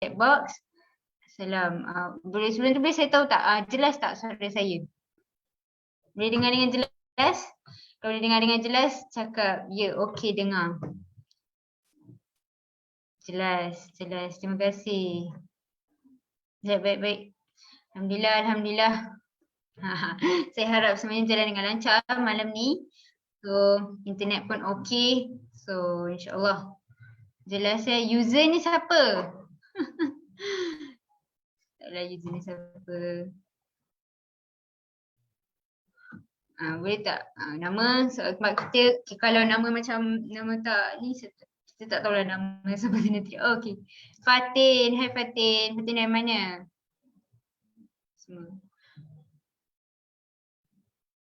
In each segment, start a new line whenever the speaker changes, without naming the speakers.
chat box. Salam. Boleh sebelum tu boleh saya tahu tak jelas tak suara saya? Boleh dengar dengan jelas? Kalau boleh dengar dengan jelas, cakap ya, okey dengar. Jelas. Terima kasih. Baik. Alhamdulillah. Saya harap semuanya jalan dengan lancar malam ni. So, internet pun okey. So, insyaAllah. Jelas ya. User ni siapa? Taklah user ni siapa. Boleh tak? Nama, sebab kita kalau nama macam nama tak ni kita tak tahulah nama seperti nanti. Oh, okey. Fatin, hai Fatin. Fatin dari mana? Semua.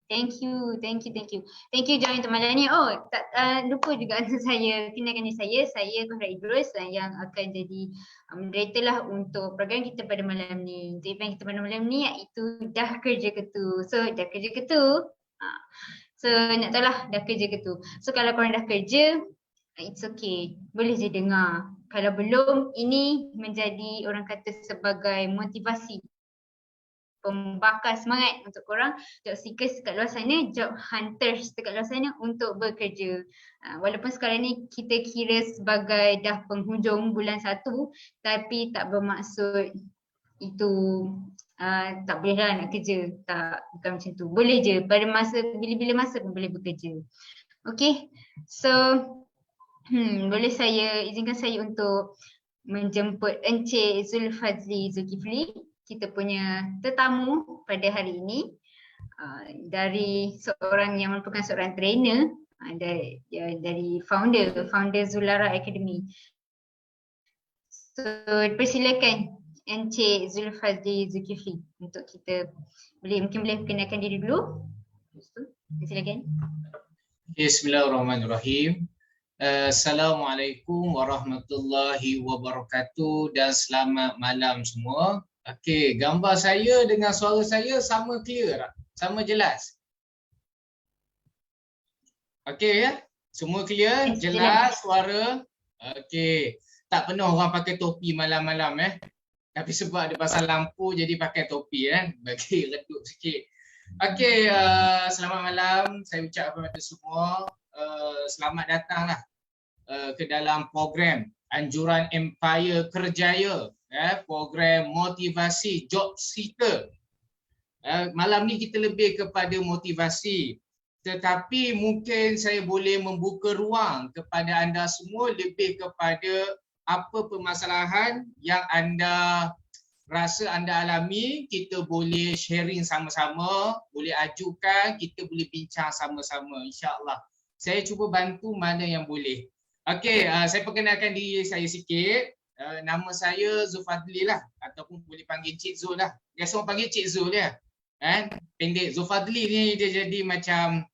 Thank you. Thank you join untuk malam ni. Oh, tak lupa juga saya kenalkan diri saya Kohra Idrus yang akan jadi moderator lah untuk program kita pada malam ni. Untuk event kita pada malam ni iaitu Dah Kerja ke Tu. So, dah kerja ke tu? So, nak tahu lah dah kerja ke tu. So, kalau korang dah kerja, it's okay. Boleh je dengar. Kalau belum, ini menjadi orang kata sebagai motivasi, pembakar semangat untuk korang, job seekers dekat luar sana, job hunters dekat luar sana untuk bekerja. Walaupun sekarang ni kita kira sebagai dah penghujung bulan 1, tapi tak bermaksud itu tak boleh lah nak kerja. Tak, bukan macam tu. Boleh je pada masa, bila-bila masa pun boleh bekerja. Okay, so boleh izinkan saya untuk menjemput Encik Zulfazli Zulkifli, kita punya tetamu pada hari ini, dari seorang yang merupakan seorang trainer, dari founder Zulara Academy. So, persilakan Encik Zulfazli Zulkifli untuk kita mungkin boleh kenalkan diri dulu. Silakan.
Bismillahirrahmanirrahim. Assalamualaikum warahmatullahi wabarakatuh dan selamat malam semua. Okey, gambar saya dengan suara saya sama clear tak? Sama jelas? Okey ya? Semua clear? Jelas suara? Okey. Tak penuh orang pakai topi malam-malam Tapi sebab ada pasal lampu jadi pakai topi bagi redup sikit. Okey, selamat malam. Saya ucap kepada semua selamat datanglah ke dalam program Anjuran Empire Kerjaya, program motivasi job seeker. Malam ni kita lebih kepada motivasi, tetapi mungkin saya boleh membuka ruang kepada anda semua lebih kepada apa permasalahan yang anda rasa anda alami, kita boleh sharing sama-sama, boleh ajukan, kita boleh bincang sama-sama, insya-Allah. Saya cuba bantu mana yang boleh. Okey, saya perkenalkan diri saya sikit. Nama saya Zulfazli lah, ataupun boleh panggil Cik Zul lah. Biasa orang panggil Cik Zul ya. Pendek. Zulfazli ni dia jadi macam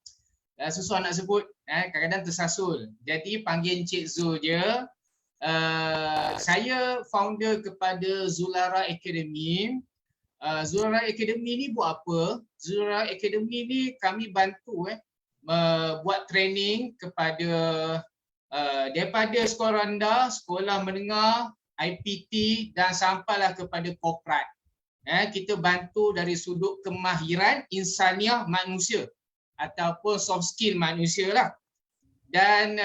susah nak sebut, kadang-kadang tersasul. Jadi panggil Cik Zul je. Saya founder kepada Zulara Academy. Zulara Academy ni buat apa? Zulara Academy ni kami bantu buat training kepada daripada sekolah rendah, sekolah menengah, IPT dan sampailah kepada korporat. Kita bantu dari sudut kemahiran insaniah manusia ataupun soft skill manusia lah. Dan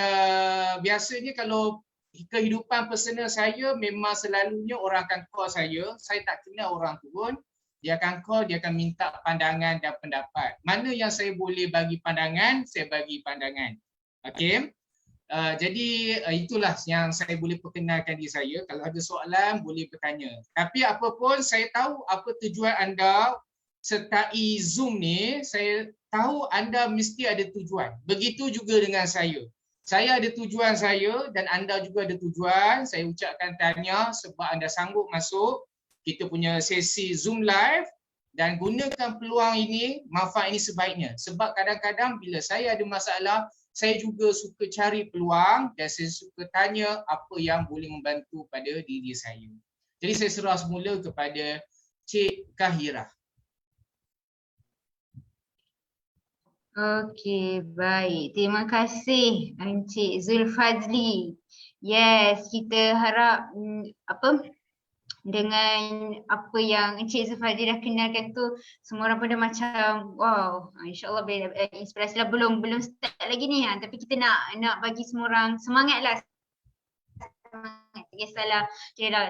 biasanya kalau kehidupan personal saya memang selalunya orang akan call saya tak kenal orang tu pun, dia akan call, dia akan minta pandangan dan pendapat. Mana yang saya boleh bagi pandangan, saya bagi pandangan. Okey. Jadi itulah yang saya boleh perkenalkan diri saya. Kalau ada soalan boleh bertanya. Tapi apapun saya tahu apa tujuan anda sertai Zoom ni, saya tahu anda mesti ada tujuan. Begitu juga dengan saya. Saya ada tujuan saya dan anda juga ada tujuan. Saya ucapkan tahniah sebab anda sanggup masuk kita punya sesi Zoom live dan gunakan peluang ini, manfaat ini sebaiknya. Sebab kadang-kadang bila saya ada masalah, saya juga suka cari peluang dan saya suka tanya apa yang boleh membantu pada diri saya. Jadi saya serah semula kepada Cik Kahirah.
Okey, baik. Terima kasih Encik Zulfazli. Yes, kita harap dengan apa yang Encik Zulfadi dah kenalkan tu, semua orang pun dah macam wow, insyaAllah boleh inspirasi lah. Belum start lagi ni, tapi kita nak bagi semua orang semangat lah. Tak kisahlah,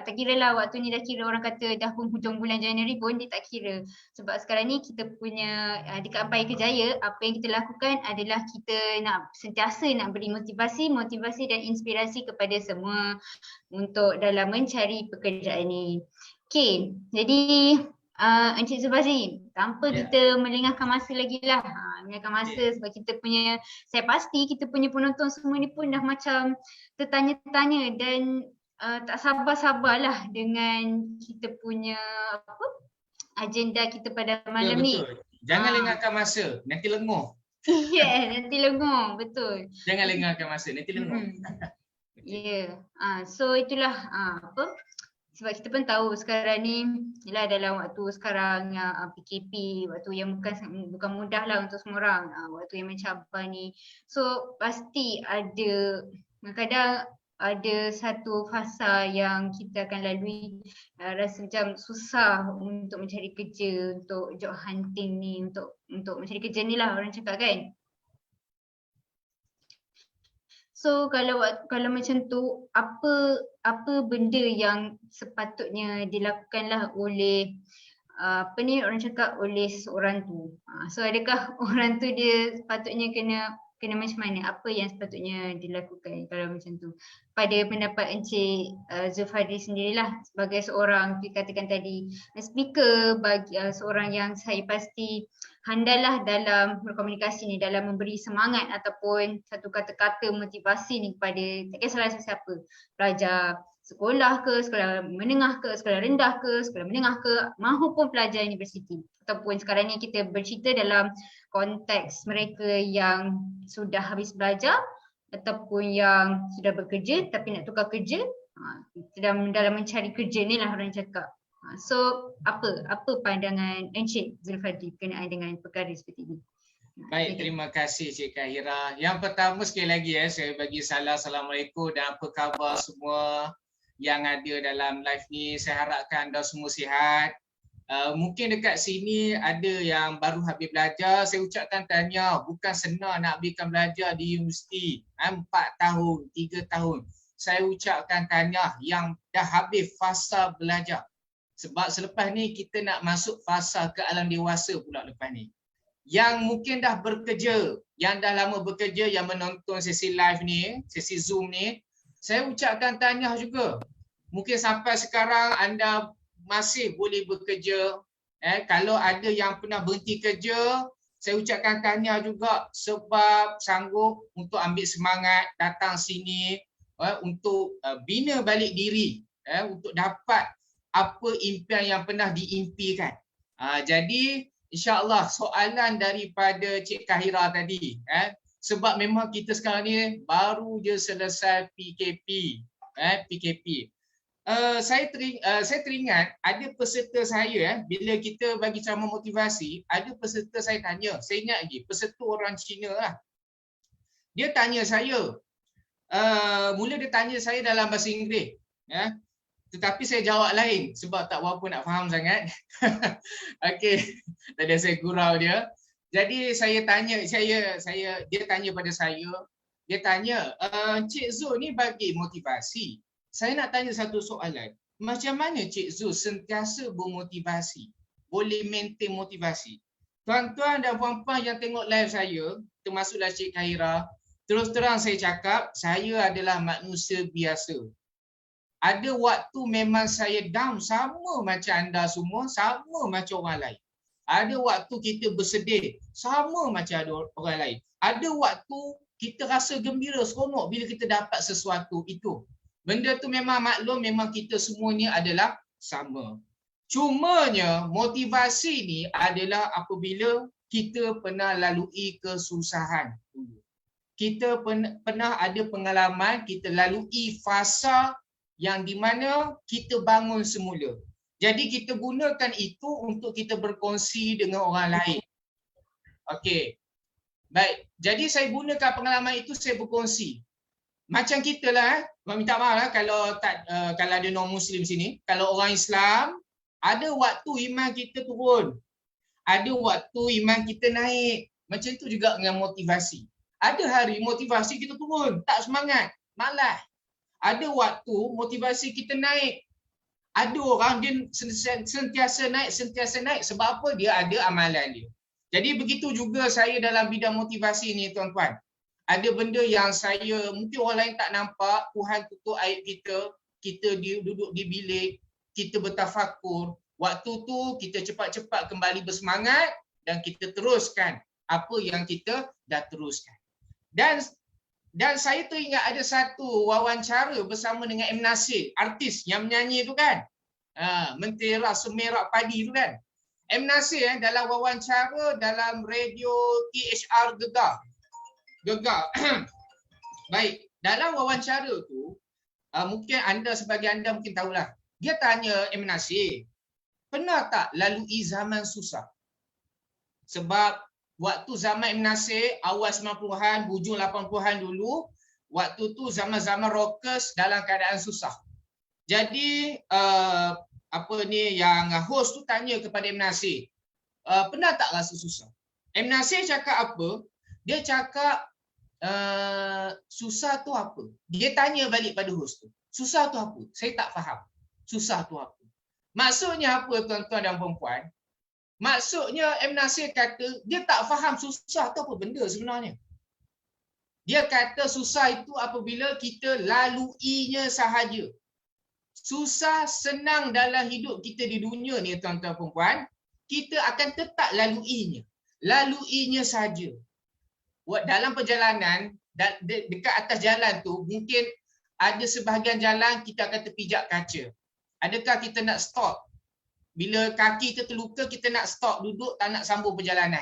tak kira lah waktu ni dah kira orang kata dah penghujung bulan Januari pun dia tak kira. Sebab sekarang ni kita punya dekat Empire Kejaya, apa yang kita lakukan adalah kita nak sentiasa nak beri motivasi dan inspirasi kepada semua untuk dalam mencari pekerjaan ni. Okay, jadi Encik Zulfadi, tanpa kita melengahkan masa lagi lah, melengahkan masa sebab kita punya, saya pasti kita punya penonton semua ni pun dah macam tertanya-tanya dan tak sabar-sabarlah dengan kita punya agenda kita pada malam ni.
Jangan lengahkan masa, nanti lenguh.
Nanti lenguh, betul.
Jangan lengahkan masa, nanti lenguh.
So itulah sebab kita pun tahu sekarang ni ialah dalam waktu sekarang PKP, waktu yang bukan mudah lah untuk semua orang, waktu yang mencabar ni. So pasti ada, kadang-kadang ada satu fasa yang kita akan lalui, rasa macam susah untuk mencari kerja, untuk job hunting ni, untuk mencari kerja ni lah orang cakap kan. So kalau macam tu, apa benda yang sepatutnya dilakukanlah oleh orang cakap oleh seorang tu. So adakah orang tu dia sepatutnya kena macam mana? Apa yang sepatutnya dilakukan kalau macam tu? Pada pendapat Encik Zulfadi sendirilah sebagai seorang, dikatakan tadi, speaker, bagi seorang yang saya pasti handallah dalam berkomunikasi ni, dalam memberi semangat ataupun satu kata-kata motivasi ni kepada tak kisahlah siapa, pelajar sekolah ke, sekolah menengah ke, sekolah rendah ke, sekolah menengah ke, mahupun pelajar universiti. Ataupun sekarang ni kita bercerita dalam konteks mereka yang sudah habis belajar ataupun yang sudah bekerja tapi nak tukar kerja, dalam mencari kerja ni lah orang cakap. So apa pandangan Encik Zulfadi berkenaan dengan perkara seperti ini?
Baik, terima kasih Cik Kahira. Yang pertama sekali lagi saya bagi salam, Assalamualaikum dan apa khabar semua yang ada dalam live ni. Saya harapkan anda semua sihat. Mungkin dekat sini ada yang baru habis belajar. Saya ucapkan tahniah, bukan senang nak habiskan belajar di universiti 4 tahun, 3 tahun. Saya ucapkan tahniah yang dah habis fasa belajar. Sebab selepas ni kita nak masuk fasa ke alam dewasa pula lepas ni. Yang mungkin dah bekerja, yang dah lama bekerja, yang menonton sesi live ni, sesi Zoom ni, saya ucapkan tahniah juga. Mungkin sampai sekarang anda masih boleh bekerja. Kalau ada yang pernah berhenti kerja, saya ucapkan tahniah juga sebab sanggup untuk ambil semangat datang sini untuk bina balik diri, untuk dapat apa impian yang pernah diimpikan. Jadi insya-Allah soalan daripada Cik Kahira tadi, sebab memang kita sekarang ni baru je selesai PKP. Saya teringat ada peserta saya, bila kita bagi ceramah motivasi, ada peserta saya tanya, saya ingat lagi, peserta orang Cina lah. Dia tanya saya, mula dia tanya saya dalam bahasa Inggeris, tetapi saya jawab lain sebab tak berapa nak faham sangat. Okey, tadi saya gurau dia. Jadi saya tanya, dia tanya pada saya, dia tanya, Cik Zul ni bagi motivasi. Saya nak tanya satu soalan. Macam mana Cik Zul sentiasa bermotivasi? Boleh maintain motivasi? Tuan-tuan dan puan-puan yang tengok live saya, termasuklah Cik Kahira, terus terang saya cakap, saya adalah manusia biasa. Ada waktu memang saya down sama macam anda semua, sama macam orang lain. Ada waktu kita bersedih, sama macam ada orang lain. Ada waktu kita rasa gembira, seronok bila kita dapat sesuatu itu. Benda tu memang maklum, memang kita semuanya adalah sama. Cumanya motivasi ni adalah apabila kita pernah lalui kesusahan. Kita pernah ada pengalaman, kita lalui fasa yang di mana kita bangun semula. Jadi kita gunakan itu untuk kita berkongsi dengan orang lain. Okey. Baik, jadi saya gunakan pengalaman itu, saya berkongsi. Macam kita lah, minta maaf lah kalau kalau ada non-Muslim sini. Kalau orang Islam, ada waktu iman kita turun. Ada waktu iman kita naik. Macam tu juga dengan motivasi. Ada hari motivasi kita turun, tak semangat, malas. Ada waktu motivasi kita naik. Ada orang dia sentiasa naik. Sebab apa? Dia ada amalan dia. Jadi begitu juga saya dalam bidang motivasi ni tuan-tuan. Ada benda yang saya, mungkin orang lain tak nampak, Tuhan tutup aib kita, kita duduk di bilik, kita bertafakur. Waktu tu kita cepat-cepat kembali bersemangat dan kita teruskan apa yang kita dah teruskan. Dan saya teringat ada satu wawancara bersama dengan M. Nasir, artis yang menyanyi tu kan. Mentera semerak padi tu kan. M. Nasir dalam wawancara dalam radio THR Gegar. Baik, dalam wawancara tu, mungkin sebagai anda mungkin tahulah. Dia tanya M. Nasir, pernah tak lalui zaman susah? Sebab waktu zaman M. Nasir, awal 90-an, hujung 80-an dulu, waktu tu zaman-zaman rockers dalam keadaan susah. Jadi, yang host tu tanya kepada M. Nasir, pernah tak rasa susah? M. Nasir cakap apa? Dia cakap, susah tu apa? Dia tanya balik pada host tu. Susah tu apa? Saya tak faham. Susah tu apa? Maksudnya apa tuan-tuan dan puan-puan? Maksudnya M. Nasir kata dia tak faham susah tu apa benda sebenarnya. Dia kata susah itu apabila kita laluinya sahaja. Susah senang dalam hidup kita di dunia ni tuan-tuan dan puan-puan, kita akan tetap laluinya. Laluinya saja. Dalam perjalanan, dekat atas jalan tu, mungkin ada sebahagian jalan kita akan terpijak kaca. Adakah kita nak stop? Bila kaki kita terluka, kita nak stop, duduk, tak nak sambung perjalanan.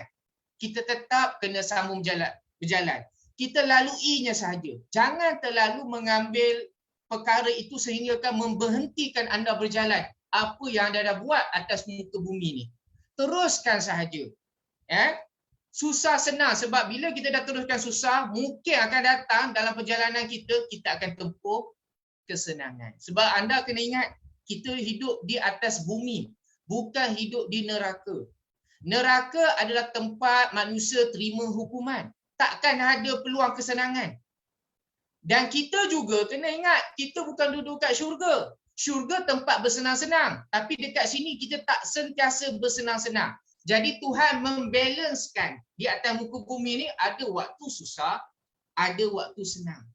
Kita tetap kena sambung berjalan. Kita laluinya sahaja. Jangan terlalu mengambil perkara itu sehingga kan memberhentikan anda berjalan. Apa yang anda dah buat atas muka bumi ni. Teruskan sahaja. Susah senang sebab bila kita dah teruskan susah, mungkin akan datang dalam perjalanan kita akan tempuh kesenangan. Sebab anda kena ingat, kita hidup di atas bumi, bukan hidup di neraka. Neraka adalah tempat manusia terima hukuman. Takkan ada peluang kesenangan. Dan kita juga kena ingat, kita bukan duduk kat syurga. Syurga tempat bersenang-senang. Tapi dekat sini kita tak sentiasa bersenang-senang. Jadi Tuhan membalancekan di atas muka bumi ni ada waktu susah, ada waktu senang.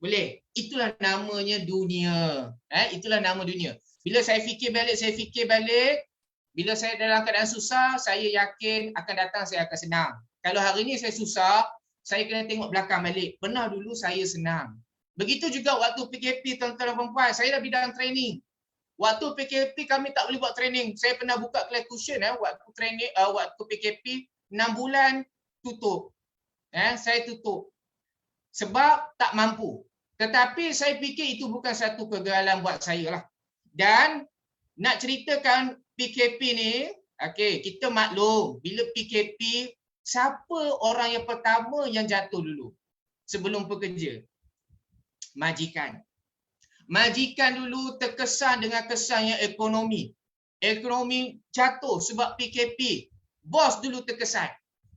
Boleh? Itulah namanya dunia. Itulah nama dunia. Bila saya fikir balik, bila saya dalam keadaan susah, saya yakin akan datang saya akan senang. Kalau hari ni saya susah, saya kena tengok belakang balik. Pernah dulu saya senang. Begitu juga waktu PKP tuan-tuan dan puan-puan, saya dah bidang training. Waktu PKP kami tak boleh buat training. Saya pernah buka kelas tuition waktu PKP 6 bulan tutup. Saya tutup. Sebab tak mampu. Tetapi saya fikir itu bukan satu kegagalan buat saya lah. Dan nak ceritakan PKP ni, kita maklum bila PKP, siapa orang yang pertama yang jatuh dulu sebelum pekerja? Majikan. Majikan dulu terkesan dengan kesan yang ekonomi. Ekonomi jatuh sebab PKP. Bos dulu terkesan.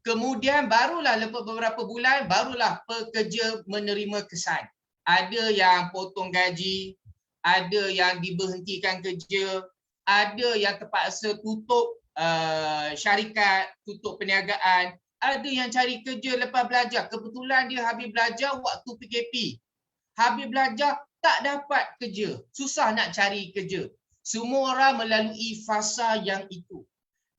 Kemudian barulah lepas beberapa bulan, barulah pekerja menerima kesan. Ada yang potong gaji, ada yang diberhentikan kerja, ada yang terpaksa tutup syarikat, tutup perniagaan, ada yang cari kerja lepas belajar. Kebetulan dia habis belajar waktu PKP. Habis belajar tak dapat kerja, susah nak cari kerja. Semua orang melalui fasa yang itu.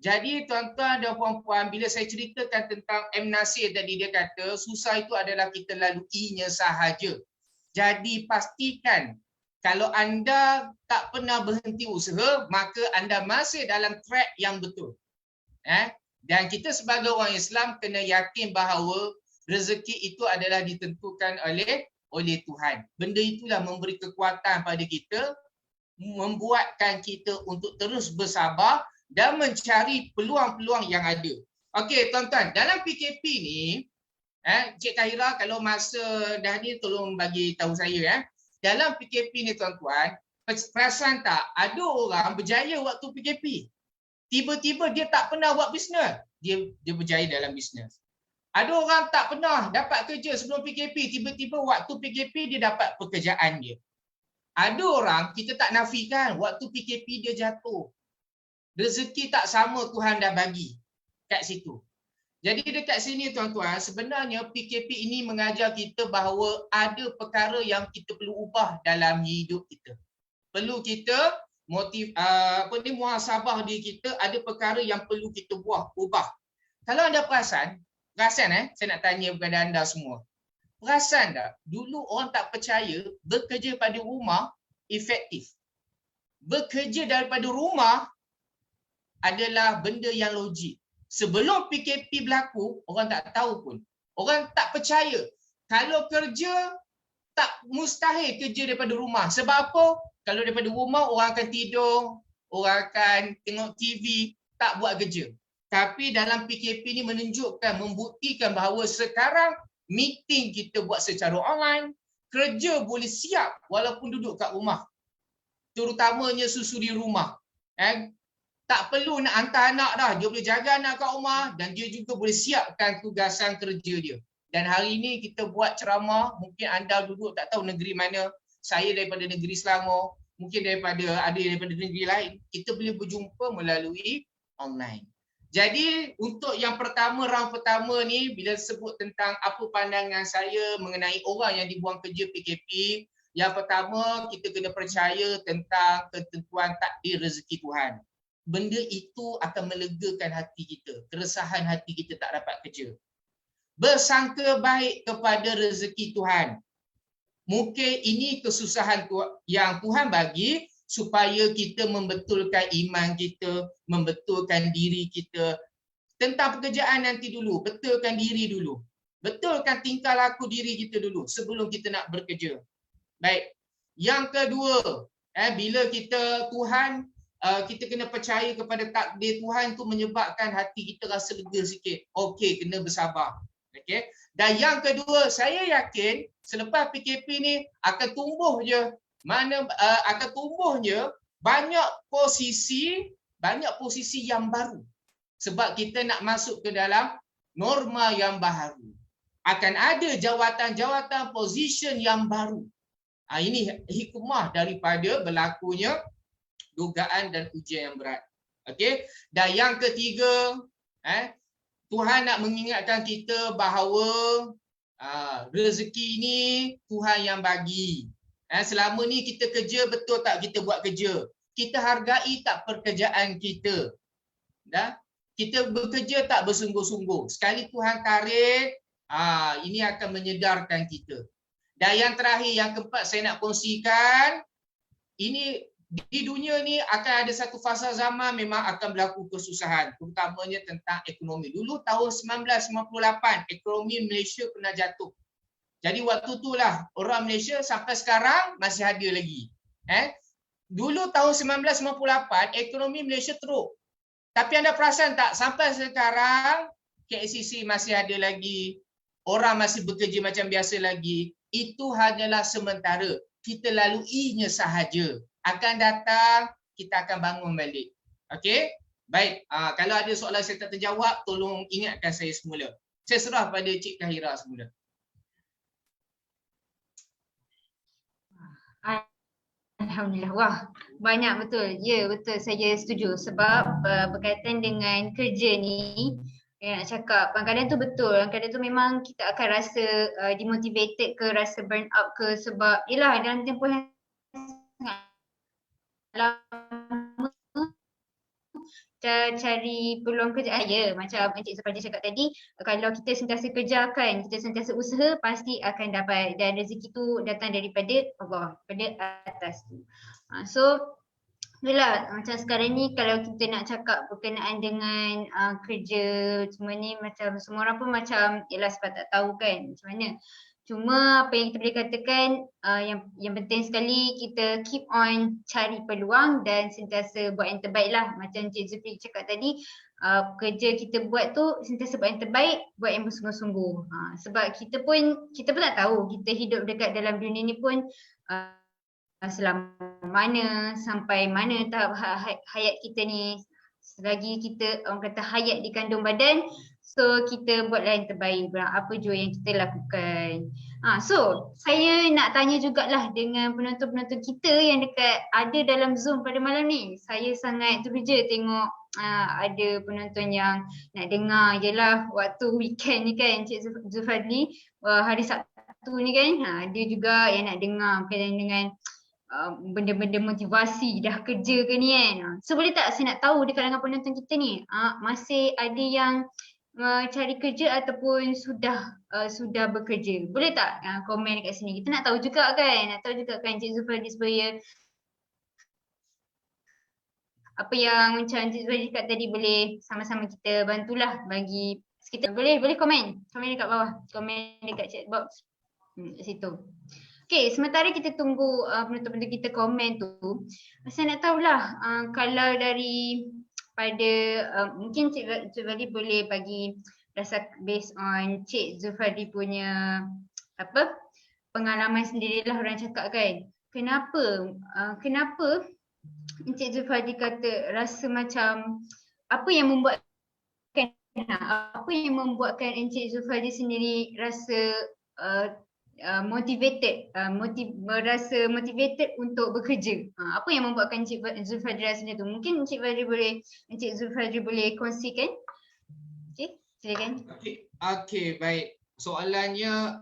Jadi tuan-tuan dan puan-puan, bila saya ceritakan tentang M. Nasir tadi, dia kata susah itu adalah kita laluinya sahaja. Jadi pastikan kalau anda tak pernah berhenti usaha, maka anda masih dalam track yang betul. Dan kita sebagai orang Islam kena yakin bahawa rezeki itu adalah ditentukan oleh Tuhan. Benda itulah memberi kekuatan pada kita, membuatkan kita untuk terus bersabar dan mencari peluang-peluang yang ada. Okey tuan-tuan, dalam PKP ni Cik Tahira kalau masa dah ni tolong bagi tahu saya. Dalam PKP ni tuan-tuan, perasan tak ada orang berjaya waktu PKP. Tiba-tiba dia tak pernah buat bisnes, dia berjaya dalam bisnes. Ada orang tak pernah dapat kerja sebelum PKP, tiba-tiba waktu PKP dia dapat pekerjaan dia. Ada orang kita tak nafikan waktu PKP dia jatuh. Rezeki tak sama Tuhan dah bagi kat situ. Jadi dekat sini tuan-tuan, sebenarnya PKP ini mengajar kita bahawa ada perkara yang kita perlu ubah dalam hidup kita. Perlu kita muhasabah diri kita, ada perkara yang perlu kita ubah. Kalau anda perasan saya nak tanya kepada anda semua. Perasan tak? Dulu orang tak percaya bekerja pada rumah efektif. Bekerja daripada rumah adalah benda yang logik. Sebelum PKP berlaku, orang tak tahu pun. Orang tak percaya. Kalau kerja, tak mustahil kerja daripada rumah. Sebab apa? Kalau daripada rumah, orang akan tidur, orang akan tengok TV, tak buat kerja. Tapi dalam PKP ni menunjukkan, membuktikan bahawa sekarang meeting kita buat secara online, kerja boleh siap walaupun duduk kat rumah. Terutamanya susuri rumah. Tak perlu nak hantar anak dah. Dia boleh jaga anak kat rumah dan dia juga boleh siapkan tugasan kerja dia. Dan hari ini kita buat ceramah, mungkin anda duduk tak tahu negeri mana. Saya daripada negeri Selangor, mungkin ada daripada negeri lain. Kita boleh berjumpa melalui online. Jadi untuk yang pertama, round pertama ni, bila sebut tentang apa pandangan saya mengenai orang yang dibuang kerja PKP, yang pertama kita kena percaya tentang ketentuan takdir rezeki Tuhan. Benda itu akan melegakan hati kita. Keresahan hati kita tak dapat kerja. Bersangka baik kepada rezeki Tuhan. Mungkin ini kesusahan yang Tuhan bagi supaya kita membetulkan iman kita, membetulkan diri kita. Tentang pekerjaan nanti dulu, betulkan diri dulu. Betulkan tingkah laku diri kita dulu sebelum kita nak bekerja. Baik. Yang kedua, bila kita kita kena percaya kepada takdir Tuhan tu menyebabkan hati kita rasa lega sikit. Okey, kena bersabar. Okey. Dan yang kedua, saya yakin selepas PKP ni akan tumbuh je banyak posisi yang baru. Sebab kita nak masuk ke dalam norma yang baru. Akan ada jawatan-jawatan position yang baru. Ini hikmah daripada berlakunya dugaan dan ujian yang berat. Okey. Dan yang ketiga, Tuhan nak mengingatkan kita bahawa rezeki ni Tuhan yang bagi. Selama ni kita kerja, betul tak kita buat kerja? Kita hargai tak pekerjaan kita? Kita bekerja tak bersungguh-sungguh? Sekali Tuhan tarik, ini akan menyedarkan kita. Dan yang terakhir, yang keempat saya nak kongsikan, ini di dunia ni akan ada satu fasa zaman memang akan berlaku kesusahan, terutamanya tentang ekonomi. Dulu tahun 1958 ekonomi Malaysia pernah jatuh. Jadi waktu itulah orang Malaysia sampai sekarang masih ada lagi. Dulu tahun 1958 ekonomi Malaysia teruk. Tapi anda perasan tak sampai sekarang KLCC masih ada lagi, orang masih bekerja macam biasa lagi. Itu hanyalah sementara. Kita laluinya sahaja. Akan datang, kita akan bangun balik. Okey? Baik, kalau ada soalan saya tak terjawab, tolong ingatkan saya semula. Saya serah pada Cik Tahira semula.
Alhamdulillah. Wah, banyak betul. Ya, betul. Saya setuju. Sebab berkaitan dengan kerja ni, nak cakap, kadang-kadang tu betul. Kadang-kadang tu memang kita akan rasa demotivated ke, rasa burn out ke sebab yelah dalam tempoh yang sangat lama cari peluang kerja. Ya, macam Encik Safaja cakap tadi, kalau kita sentiasa kerjakan, kita sentiasa usaha, pasti akan dapat. Dan rezeki tu datang daripada Allah, daripada atas tu. So, yelah, macam sekarang ni kalau kita nak cakap berkenaan dengan kerja semua ni, macam semua orang pun macam yelah sebab tak tahu kan macam mana. Cuma apa yang kita boleh katakan, yang penting sekali kita keep on cari peluang dan sentiasa buat yang terbaik lah. Macam Cik Zulfi cakap tadi, kerja kita buat tu sentiasa buat yang terbaik, buat yang bersungguh-sungguh. Sebab kita pun tak tahu kita hidup dekat dalam dunia ni pun selama mana, sampai mana tahap hayat kita ni. Selagi kita orang kata hayat di kandung badan, so kita buatlah yang terbaik, apa jua yang kita lakukan. So saya nak tanya jugalah dengan penonton-penonton kita yang ada dalam Zoom pada malam ni. Saya sangat teruja tengok ada penonton yang nak dengar. Yelah, waktu weekend ni kan Encik Zulfadli, hari Sabtu ni kan, dia juga yang nak dengar berkaitan dengan benda-benda motivasi, dah kerja ke ni kan. So boleh tak saya nak tahu di kalangan penonton kita ni, masih ada yang cari kerja ataupun sudah bekerja? Boleh tak komen dekat sini? Kita nak tahu juga kan, Encik Zulfadli, supaya apa yang macam Encik Zulfadli cakap tadi boleh sama-sama kita bantulah bagi sekitar. Boleh komen dekat bawah, komen dekat chat box kat situ. Okay, sementara kita tunggu penonton-penonton kita komen tu, saya nak tahulah kalau dari pada mungkin Cik Zulfadli boleh bagi rasa based on Cik Zulfadli punya pengalaman sendirilah orang cakap kan. Kenapa Encik Zulfadli kata rasa macam apa yang membuatkan Encik Zulfadli sendiri rasa merasa motivated untuk bekerja? Apa yang membuatkan Encik Zulfadli rasa macam tu? Mungkin Encik Zulfadli boleh kongsikan. Okey, silakan.
Okey, baik. Soalannya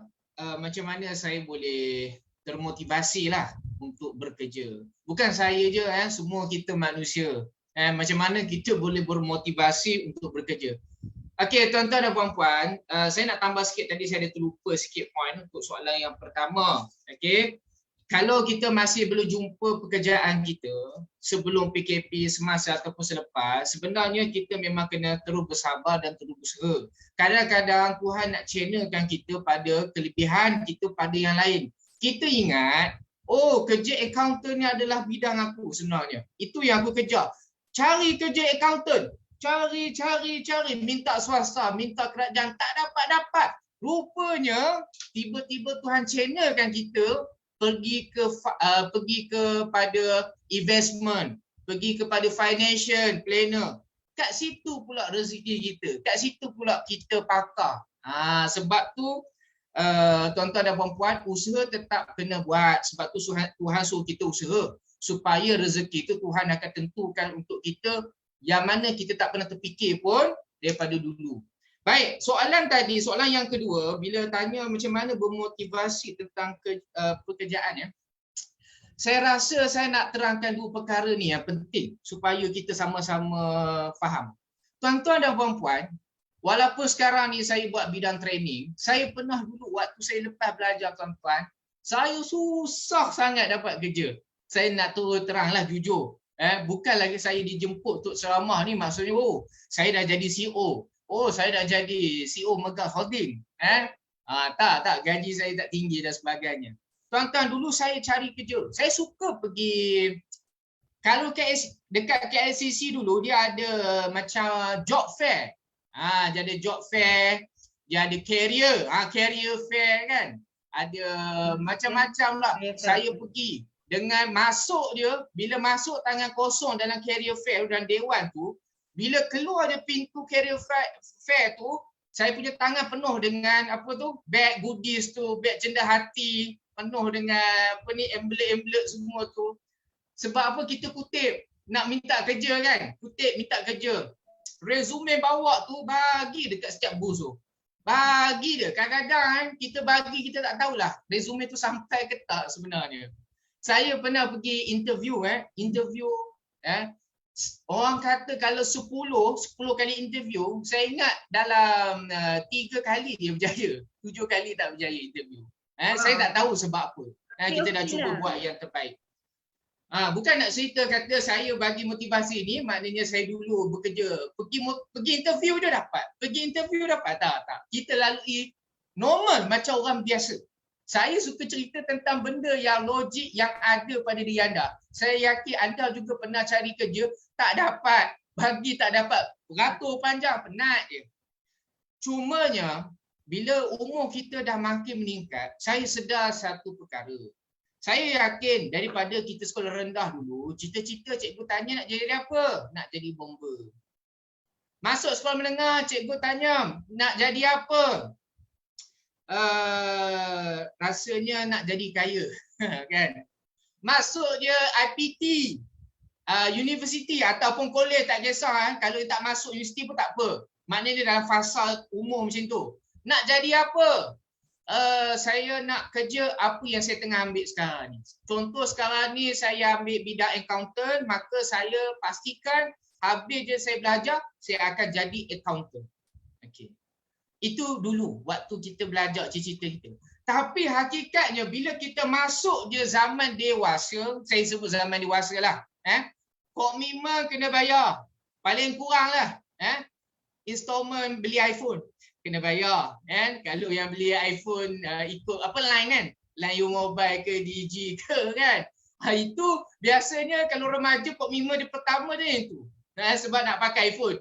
macam mana saya boleh termotivasi lah untuk bekerja. Bukan saya je, semua kita manusia. Macam mana kita boleh bermotivasi untuk bekerja. Okey, tuan-tuan dan puan-puan, saya nak tambah sikit, tadi saya ada terlupa sikit point untuk soalan yang pertama. Okey, kalau kita masih belum jumpa pekerjaan kita sebelum PKP, semasa ataupun selepas, sebenarnya kita memang kena terus bersabar dan terus berusaha. Kadang-kadang Tuhan nak channelkan kita pada kelebihan kita pada yang lain. Kita ingat, kerja accountant ni adalah bidang aku sebenarnya. Itu yang aku kejar. Cari kerja accountant. Cari, minta swasta, minta kerajaan, tak dapat. Rupanya tiba-tiba Tuhan channelkan kita pergi kepada investment, pergi kepada financial planner. Kat situ pula rezeki kita, kat situ pula kita pakar. Sebab tu tuan-tuan dan puan-puan, usaha tetap kena buat. Sebab tu Tuhan suruh kita usaha supaya rezeki itu Tuhan akan tentukan untuk kita yang mana kita tak pernah terfikir pun daripada dulu. Baik, soalan yang kedua, bila tanya macam mana bermotivasi tentang pekerjaan ya. Saya rasa saya nak terangkan dua perkara ni yang penting supaya kita sama-sama faham. Tuan-tuan dan puan-puan, walaupun sekarang ni saya buat bidang training, saya pernah dulu waktu saya lepas belajar tuan-tuan, saya susah sangat dapat kerja. Saya nak teranglah jujur. Bukan lagi saya dijemput untuk ceramah ni maksudnya saya dah jadi CEO. Saya dah jadi CEO Megah Holding. Tak, gaji saya tak tinggi dan sebagainya. Tuan-tuan, dulu saya cari kerja. Saya suka pergi, kalau dekat KLCC dulu dia ada macam job fair. Dia ada job fair, dia ada career fair kan. Ada macam-macam lah. Saya pergi. Dengan masuk dia, bila masuk tangan kosong dalam career fair dan dewan tu, bila keluar dia pintu career fair tu, saya punya tangan penuh dengan beg goodies tu, beg cendah hati, penuh dengan emblem-emblem semua tu. Sebab apa? Kita kutip nak minta kerja kan, kutip minta kerja. Resume bawa tu bagi dekat setiap booth tu. Bagi dia, kadang-kadang kita bagi, kita tak tahulah resume tu sampai ke tak sebenarnya. Saya pernah pergi interview, orang kata kalau 10 kali interview, saya ingat dalam 3 kali dia berjaya, 7 kali tak berjaya interview. Saya tak tahu sebab apa. Kita dah cuba buat yang terbaik. Bukan nak cerita kata saya bagi motivasi ni, maknanya saya dulu bekerja, pergi interview dia dapat. Tak. Kita lalui normal macam orang biasa. Saya suka cerita tentang benda yang logik yang ada pada diri anda. Saya yakin anda juga pernah cari kerja, tak dapat. Bagi tak dapat beratur panjang, penat je. Cumanya bila umur kita dah makin meningkat, saya sedar satu perkara. Saya yakin daripada kita sekolah rendah dulu, cita-cita cikgu tanya nak jadi apa? Nak jadi bomber. Masuk sekolah menengah, cikgu tanya nak jadi apa? Rasanya nak jadi kaya. Kan? Masuk je IPT, universiti ataupun kolej tak kisah. Kalau tak masuk universiti pun tak apa. Maknanya dalam fasa umur macam tu. Nak jadi apa? Saya nak kerja apa yang saya tengah ambil sekarang ni. Contoh sekarang ni saya ambil bidang accountant, maka saya pastikan habis je saya belajar, saya akan jadi accountant. Okay. Itu dulu waktu kita belajar cita-cita kita. Tapi hakikatnya bila kita masuk je zaman dewasa, saya sebut zaman dewasa lah. Komitmen kena bayar. Paling kurang lah. Installment beli iPhone. Kena bayar. Kalau yang beli iPhone ikut apa line kan? Line U-Mobile ke DG ke kan? Itu biasanya kalau remaja komitmen dia pertama dia yang tu. Sebab nak pakai iPhone.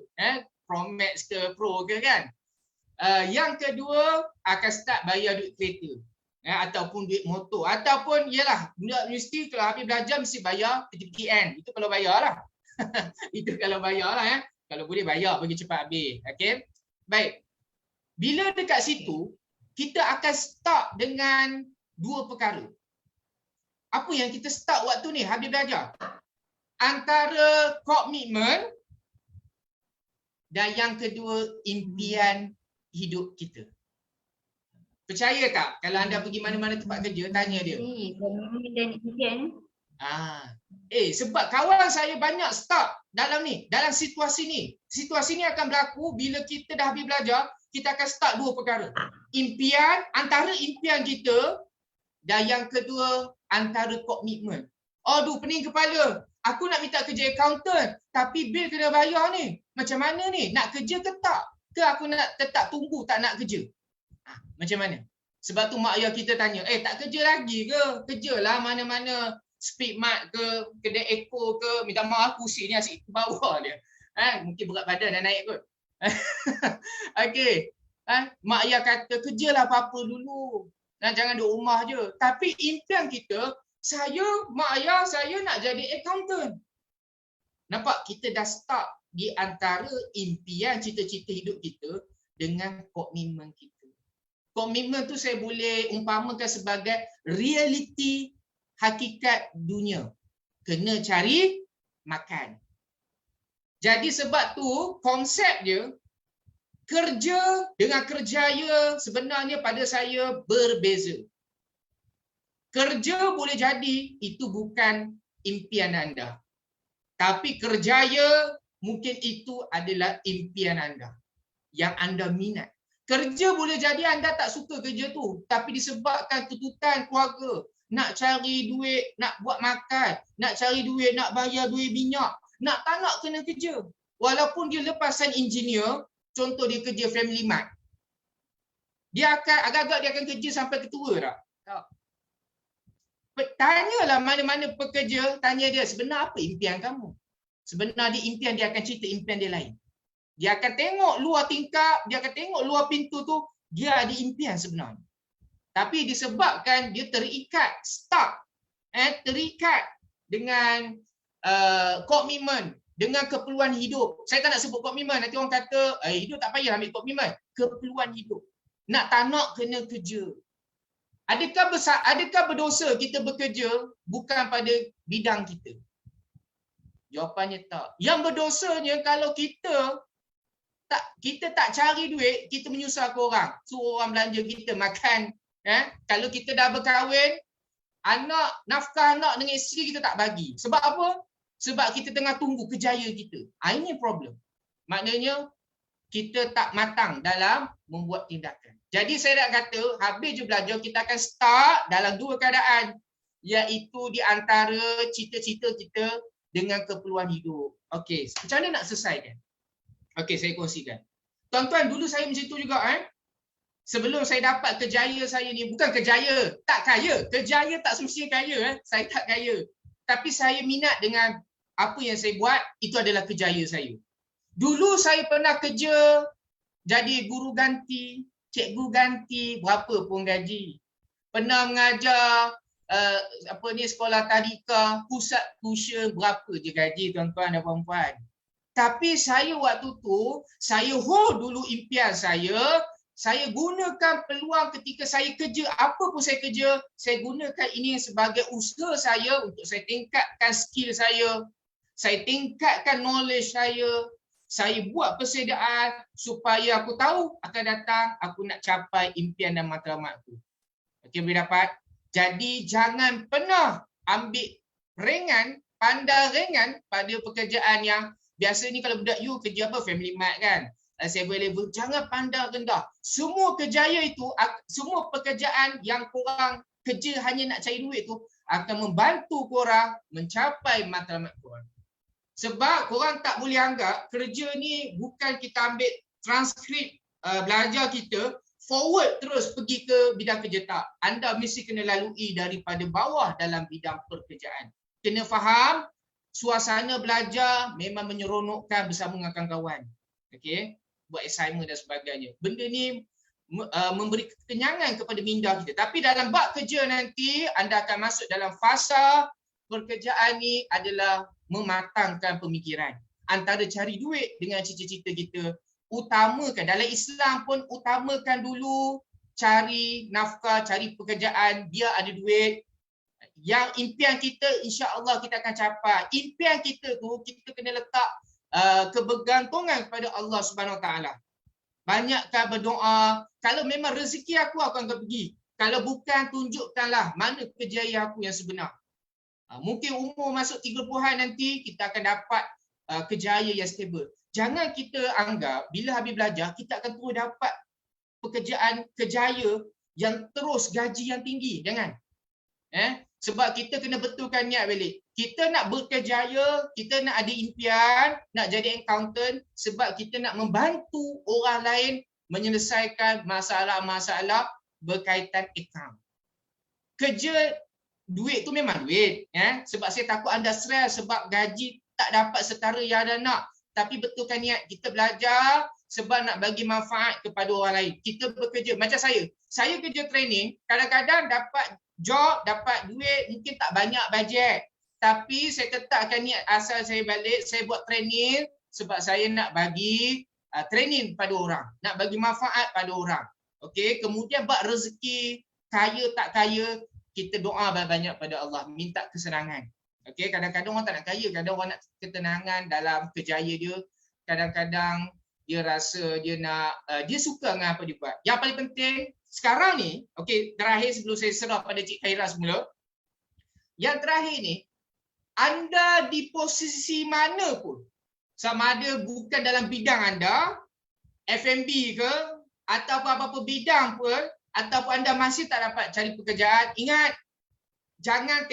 Pro Max ke Pro ke kan? Yang kedua akan start bayar duit kereta. Ataupun duit motor. Ataupun ialah budak universiti kalau habis belajar mesti bayar PTPTN. Itu kalau bayar lah. Itu kalau bayar lah. Kalau boleh bayar bagi cepat habis. Okay? Baik. Bila dekat situ, kita akan start dengan dua perkara. Apa yang kita start waktu ni habis belajar? Antara komitmen dan yang kedua impian hidup kita. Percaya tak kalau anda pergi mana-mana tempat kerja, tanya dia.
Komitmen dan impian.
Sebab kawan saya banyak start dalam ni, dalam situasi ni. Situasi ni akan berlaku bila kita dah habis belajar, kita akan start dua perkara. Impian, antara impian kita dan yang kedua antara komitmen. Aduh, pening kepala. Aku nak minta kerja accountant tapi bil kena bayar ni. Macam mana ni? Nak kerja ke tak? Ke aku nak tetap tunggu tak nak kerja? Macam mana? Sebab tu mak ayah kita tanya, tak kerja lagi ke? Kerjalah mana-mana Speedmart ke, kedai Eko ke, minta maaf kursi ni asyik ke bawah dia. Mungkin berat badan dah naik kot. Okey. Mak ayah kata kerjalah apa-apa dulu. Jangan duduk rumah je. Tapi impian kita, mak ayah saya nak jadi accountant. Nampak kita dah start di antara impian cita-cita hidup kita dengan komitmen kita. Komitmen tu saya boleh umpamakan sebagai realiti hakikat dunia. Kena cari makan. Jadi sebab tu konsep dia kerja dengan kerjaya sebenarnya pada saya berbeza. Kerja boleh jadi itu bukan impian anda. Tapi kerjaya mungkin itu adalah impian anda yang anda minat. Kerja boleh jadi anda tak suka kerja tu, tapi disebabkan tuntutan keluarga, nak cari duit, nak buat makan, nak cari duit, nak bayar duit minyak, nak tak nak kena kerja. Walaupun dia lepasan engineer, contoh dia kerja Family Mart. Dia akan agak-agak dia akan kerja sampai ketua tak? Tanyalah mana-mana pekerja, tanya dia sebenar apa impian kamu? Sebenarnya impian dia akan cerita impian dia lain. Dia akan tengok luar tingkap, dia akan tengok luar pintu tu, dia ada impian sebenarnya. Tapi disebabkan dia terikat, terikat dengan komitmen, dengan keperluan hidup. Saya tak nak sebut komitmen, nanti orang kata, hidup tak payah ambil komitmen. Keperluan hidup. Nak tak nak kena kerja. Adakah berdosa kita bekerja bukan pada bidang kita? Jawapannya tak. Yang berdosanya kalau kita tak cari duit, kita menyusahkan orang. Suruh orang belanja kita makan. Kalau kita dah berkahwin, nafkah anak dengan isteri kita tak bagi. Sebab apa? Sebab kita tengah tunggu kejaya kita. Ini problem. Maknanya kita tak matang dalam membuat tindakan. Jadi saya nak kata, habis je belajar, kita akan start dalam dua keadaan. Iaitu di antara cita-cita kita dengan keperluan hidup. Okey, macam mana nak selesaikan? Okey, saya kongsikan. Tuan-tuan, dulu saya macam tu juga. Sebelum saya dapat kejaya saya ni, bukan kejaya, tak kaya. Kejaya tak semestinya kaya. Saya tak kaya. Tapi saya minat dengan apa yang saya buat itu adalah kejayaan saya. Dulu saya pernah kerja jadi guru ganti, cikgu ganti, berapa pun gaji. Pernah mengajar sekolah tadika, pusat tuition, berapa je gaji tuan-tuan dan puan-puan. Tapi saya waktu tu, saya hold dulu impian saya gunakan peluang ketika saya kerja, apa pun saya gunakan ini sebagai usaha saya untuk saya tingkatkan skill saya tingkatkan knowledge saya buat persediaan supaya aku tahu akan datang aku nak capai impian dan matlamat aku. Okey, boleh dapat? Jadi jangan pernah ambil pandang ringan pada pekerjaan yang biasa ni. Kalau budak you kerja apa, Family Mart kan, 7 level, jangan pandang rendah. Semua kejayaan itu, semua pekerjaan yang korang kerja hanya nak cari duit tu akan membantu korang mencapai matlamat korang. Sebab korang tak boleh anggap kerja ni bukan kita ambil transkrip belajar kita forward terus pergi ke bidang kerja, tak. Anda mesti kena lalui daripada bawah dalam bidang pekerjaan. Kena faham suasana belajar memang menyeronokkan bersama dengan kawan-kawan. Okey, buat assignment dan sebagainya. Benda ni memberi kekenyangan kepada minda kita. Tapi dalam bab kerja nanti anda akan masuk dalam fasa pekerjaan ni adalah mematangkan pemikiran. Antara cari duit dengan cita-cita kita, utamakan dalam Islam pun utamakan dulu cari nafkah, cari pekerjaan, dia ada duit. Yang impian kita insya-Allah kita akan capai. Impian kita tu kita kena letak kebergantungan kepada Allah Subhanahu Wa Taala. Banyakkan berdoa. Kalau memang rezeki aku akan pergi. Kalau bukan, tunjukkanlah mana kejayaan aku yang sebenar. Mungkin umur masuk 30-an nanti kita akan dapat kejayaan yang stable. Jangan kita anggap bila habis belajar kita akan terus dapat pekerjaan kejayaan yang terus gaji yang tinggi. Jangan. Sebab kita kena betulkan niat balik. Kita nak berkejaya, kita nak ada impian, nak jadi accountant sebab kita nak membantu orang lain menyelesaikan masalah-masalah berkaitan account. Kerja duit tu memang duit, sebab saya takut anda stres sebab gaji tak dapat setara yang anda nak. Tapi betulkan niat, kita belajar sebab nak bagi manfaat kepada orang lain. Kita bekerja macam saya kerja training, kadang-kadang dapat job, dapat duit, mungkin tak banyak bajet. Tapi saya tetapkan niat asal saya balik, saya buat training sebab saya nak bagi training pada orang, nak bagi manfaat pada orang. Okey, kemudian bab rezeki, kaya tak kaya, kita doa banyak-banyak pada Allah, minta kesenangan. Okey, kadang-kadang orang tak nak kaya, kadang orang nak ketenangan dalam kejayaan dia. Kadang-kadang dia rasa dia nak dia suka dengan apa dia buat. Yang paling penting sekarang ni, okey, terakhir sebelum saya serah pada Cik Khaira semula. Yang terakhir ni, anda di posisi mana pun, sama ada bukan dalam bidang anda, F&B ke, atau apa-apa bidang pun, ataupun anda masih tak dapat cari pekerjaan, ingat, jangan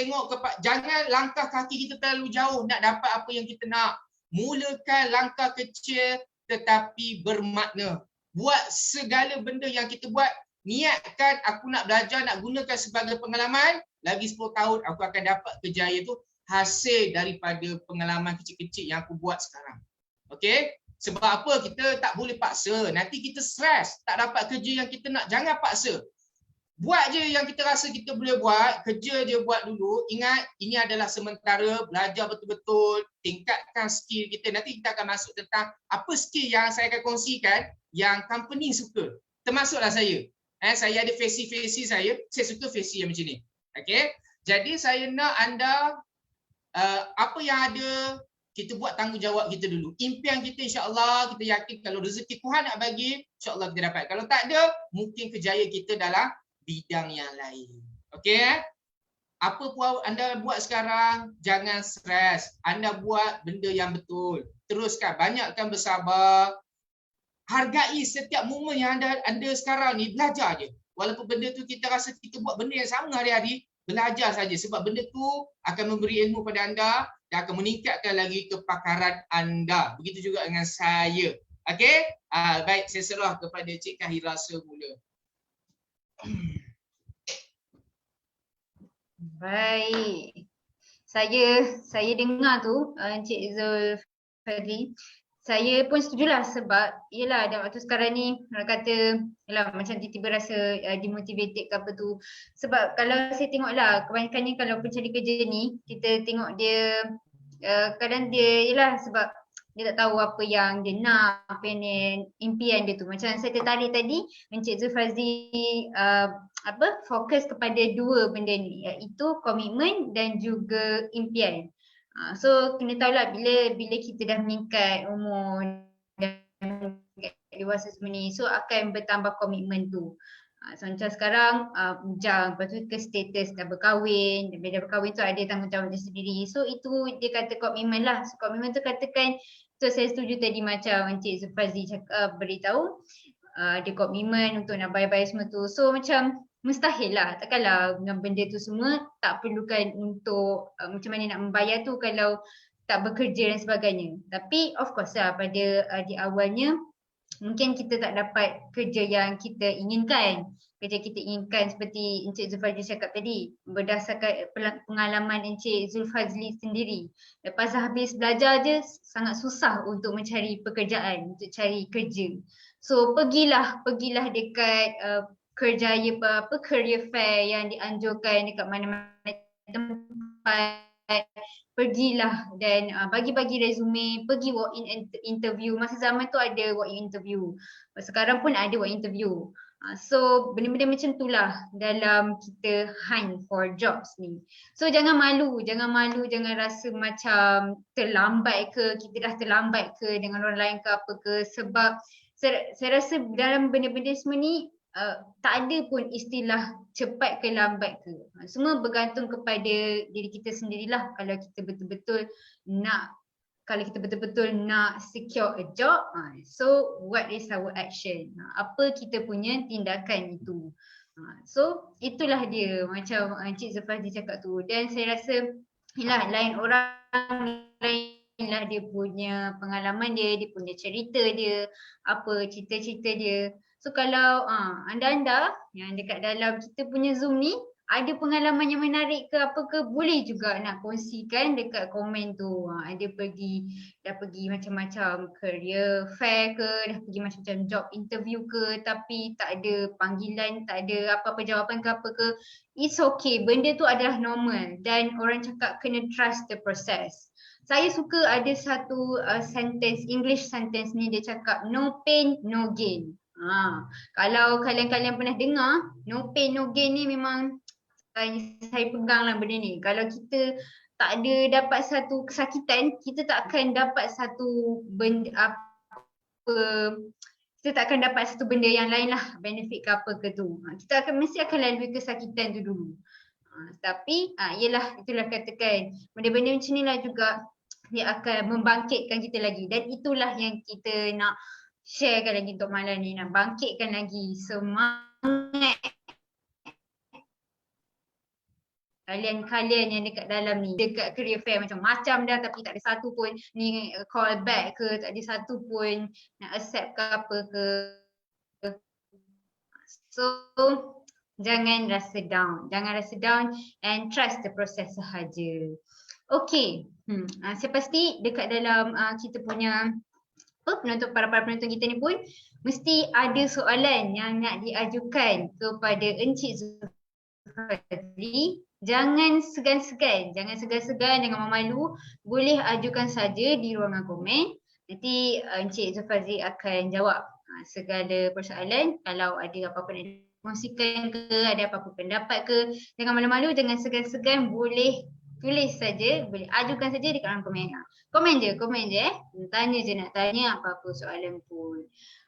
langkah kaki kita terlalu jauh nak dapat apa yang kita nak. Mulakan langkah kecil tetapi bermakna. Buat segala benda yang kita buat, niatkan aku nak belajar, nak gunakan sebagai pengalaman, lagi 10 tahun aku akan dapat kejayaan tu hasil daripada pengalaman kecil-kecil yang aku buat sekarang. Okey? Sebab apa? Kita tak boleh paksa. Nanti kita stres, tak dapat kerja yang kita nak. Jangan paksa. Buat je yang kita rasa kita boleh buat, kerja je buat dulu. Ingat, ini adalah sementara, belajar betul-betul, tingkatkan skill kita. Nanti kita akan masuk tentang apa skill yang saya akan kongsikan yang company suka. Termasuklah saya. Saya ada fesi-fesi saya suka fesi yang macam ni. Okey? Jadi saya nak anda apa yang ada, kita buat tanggungjawab kita dulu. Impian kita insya-Allah, kita yakin kalau rezeki Tuhan nak bagi, insya-Allah kita dapat. Kalau tak ada, mungkin kejayaan kita dalam bidang yang lain. Okey? Apa pun anda buat sekarang, jangan stres. Anda buat benda yang betul. Teruskan, banyakkan bersabar. Hargai setiap momen yang anda sekarang ni, belajar je. Walaupun benda tu kita rasa kita buat benda yang sama hari-hari, belajar saja sebab benda tu akan memberi ilmu pada anda dan akan meningkatkan lagi kepakaran anda. Begitu juga dengan saya. Okey? Baik, saya serah kepada Cik Khaira semula.
Baik. saya dengar tu Encik Zulfadli, saya pun setujulah sebab yelah dalam waktu sekarang ni orang kata yelah macam tiba-tiba rasa demotivated ke apa tu. Sebab kalau saya tengok lah kebanyakannya kalau pencari kerja ni kita tengok dia kadang dia yelah sebab dia tak tahu apa yang dia nak, apa yang dia, impian dia tu. Macam saya tertarik tadi Encik Zulfazli fokus kepada dua benda ni, iaitu komitmen dan juga impian. So kena tahulah bila kita dah meningkat umur dan dewasa semua ni, so akan bertambah komitmen tu. So macam sekarang bujang, lepas tu ke status dah berkahwin, bila dah berkahwin tu ada tanggungjawab dia sendiri. So itu dia kata komitmen lah. So komitmen tu katakan, so saya setuju tadi macam Encik Zulfazli cakap, beritahu ada komitmen untuk nak bayar-bayar semua tu. So macam mustahil lah, takkanlah benda tu semua tak perlukan untuk macam mana nak membayar tu kalau tak bekerja dan sebagainya. Tapi of course lah pada di awalnya mungkin kita tak dapat kerja yang kita inginkan. Kerja kita inginkan seperti Encik Zulfazli cakap tadi, berdasarkan pengalaman Encik Zulfazli sendiri. Lepas habis belajar je sangat susah untuk mencari pekerjaan, untuk cari kerja. So pergilah dekat kerjaya career fair yang dianjurkan dekat mana-mana tempat. Pergilah dan bagi-bagi resume, pergi walk-in interview. Masa zaman tu ada walk-in interview. Sekarang pun ada walk-in interview. So benda-benda macam itulah dalam kita hunt for jobs ni. So jangan malu, jangan rasa macam terlambat ke, kita dah terlambat ke dengan orang lain ke apa ke, sebab saya rasa dalam benda-benda semua ni tak ada pun istilah cepat ke lambat ke. Semua bergantung kepada diri kita sendirilah. Kalau kita betul-betul nak secure a job, so what is our action? Apa kita punya tindakan itu? So itulah dia macam Encik Zulfazli cakap tu. Dan saya rasa yelah, lain orang lainlah dia punya pengalaman dia punya cerita dia, apa cerita-cerita dia. So kalau anda-anda yang dekat dalam kita punya Zoom ni ada pengalaman yang menarik ke apa ke, boleh juga nak kongsikan dekat komen tu. Ada dah pergi macam-macam career fair ke, dah pergi macam-macam job interview ke, tapi tak ada panggilan, tak ada apa-apa jawapan ke apa ke. It's okay, benda tu adalah normal dan orang cakap kena trust the process. Saya suka ada satu English sentence ni, dia cakap no pain, no gain. Kalau kalian pernah dengar, no pain, no gain ni memang saya peganglah benda ni. Kalau kita tak ada dapat satu kesakitan, kita tak akan dapat satu benda kita tak akan dapat satu benda yang lain lah, benefit ke apa ke tu. Kita mesti akan lalui kesakitan tu dulu. Tapi yelah, itulah katakan benda-benda macam ni lah juga dia akan membangkitkan kita lagi. Dan itulah yang kita nak sharekan lagi untuk malam ni, nak bangkitkan lagi semangat kalian yang dekat dalam ni, dekat career fair macam-macam dah tapi tak ada satu pun ni call back ke, tak ada satu pun nak accept ke apa ke. So jangan rasa down and trust the process sahaja. Okay, saya pasti dekat dalam kita punya para penonton kita ni pun mesti ada soalan yang nak diajukan kepada Encik Zulfazli. Jangan segan-segan, jangan malu, boleh ajukan saja di ruangan komen. Nanti Encik Zulfazli akan jawab segala persoalan. Kalau ada apa-apa nak kongsikan ke, ada apa-apa pendapat ke, jangan malu-malu, jangan segan-segan, boleh tulis saja, boleh ajukan saja di ruangan komen. Komen je. Tanya je, nak tanya apa-apa soalan pun.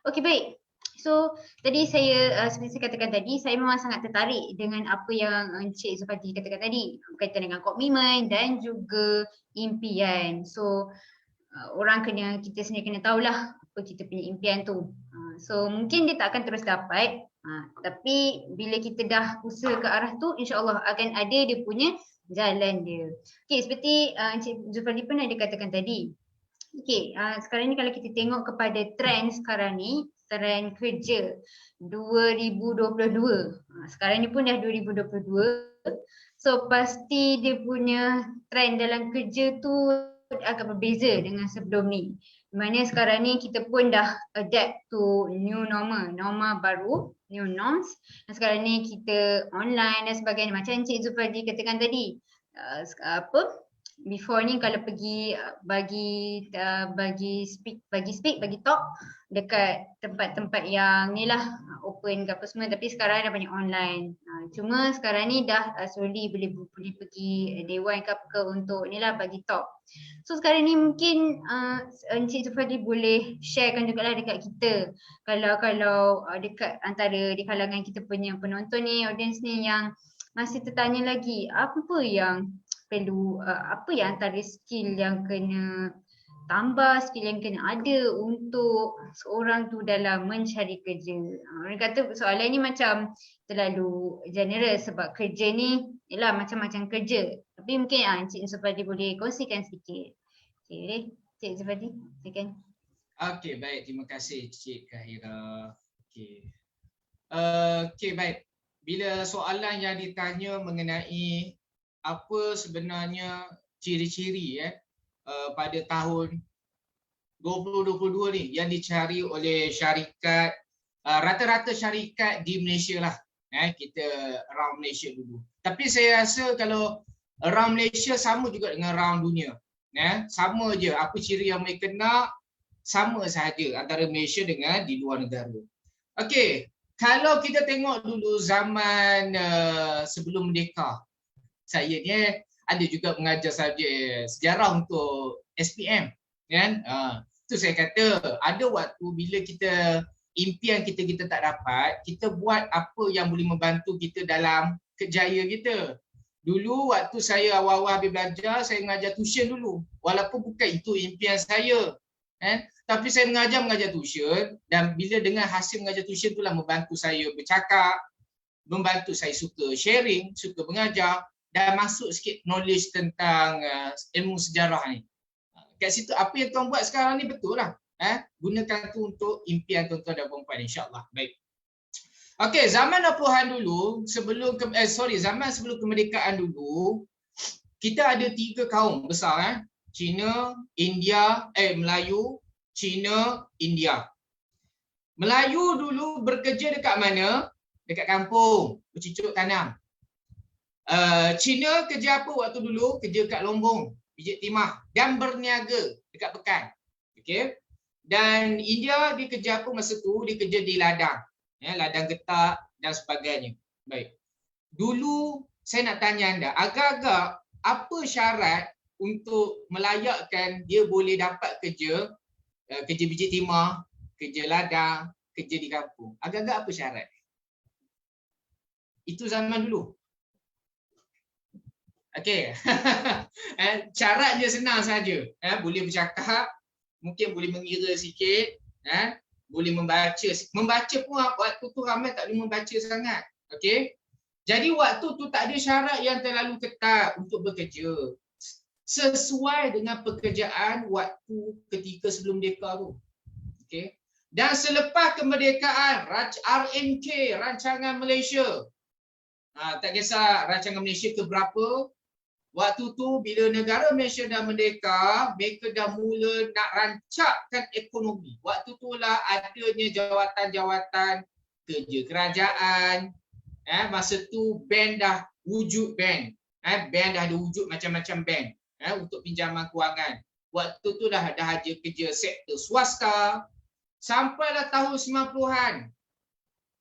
Okey, baik. So tadi saya seperti saya katakan tadi, saya memang sangat tertarik dengan apa yang Encik Zulfazli katakan tadi berkaitan dengan komitmen dan juga impian. So kita sendiri kena tahulah apa kita punya impian tu. So mungkin dia tak akan terus dapat, tapi bila kita dah usaha ke arah tu, insya-Allah akan ada dia punya jalan dia. Okey, seperti Encik Zulfazli pun ada katakan tadi. Okey, sekarang ni kalau kita tengok kepada trend sekarang ni, trend kerja 2022. Sekarang ni pun dah 2022. So pasti dia punya trend dalam kerja tu agak berbeza dengan sebelum ni. Di mana sekarang ni kita pun dah adapt to new normal, norma baru, new norms. Dan sekarang ni kita online dan sebagainya. Macam Encik Zulfadi katakan tadi, before ni kalau pergi bagi talk dekat tempat-tempat yang ni lah open ke apa semua, tapi sekarang dah banyak online. Cuma sekarang ni dah slowly boleh pergi dewan ke apa ke untuk ni lah bagi talk. So sekarang ni mungkin Encik Zulfadi boleh sharekan jugalah dekat kita, kalau dekat antara di kalangan kita punya penonton ni, audience ni yang masih tertanya lagi apa yang perlu, apa yang antara skill yang kena tambah, skill yang kena ada untuk seorang tu dalam mencari kerja. Orang kata soalan ni macam terlalu general sebab kerja ni ialah macam-macam kerja. Tapi mungkin Encik Zulfadi boleh kongsikan sikit. Okay, Encik Zulfadi, silakan.
Okey, baik. Terima kasih Cik Kahira. Okey. Okey, baik. Bila soalan yang ditanya mengenai apa sebenarnya ciri-ciri pada tahun 2022 ni yang dicari oleh syarikat, rata-rata syarikat di Malaysia lah, kita around Malaysia dulu. Tapi saya rasa kalau around Malaysia sama juga dengan around dunia, sama je apa ciri yang mereka nak, sama sahaja antara Malaysia dengan di luar negara. Okey, kalau kita tengok dulu zaman sebelum merdeka, saya ni ada juga mengajar subjek sejarah untuk SPM, kan? Itu saya kata ada waktu bila kita impian kita tak dapat, kita buat apa yang boleh membantu kita dalam kerjaya kita. Dulu waktu saya awal-awal habis belajar, saya mengajar tuition dulu, walaupun bukan itu impian saya, tapi saya mengajar tuition, dan bila dengan hasil mengajar tuition itulah membantu saya bercakap, membantu saya suka sharing, suka mengajar, dan masuk sikit knowledge tentang ilmu sejarah ni. Kat situ apa yang tuan buat sekarang ni betul lah. Gunakan tu untuk impian tuan-tuan dan puan-puan, insya-Allah. Baik. Okey, zaman 60-an dulu, zaman sebelum kemerdekaan dulu, kita ada 3 kaum besar, Cina, India, Melayu, Cina, India. Melayu dulu bekerja dekat mana? Dekat kampung, bercucuk tanam. Cina kerja apa waktu dulu? Kerja kat Lombong, pijit timah, dan berniaga dekat Pekan. Okey. Dan India dia kerja apa masa tu? Dia kerja di ladang, ladang getah dan sebagainya. Baik. Dulu saya nak tanya anda, agak-agak apa syarat untuk melayakkan dia boleh dapat kerja pijit timah, kerja ladang, kerja di kampung? Agak-agak apa syarat? Itu zaman dulu. Okey. Syaratnya senang saja. Boleh bercakap, mungkin boleh mengira sikit, boleh membaca. Membaca pun waktu tu ramai tak boleh membaca sangat. Okey. Jadi waktu tu tak ada syarat yang terlalu ketat untuk bekerja. Sesuai dengan pekerjaan waktu ketika sebelum merdeka tu. Okey. Dan selepas kemerdekaan, RMK, Rancangan Malaysia. Tak kisah rancangan Malaysia ke berapa, waktu tu bila negara Malaysia dah merdeka, mereka dah mula nak rancakkan ekonomi. Waktu itulah adanya jawatan-jawatan kerja kerajaan. Masa tu bank dah wujud bank. Bank dah ada wujud macam-macam bank untuk pinjaman kewangan. Waktu tu dah ada kerja sektor swasta. Sampailah tahun 90-an.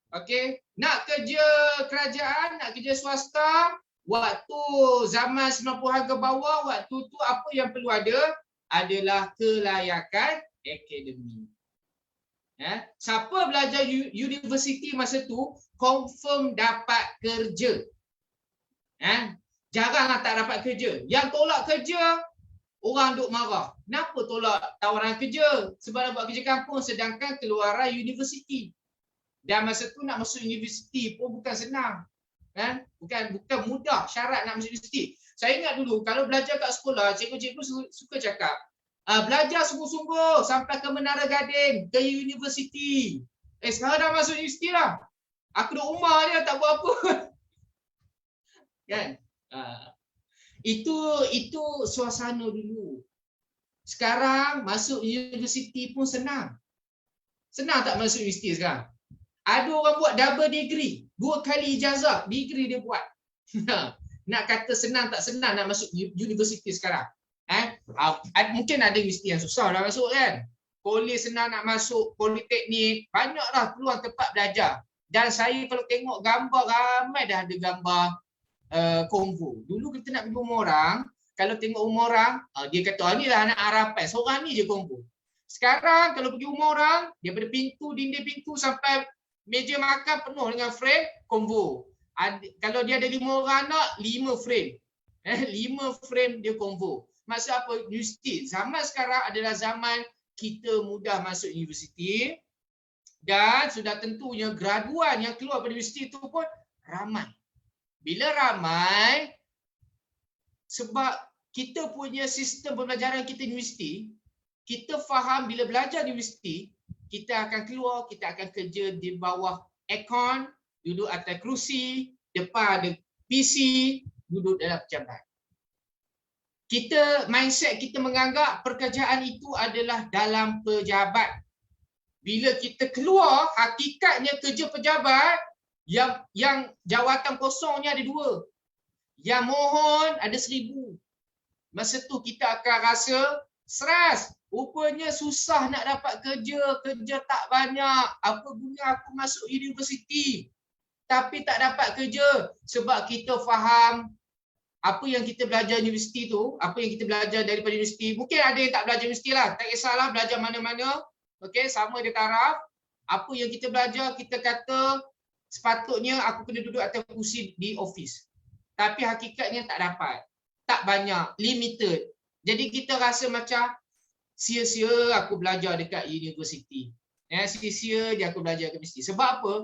Okey, nak kerja kerajaan, nak kerja swasta, waktu zaman 90-an ke bawah, waktu tu apa yang perlu ada adalah kelayakan akademik. Siapa belajar universiti masa tu confirm dapat kerja. Jaranglah tak dapat kerja. Yang tolak kerja, orang duk marah. Kenapa tolak tawaran kerja? Sebab nak buat kerja kampung, sedangkan keluaran universiti. Dan masa tu nak masuk universiti pun bukan senang. Bukan mudah syarat nak masuk universiti. Saya ingat dulu kalau belajar kat sekolah, cikgu-cikgu suka cakap, belajar sungguh-sungguh sampai ke Menara Gading, ke universiti. Sekarang dah masuk universiti lah. Aku duduk rumah je tak buat apa. Kan? Ah, itu suasana dulu. Sekarang masuk universiti pun senang. Senang tak masuk universiti sekarang? Ada orang buat double degree, 2 kali ijazah, degree dia buat. Nak kata senang tak senang nak masuk universiti sekarang. Mungkin ada universiti yang susah nak masuk kan. Kolej senang nak masuk, politeknik, banyaklah peluang tempat belajar. Dan saya kalau tengok gambar, ramai dah ada gambar konvo. Dulu kita nak pergi rumah orang, kalau tengok rumah orang, dia kata, inilah anak harapan, seorang ni je konvo. Sekarang kalau pergi rumah orang, daripada pintu, dinding pintu sampai meja makan penuh dengan frame, konvo. Kalau dia ada 5 orang anak, 5 frame. 5 frame dia konvo. Maksud apa? Universiti. Zaman sekarang adalah zaman kita mudah masuk universiti dan sudah tentunya graduan yang keluar dari universiti itu pun ramai. Bila ramai, sebab kita punya sistem pembelajaran kita di universiti, kita faham bila belajar di universiti, kita akan keluar, kita akan kerja di bawah aircon, duduk atas kerusi, depan ada PC, duduk dalam pejabat. Mindset kita menganggap pekerjaan itu adalah dalam pejabat. Bila kita keluar, hakikatnya kerja pejabat yang jawatan kosongnya ada 2. Yang mohon ada 1000. Masa tu kita akan rasa stres. Rupanya susah nak dapat kerja tak banyak. Apa guna aku masuk universiti tapi tak dapat kerja? Sebab kita faham apa yang kita belajar universiti tu, apa yang kita belajar daripada universiti. Mungkin ada yang tak belajar universiti lah, tak kisahlah belajar mana-mana. Okey, sama dia taraf. Apa yang kita belajar, kita kata sepatutnya aku kena duduk atas kursi di office. Tapi hakikatnya tak dapat. Tak banyak, limited. Jadi kita rasa macam sia-sia aku belajar dekat universiti. Sia-sia je aku belajar dekat universiti. Sebab apa?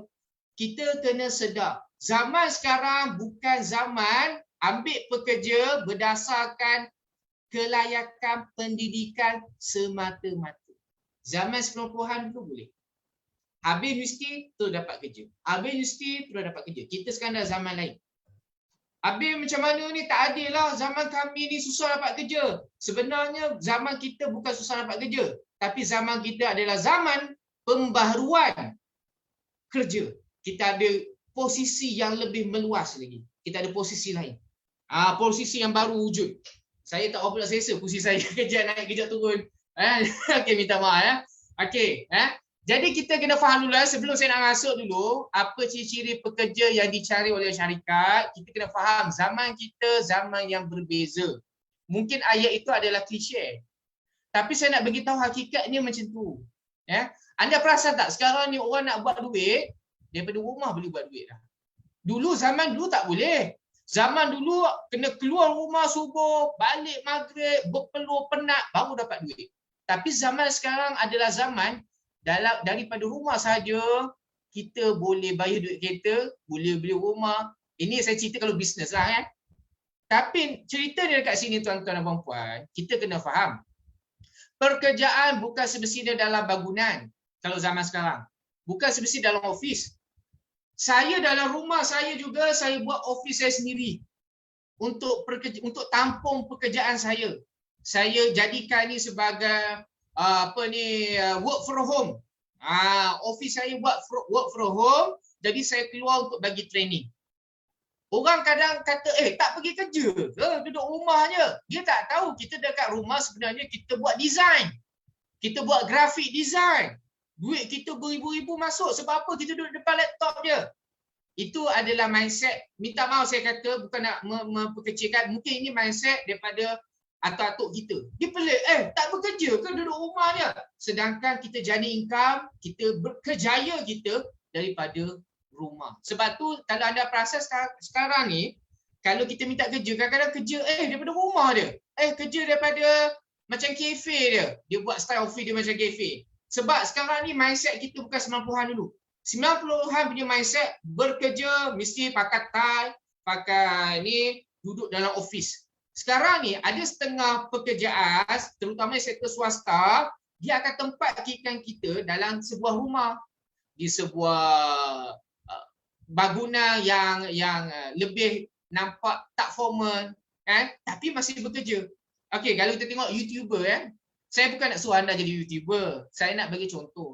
Kita kena sedar. Zaman sekarang bukan zaman ambil pekerja berdasarkan kelayakan pendidikan semata-mata. Zaman 90-an dulu boleh. Habis universiti, terus dapat kerja. Habis universiti, terus dapat kerja. Kita sekarang dah zaman lain. Habis macam mana ni, tak adil lah. Zaman kami ni susah dapat kerja. Sebenarnya zaman kita bukan susah dapat kerja. Tapi zaman kita adalah zaman pembaharuan kerja. Kita ada posisi yang lebih meluas lagi. Kita ada posisi lain. Posisi yang baru wujud. Saya tak apa nak selesa posisi saya. Kejap naik, kejap turun. Okey, minta maaf. Okey. Jadi kita kena faham dulu sebelum saya nak masuk dulu apa ciri-ciri pekerja yang dicari oleh syarikat. Kita kena faham zaman kita zaman yang berbeza. Mungkin ayat itu adalah klise. Tapi saya nak beritahu hakikatnya macam tu. Anda perasan tak sekarang ni orang nak buat duit daripada rumah boleh buat duit dah. Zaman dulu tak boleh. Zaman dulu kena keluar rumah subuh, balik maghrib, berpeluh penat baru dapat duit. Tapi zaman sekarang adalah zaman daripada rumah saja kita boleh bayar duit kereta, boleh beli rumah. Ini saya cerita kalau bisnes lah kan. Tapi cerita dia dekat sini tuan-tuan dan puan-puan, kita kena faham. Pekerjaan bukan semestinya dalam bangunan kalau zaman sekarang. Bukan semestinya dalam office. Saya dalam rumah saya juga saya buat office saya sendiri untuk tampung pekerjaan saya. Saya jadikan ini sebagai work from home. Office saya buat work from home, jadi saya keluar untuk bagi training. Orang kadang kata, tak pergi kerja ke? Duduk rumah je. Dia tak tahu kita dekat rumah sebenarnya kita buat design. Kita buat graphic design. Duit kita beribu-ribu masuk. Sebab apa? Kita duduk depan laptop je. Itu adalah mindset. Minta maaf saya kata, bukan nak memperkecilkan. Mungkin ini mindset daripada atuk-atuk kita. Dia pelik, tak bekerja ke duduk rumah je. Sedangkan kita jana income, kita berkejaya kita daripada rumah. Sebab tu kalau anda perasan sekarang ni, kalau kita minta kerja, kadang-kadang kerja daripada rumah dia. Kerja daripada macam kafe dia. Dia buat style office dia macam kafe. Sebab sekarang ni mindset kita bukan 90-an dulu. 90-an punya mindset bekerja mesti pakai tie, pakai ni, duduk dalam office. Sekarang ni ada setengah pekerjaan, terutama sektor swasta, dia akan tempatkan kita dalam sebuah rumah, di sebuah bangunan yang lebih nampak tak formal, kan? Tapi masih bekerja. Okey, kalau kita tengok YouTuber, saya bukan nak suruh anda jadi YouTuber. Saya nak bagi contoh.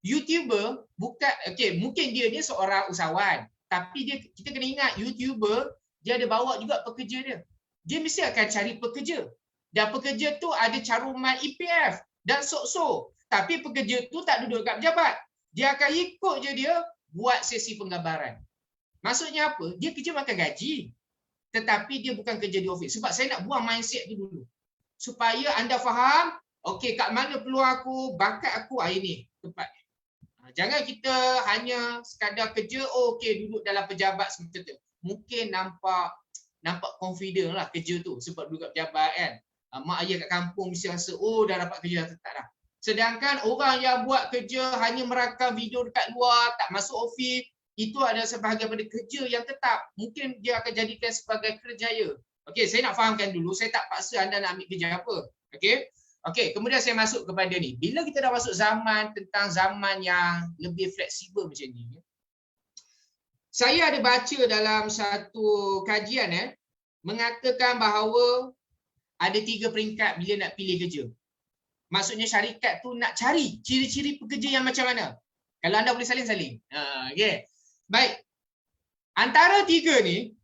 YouTuber bukan, okey, mungkin dia ni seorang usahawan, tapi kita kena ingat YouTuber dia ada bawa juga pekerja dia. Dia mesti akan cari pekerja. Dan pekerja tu ada caruman EPF dan sok-sok. Tapi pekerja tu tak duduk kat pejabat. Dia akan ikut je dia buat sesi penggambaran. Maksudnya apa? Dia kerja makan gaji. Tetapi dia bukan kerja di ofis. Sebab saya nak buang mindset tu dulu. Supaya anda faham, okey, kat mana peluang aku, bakat aku, ini tempat. Jangan kita hanya sekadar kerja, okey, duduk dalam pejabat semacam tu. Mungkin nampak confident lah kerja tu sebab duduk kat pejabat, kan. Mak ayah kat kampung mesti rasa, oh dah dapat kerja, tak dah. Sedangkan orang yang buat kerja hanya merakam video dekat luar, tak masuk ofis, itu adalah sebahagian daripada kerja yang tetap. Mungkin dia akan jadikan sebagai kerjaya. Okey, saya nak fahamkan dulu, saya tak paksa anda nak ambil kerja apa. Okey, kemudian saya masuk kepada ni. Bila kita dah masuk zaman yang lebih fleksibel macam ni, saya ada baca dalam satu kajian mengatakan bahawa ada 3 peringkat bila nak pilih kerja. Maksudnya syarikat tu nak cari ciri-ciri pekerja yang macam mana. Kalau anda boleh salin. Okey. Baik. Antara 3 ni,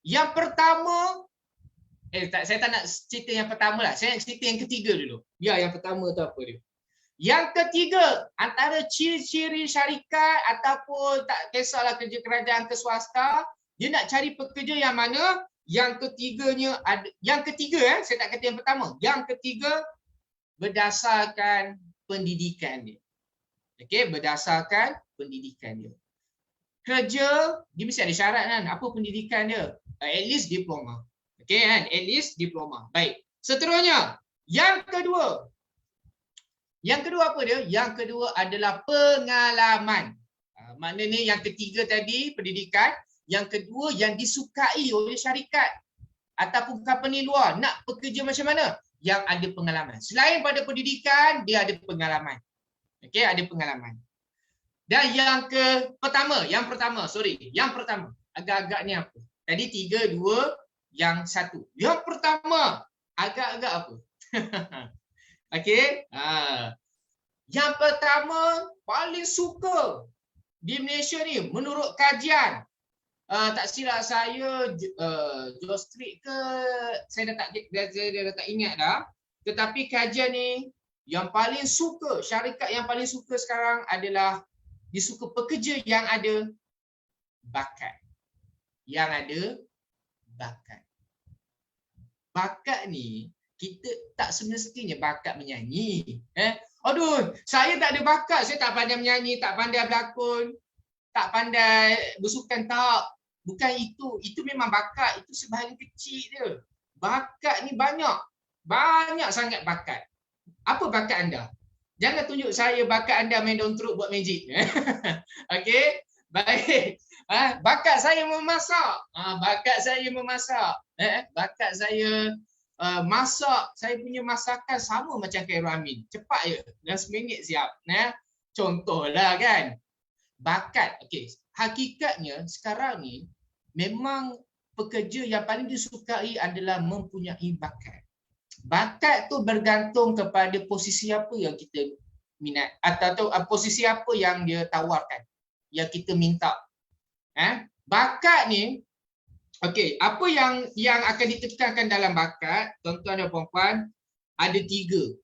yang pertama, saya tak nak cerita yang pertama lah. Saya nak cerita yang ketiga dulu. Ya, yang pertama tu apa dia? Yang ketiga, antara ciri-ciri syarikat ataupun tak kisahlah kerja kerajaan ke swasta, dia nak cari pekerja yang mana? Yang ketiganya ada, saya tak kata yang pertama. Yang ketiga, berdasarkan pendidikan dia. Okey, berdasarkan pendidikan dia. Kerja, dia mesti ada syarat, kan? Apa pendidikan dia? At least diploma. Okey, kan? At least diploma. Baik. Seterusnya, yang kedua. Yang kedua apa dia? Yang kedua adalah pengalaman. Maknanya yang ketiga tadi pendidikan, yang kedua yang disukai oleh syarikat ataupun company luar. Nak bekerja macam mana? Yang ada pengalaman. Selain pada pendidikan, dia ada pengalaman. Okey, ada pengalaman. Dan yang pertama, agak-agaknya apa? Tadi 3, 2, yang 1. Yang pertama, agak-agak apa? Okey. Yang pertama, paling suka di Malaysia ni menurut kajian, tak silap saya Joe Street ke, saya dah tak ingat dah. Tetapi kajian ni yang paling suka, syarikat yang paling suka sekarang adalah disuka pekerja yang ada bakat. Yang ada bakat. Bakat ni, kita tak semestinya bakat menyanyi. Aduh, saya tak ada bakat, saya tak pandai menyanyi, tak pandai berlakon, tak pandai bersukan, tak. Bukan itu. Itu memang bakat, itu sebahagian kecil dia. Bakat ni banyak. Banyak sangat bakat. Apa bakat anda? Jangan tunjuk saya bakat anda main daun teruk buat magic. Okey? Baik. Bakat saya memasak. Bakat saya memasak. Bakat saya masak. Saya punya masakan sama macam Khairul Amin. Cepat je. Dalam seminit siap. Contohlah, kan. Bakat. Okey. Hakikatnya sekarang ni memang pekerja yang paling disukai adalah mempunyai bakat. Bakat tu bergantung kepada posisi apa yang kita minat atau posisi apa yang dia tawarkan, yang kita minta. Bakat ni, okey, apa yang akan ditekankan dalam bakat, tuan-tuan dan puan-puan, ada 3.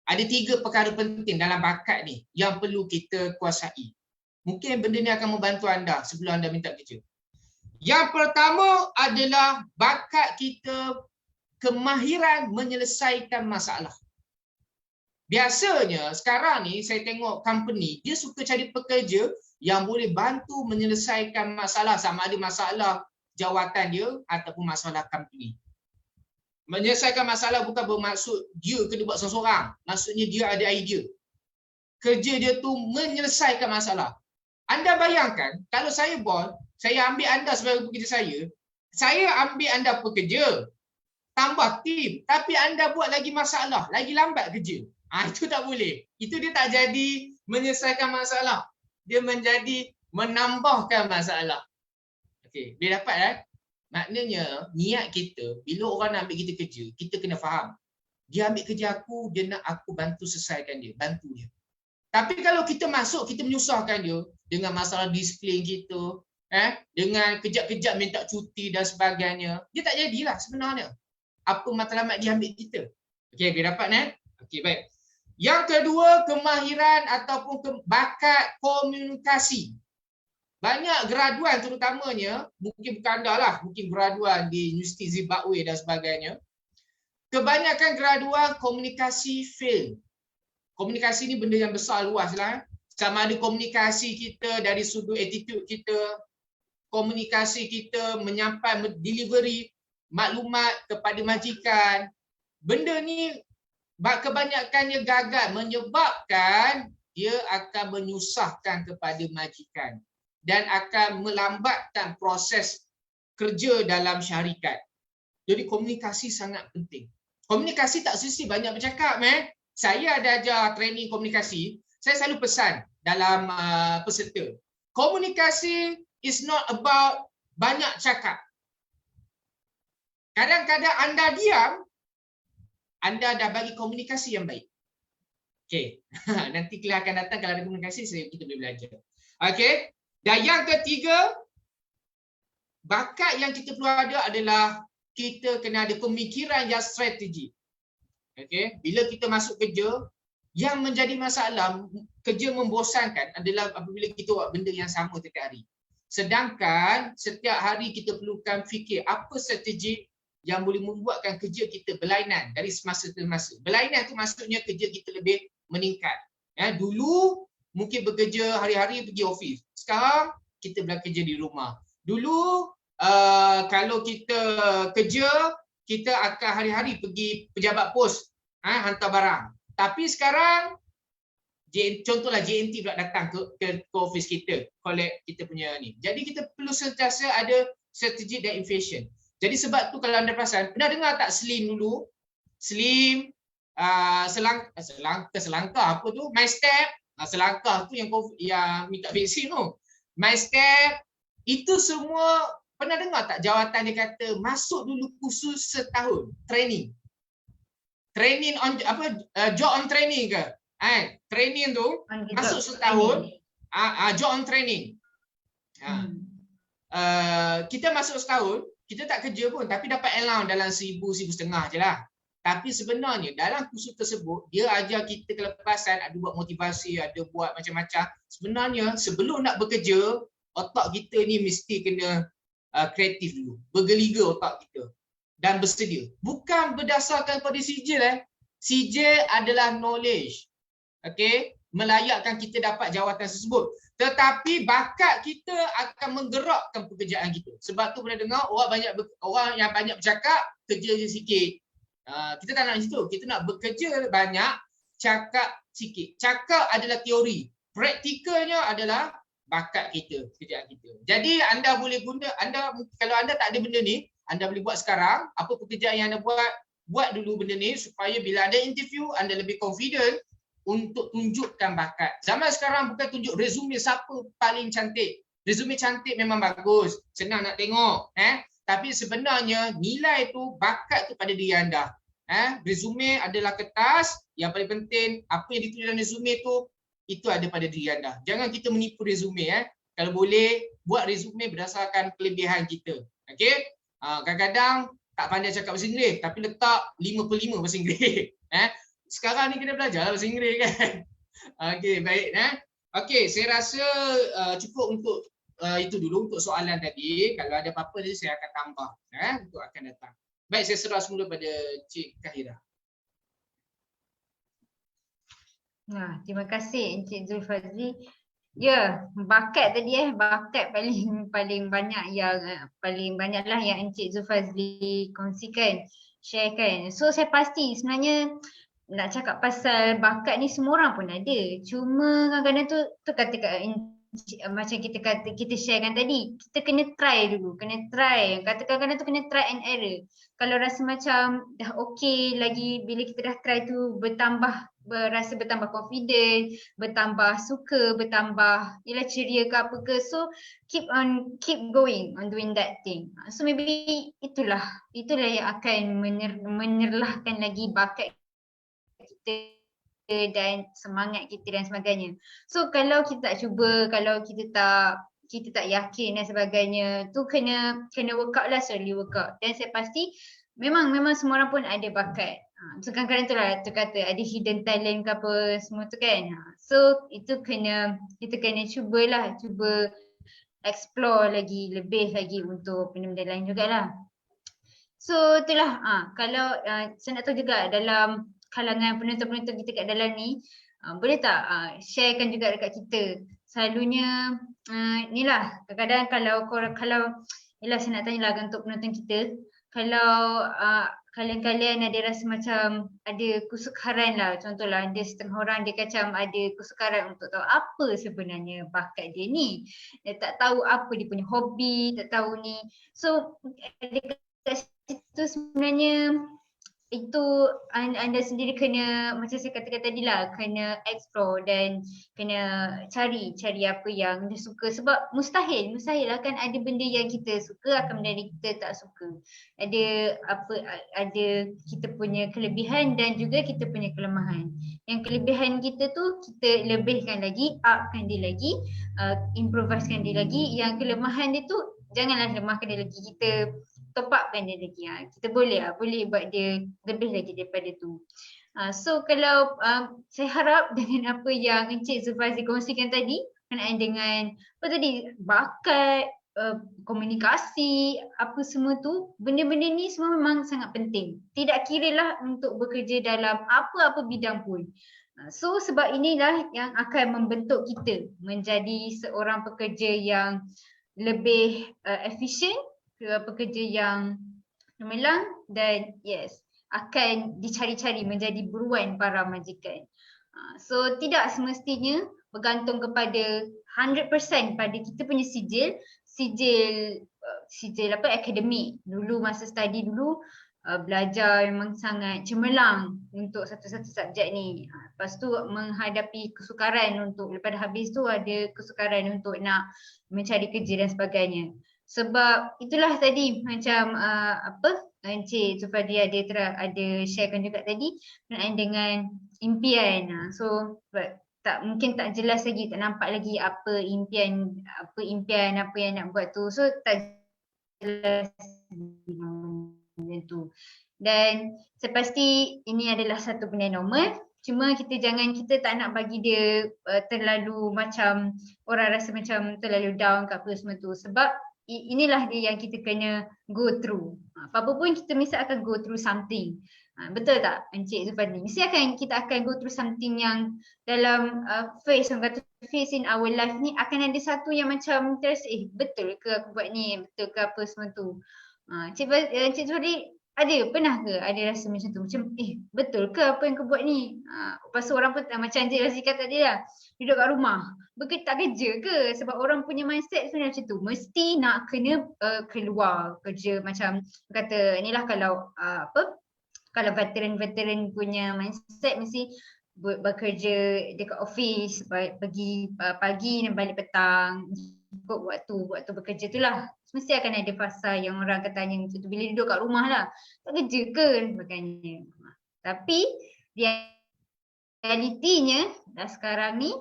Ada 3 perkara penting dalam bakat ni yang perlu kita kuasai. Mungkin benda ni akan membantu anda sebelum anda minta kerja. Yang pertama adalah bakat kita kemahiran menyelesaikan masalah. Biasanya sekarang ni saya tengok company, dia suka cari pekerja yang boleh bantu menyelesaikan masalah, sama ada masalah jawatan dia ataupun masalah company. Menyelesaikan masalah bukan bermaksud dia kena buat seorang-seorang. Maksudnya dia ada idea. Kerja dia tu menyelesaikan masalah. Anda bayangkan kalau saya bos, saya ambil anda sebagai pekerja saya ambil anda pekerja, tambah tim, tapi anda buat lagi masalah, lagi lambat kerja. Itu tak boleh. Itu dia tak jadi menyelesaikan masalah. Dia menjadi menambahkan masalah. Okey, dia dapat Maknanya niat kita bila orang nak ambil kita kerja, kita kena faham. Dia ambil kerja aku, dia nak aku bantu selesaikan dia, bantu dia. Tapi kalau kita masuk, kita menyusahkan dia dengan masalah disiplin kita, dengan kejap-kejap minta cuti dan sebagainya, dia tak jadilah sebenarnya. Apa matlamat dia ambil kita? Okey, kita dapat Okey, baik. Yang kedua, kemahiran ataupun bakat komunikasi. Banyak graduan terutamanya, mungkin bukan anda lah, mungkin graduan di Universiti Zimbabwe dan sebagainya. Kebanyakan graduan komunikasi fail. Komunikasi ni benda yang besar luas lah. Sama ada komunikasi kita dari sudut attitude kita, komunikasi kita menyampaikan delivery maklumat kepada majikan. Benda ni kebanyakannya gagal menyebabkan dia akan menyusahkan kepada majikan dan akan melambatkan proses kerja dalam syarikat. Jadi komunikasi sangat penting. Komunikasi tak mesti banyak bercakap. Saya ada ajar training komunikasi, saya selalu pesan dalam peserta. Komunikasi is not about banyak cakap. Kadang-kadang anda diam, anda dah bagi komunikasi yang baik. Okey, nanti kelihatan akan datang kalau ada komunikasi, kita boleh belajar. Okey, dan yang ketiga, bakat yang kita perlu ada adalah kita kena ada pemikiran yang strategi. Okey, bila kita masuk kerja, yang menjadi masalah kerja membosankan adalah apabila kita buat benda yang sama setiap hari. Sedangkan setiap hari kita perlukan fikir apa strategi yang boleh membuatkan kerja kita berlainan dari semasa ke semasa. Berlainan tu maksudnya kerja kita lebih meningkat. Dulu mungkin bekerja hari-hari pergi office. Sekarang kita bekerja di rumah. Dulu kalau kita kerja, kita akan hari-hari pergi pejabat pos hantar barang. Tapi sekarang contohlah JNT pula datang ke office kita, collect kita punya ni. Jadi kita perlu sentiasa ada strategi dan innovation. Jadi sebab tu kalau anda perasan, pernah dengar tak Slim dulu? Slim, selangkah apa tu? My Step, selangkah tu yang minta vaksin tu. My Step, itu semua pernah dengar tak jawatan dia kata masuk dulu kursus setahun training. Training on job on training ke? Training tu masuk setahun, job on training. Kita masuk setahun, kita tak kerja pun tapi dapat allowance dalam 1,000-1,500 je lah. Tapi sebenarnya dalam kursus tersebut dia ajar kita kelepasan, ada buat motivasi, ada buat macam-macam. Sebenarnya sebelum nak bekerja, otak kita ni mesti kena kreatif dulu, bergeliga otak kita dan bersedia. Bukan berdasarkan pada sijil. Sijil adalah knowledge. Okey, melayakkan kita dapat jawatan tersebut. Tetapi bakat kita akan menggerakkan pekerjaan kita. Sebab tu pernah dengar orang yang banyak bercakap, kerja je sikit. Kita tak nak situ. Kita nak bekerja banyak, cakap sikit. Cakap adalah teori. Praktikalnya adalah bakat kita, pekerjaan kita. Jadi anda boleh guna, kalau anda tak ada benda ni, anda boleh buat sekarang. Apa pekerjaan yang anda buat dulu benda ni supaya bila ada interview, anda lebih confident untuk tunjukkan bakat. Zaman sekarang bukan tunjuk resume siapa paling cantik. Resume cantik memang bagus, senang nak tengok. Tapi sebenarnya nilai tu, bakat tu pada diri anda. Resume adalah kertas, yang paling penting apa yang ditulis dalam resume tu, itu ada pada diri anda. Jangan kita menipu resume. Kalau boleh, buat resume berdasarkan kelebihan kita. Okey? Kadang-kadang tak pandai cakap bahasa Inggeris, tapi letak 5/5 bahasa Inggeris. Sekarang ni kena belajar bahasa Inggeris kan. Okey, baik. Okey, saya rasa cukup untuk itu dulu untuk soalan tadi. Kalau ada apa-apa nanti saya akan tambah untuk akan datang. Baik, saya serah semula pada Cik Kahira.
Terima kasih Encik Zulfazli. Ya, bakat tadi bakat paling banyak yang paling banyaklah yang Encik Zulfazli kongsikan, sharekan. So saya pasti sebenarnya nak cakap pasal bakat ni semua orang pun ada. Cuma kadang-kadang tu kata macam kita sharekan tadi, kita kena try dulu, kata kadang-kadang tu kena try and error. Kalau rasa macam dah okey lagi, bila kita dah try tu bertambah berasa bertambah confident, bertambah suka, bertambah ialah ceria ke apa ke. So keep going on doing that thing. So maybe itulah yang akan menyerlahkan lagi bakat kita dan semangat kita dan sebagainya. So kalau kita tak cuba, kalau kita tak yakin dan sebagainya, tu kena work out lah, slowly work out. Dan saya pasti memang semua orang pun ada bakat. So kadang-kadang tu lah tu kata ada hidden talent ke apa semua tu kan. So itu kita kena cuba explore lagi, lebih lagi untuk benda-benda lain jugalah. So itulah kalau saya nak tahu juga dalam kalangan penonton-penonton kita kat dalam ni, boleh tak sharekan juga dekat kita. Selalunya ni lah kadang-kadang kalau yelah saya nak tanya lah untuk penonton kita, kalau kalian ada rasa macam ada kesukaran lah, contohlah ada setengah orang dia macam ada kesukaran untuk tahu apa sebenarnya bakat dia ni, dia tak tahu apa dia punya hobi, tak tahu ni. So dekat situ sebenarnya itu anda sendiri kena, macam saya katakan tadi lah, kena explore dan kena cari apa yang dia suka. Sebab mustahil lah kan ada benda yang kita suka akan benda yang kita tak suka. Ada kita punya kelebihan dan juga kita punya kelemahan. Yang kelebihan kita tu kita lebihkan lagi, upkan dia lagi, improvisekan dia lagi. Yang kelemahan dia tu janganlah lemahkan dia lagi, kita top upkan dia lagi. Kita boleh buat dia lebih lagi daripada tu. So kalau saya harap dengan apa yang Encik Zulfazli kongsikan tadi berkenaan dengan apa tadi, bakat, komunikasi, apa semua tu, benda-benda ni semua memang sangat penting. Tidak kiralah untuk bekerja dalam apa-apa bidang pun. So sebab inilah yang akan membentuk kita menjadi seorang pekerja yang lebih efisien, pekerja yang gemilang dan akan dicari-cari menjadi buruan para majikan. So tidak semestinya bergantung kepada 100% pada kita punya sijil akademik. Dulu masa study dulu belajar memang sangat cemerlang untuk satu-satu subjek ni. Lepas tu menghadapi kesukaran untuk lepas habis tu ada kesukaran untuk nak mencari kerja dan sebagainya. Sebab itulah tadi macam Encik Zulfazli ada sharekan juga tadi berkenaan dengan impian. So mungkin tak jelas lagi, tak nampak lagi apa impian apa yang nak buat tu. So tak jelas macam tu. Dan saya pasti ini adalah satu benda normal. Cuma kita tak nak bagi dia terlalu macam orang rasa macam terlalu down ke apa semua tu. Sebab inilah dia yang kita kena go through. Apa pun kita mesti akan go through something. Betul tak Encik Zulfazli? Mesti kita akan go through something yang dalam phase in our life ni akan ada satu yang macam terasa betul ke aku buat ni, betul ke apa semua tu. Encik Zulfazli pernah ke ada rasa macam tu, macam betul ke apa yang kau buat ni? Lepas tu orang pun macam Encik Razli kata tadi lah, duduk kat rumah tak kerja ke? Sebab orang punya mindset sebenarnya macam tu, mesti nak kena keluar kerja. Macam kata inilah kalau kalau veteran punya mindset mesti bekerja dekat office, pergi pagi dan balik petang, waktu bekerja tu lah. Mesti akan ada fasa yang orang akan tanya macam tu, bila duduk kat rumah lah, tak kerja ke sebagainya. Tapi realitinya dah sekarang ni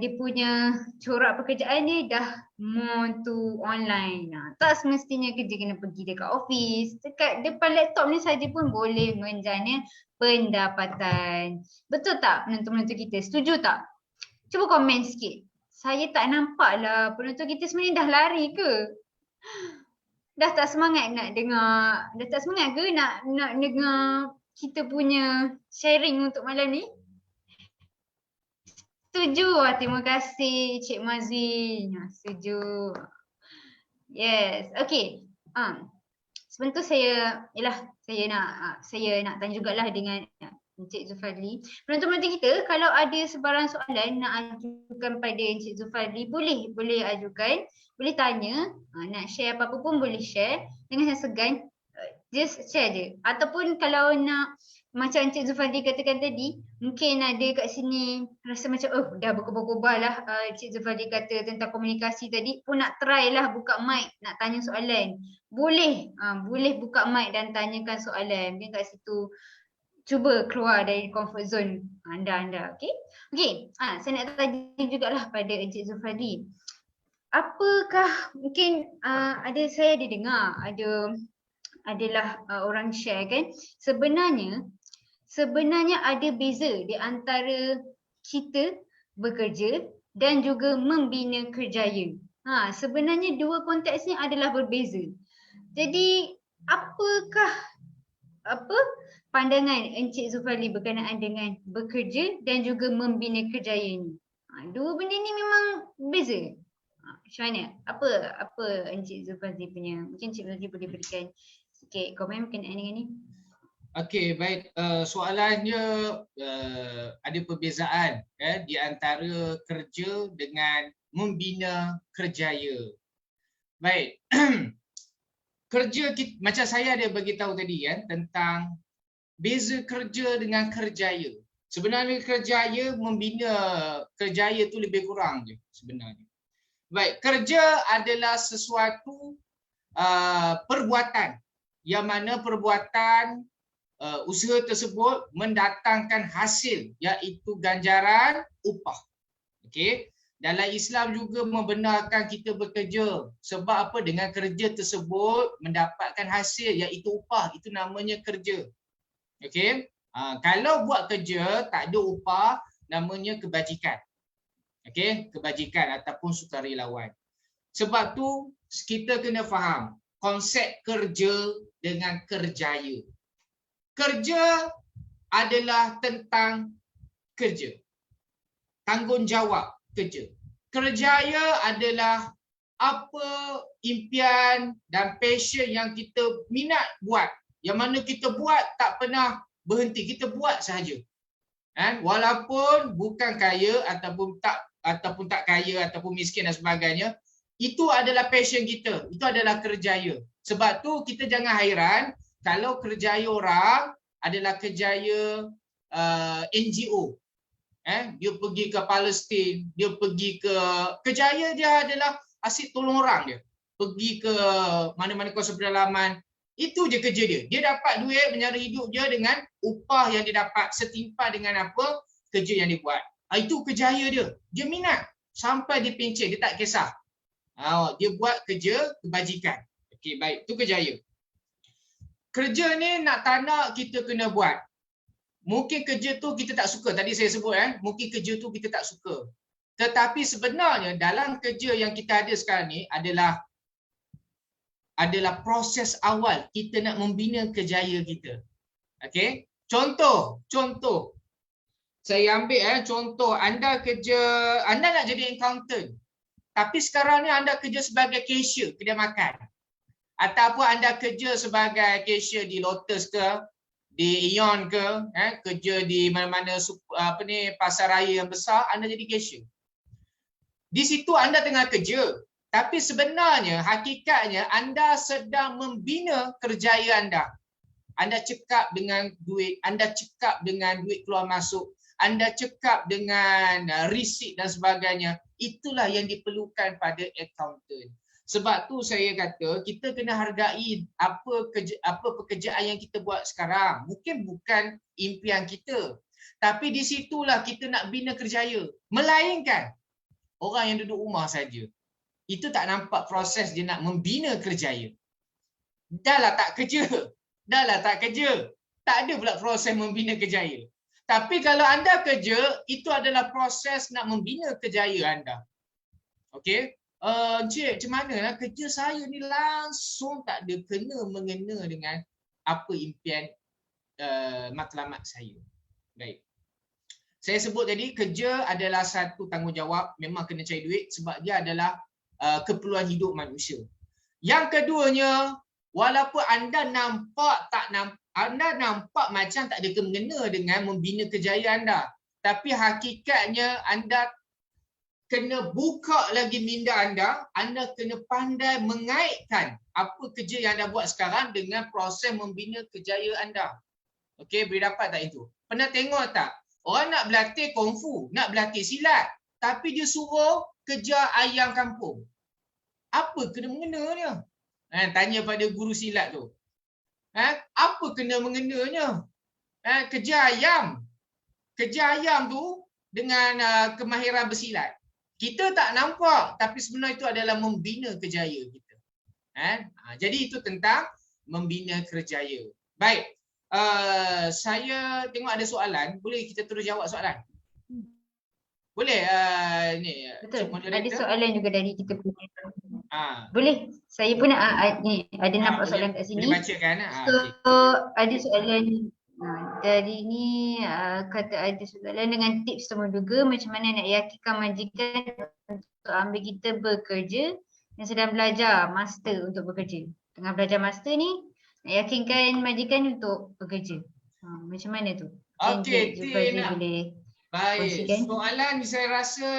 dia punya corak pekerjaan dia dah more to online. Tak semestinya kerja kena pergi dekat office. Dekat depan laptop ni saja pun boleh menjana pendapatan. Betul tak penonton-penonton kita? Setuju tak? Cuba komen sikit. Saya tak nampak lah penonton kita sebenarnya dah lari ke? Dah tak semangat nak dengar? Dah tak semangat ke nak dengar kita punya sharing untuk malam ni? Setuju. Terima kasih Cik Mazin. Setuju. Yes. Okay. Sebentar saya nak tanya jugalah dengan Encik Zulfazli. Penonton-penonton kita, kalau ada sebarang soalan nak ajukan pada Encik Zulfazli, boleh ajukan, boleh tanya, nak share apa-apa pun boleh share, jangan segan, just share je. Ataupun kalau nak macam Encik Zulfadi katakan tadi, mungkin ada kat sini rasa macam dah berkobar-kobar lah Encik Zulfadi kata tentang komunikasi tadi, pun nak try lah buka mic nak tanya soalan. Boleh, boleh buka mic dan tanyakan soalan. Mungkin kat situ cuba keluar dari comfort zone anda, okey? Okey, saya nak tanya jugalah pada Encik Zulfadi. Apakah mungkin saya ada dengar adalah orang share kan, sebenarnya ada beza di antara kita bekerja dan juga membina kerjaya. Sebenarnya dua konteks ni adalah berbeza. Jadi apakah pandangan Encik Zulfadi berkenaan dengan bekerja dan juga membina kerjaya ni? Dua benda ni memang beza. Macam mana? Apa Encik Zulfadi punya? Mungkin Encik Zulfadi boleh berikan sikit komen berkenaan dengan ni.
Okey, baik. Soalannya ada perbezaan di antara kerja dengan membina kerjaya. Baik. Kerja kita, macam saya ada bagi tahu tadi kan tentang beza kerja dengan kerjaya. Sebenarnya kerjaya membina kerjaya tu lebih kurang je sebenarnya. Baik, kerja adalah sesuatu perbuatan yang mana perbuatan usaha tersebut mendatangkan hasil iaitu ganjaran upah. Okey. Dalam Islam juga membenarkan kita bekerja sebab apa? Dengan kerja tersebut mendapatkan hasil iaitu upah, itu namanya kerja. Okey. Kalau buat kerja tak ada upah namanya kebajikan. Okey, kebajikan ataupun sukarelawan. Sebab tu kita kena faham konsep kerja dengan kerjaya. Kerja adalah tentang kerja. Tanggungjawab kerja. Kerjaya adalah apa impian dan passion yang kita minat buat. Yang mana kita buat tak pernah berhenti. Kita buat sahaja. Walaupun bukan kaya ataupun tak kaya ataupun miskin dan sebagainya, itu adalah passion kita. Itu adalah kerjaya. Sebab tu kita jangan hairan kalau kerjaya orang adalah kerjaya NGO. Dia pergi ke Palestin, dia pergi ke kerjaya dia adalah asyik tolong orang dia. Pergi ke mana-mana kawasan pedalaman. Itu je kerja dia. Dia dapat duit menyara hidup dia dengan upah yang dia dapat setimpal dengan apa kerja yang dia buat. Itu kerjaya dia. Dia minat sampai dia pencet, dia tak kisah. Dia buat kerja kebajikan. Okey, baik. Itu kerjaya. Kerja ni tak nak kita kena buat. Mungkin kerja tu kita tak suka. Tadi saya sebut mungkin kerja tu kita tak suka. Tetapi sebenarnya dalam kerja yang kita ada sekarang ni adalah proses awal kita nak membina kerjaya kita. Okey? Contoh. Saya ambil contoh anda nak jadi accountant. Tapi sekarang ni anda kerja sebagai cashier kedai makan. Ataupun anda kerja sebagai cashier di Lotus ke, di Ion ke, kerja di mana-mana pasar raya yang besar, anda jadi cashier. Di situ anda tengah kerja, tapi sebenarnya hakikatnya anda sedang membina kerjaya anda. Anda cekap dengan duit, anda cekap dengan duit keluar masuk, anda cekap dengan risik dan sebagainya. Itulah yang diperlukan pada accountant. Sebab tu saya kata kita kena hargai apa pekerjaan yang kita buat sekarang. Mungkin bukan impian kita. Tapi di situlah kita nak bina kerjaya. Melainkan orang yang duduk rumah saja. Itu tak nampak proses dia nak membina kerjaya. Dah tak kerja. Tak ada pula proses membina kerjaya. Tapi kalau anda kerja, itu adalah proses nak membina kerjaya anda. Okey? Encik, macam mana kerja saya ni langsung tak ada mengena dengan apa impian matlamat saya. Baik. Saya sebut tadi kerja adalah satu tanggungjawab, memang kena cari duit sebab dia adalah keperluan hidup manusia. Yang keduanya, walaupun anda nampak macam tak ada mengena dengan membina kerjaya anda, tapi hakikatnya anda kena buka lagi minda anda kena pandai mengaitkan apa kerja yang anda buat sekarang dengan proses membina kerjaya anda. Okey, boleh dapat tak itu? Pernah tengok tak? Orang nak berlatih kungfu, nak berlatih silat, tapi dia suruh kejar ayam kampung. Apa kena-mengenanya? Tanya pada guru silat tu. Apa kena-mengenanya? Kejar ayam. Kejar ayam tu dengan kemahiran bersilat. Kita tak nampak, tapi sebenarnya itu adalah membina kerjaya kita. Jadi itu tentang membina kerjaya. Baik. Saya tengok ada soalan. Boleh kita terus jawab soalan? Boleh? Ni,
Betul. Ada
moderator?
soalan juga dari kita punya.
Ah.
Boleh. Saya pun ni ada nampak soalan kat sini.
Boleh bacakan.
So,
Okay.
ada soalan dari ni kata ada soalan dengan tips temuduga macam mana nak yakinkan majikan untuk ambil kita bekerja yang sedang belajar master untuk bekerja. Tengah belajar master ni, nak yakinkan majikan untuk bekerja. Macam mana tu?
Okey, Tina.
Boleh
baik.
kongsikan.
Soalan ni saya rasa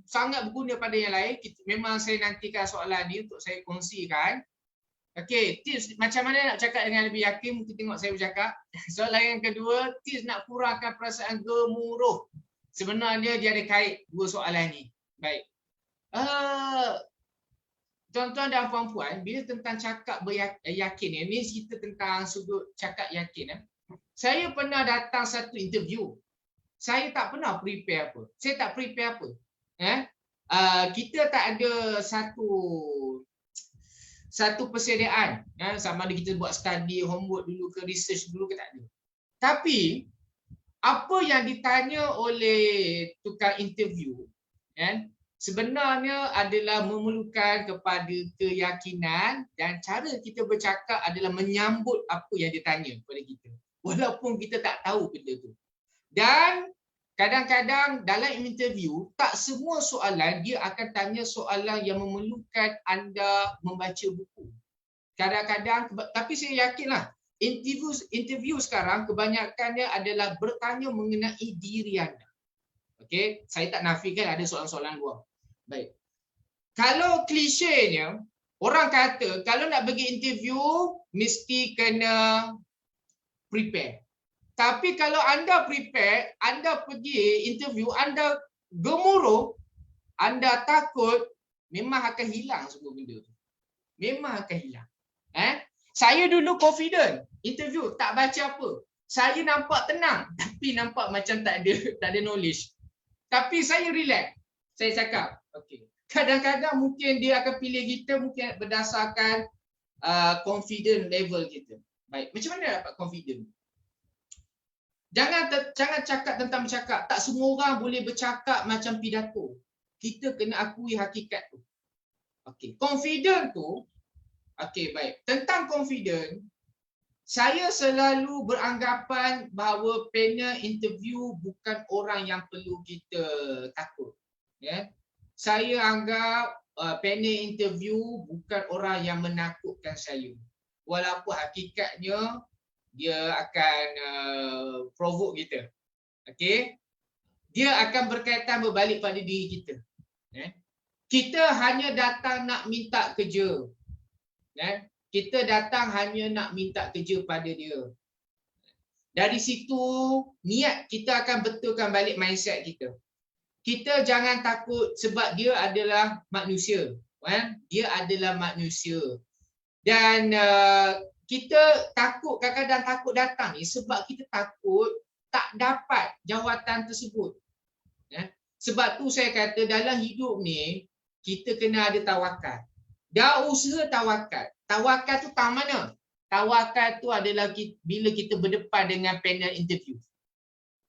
sangat berguna pada yang lain. Memang saya nantikan soalan ni untuk saya kongsikan. Okey, tips macam mana nak cakap dengan lebih yakin, mungkin tengok saya bercakap. Soalan yang kedua, tips nak kurangkan perasaan gemuruh. Sebenarnya dia ada kait dua soalan ni. Baik. Tuan-tuan dan puan-puan, bila tentang cakap yakin ni cerita tentang sudut cakap yakin. Saya pernah datang satu interview. Saya tak pernah prepare apa. Saya tak prepare apa. Kita tak ada satu persediaan. Sama ada kita buat study, homework dulu ke, research dulu ke, tak ada. Tapi, apa yang ditanya oleh tukang interview, sebenarnya adalah memerlukan kepada keyakinan dan cara kita bercakap adalah menyambut apa yang ditanya kepada kita. Walaupun kita tak tahu benda tu. Dan kadang-kadang dalam interview, tak semua soalan dia akan tanya soalan yang memerlukan anda membaca buku. Kadang-kadang, tapi saya yakinlah, interview sekarang kebanyakannya adalah bertanya mengenai diri anda. Okey, saya tak nafikan ada soalan-soalan luar. Baik. Kalau klisenya, orang kata kalau nak pergi interview, mesti kena prepare. Tapi kalau anda prepare, anda pergi interview, anda gemuruh, anda takut, memang akan hilang semua benda tu. Memang akan hilang. Saya dulu confident, interview tak baca apa. Saya nampak tenang, tapi nampak macam tak ada knowledge. Tapi saya relax. Saya cakap, okey. Kadang-kadang mungkin dia akan pilih kita mungkin berdasarkan confident level kita. Baik, macam mana dapat confident? Jangan cakap tentang bercakap. Tak semua orang boleh bercakap macam pidato. Kita kena akui hakikat tu. Okey, confident tu, okey baik. Tentang confident, saya selalu beranggapan bahawa panel interview bukan orang yang perlu kita takut. Saya anggap panel interview bukan orang yang menakutkan saya. Walaupun hakikatnya dia akan provoke kita. Okey. Dia akan berkaitan berbalik pada diri kita. Kita hanya datang nak minta kerja. Kita datang hanya nak minta kerja pada dia. Dari situ niat kita akan betulkan balik mindset kita. Kita jangan takut sebab dia adalah manusia. Dia adalah manusia. Dan kita takut, kadang-kadang takut datang ni sebab kita takut tak dapat jawatan tersebut. Sebab tu saya kata dalam hidup ni kita kena ada tawakal. Dah usaha tawakal. Tawakal tu tang mana? Tawakal tu adalah bila kita berdepan dengan panel interview.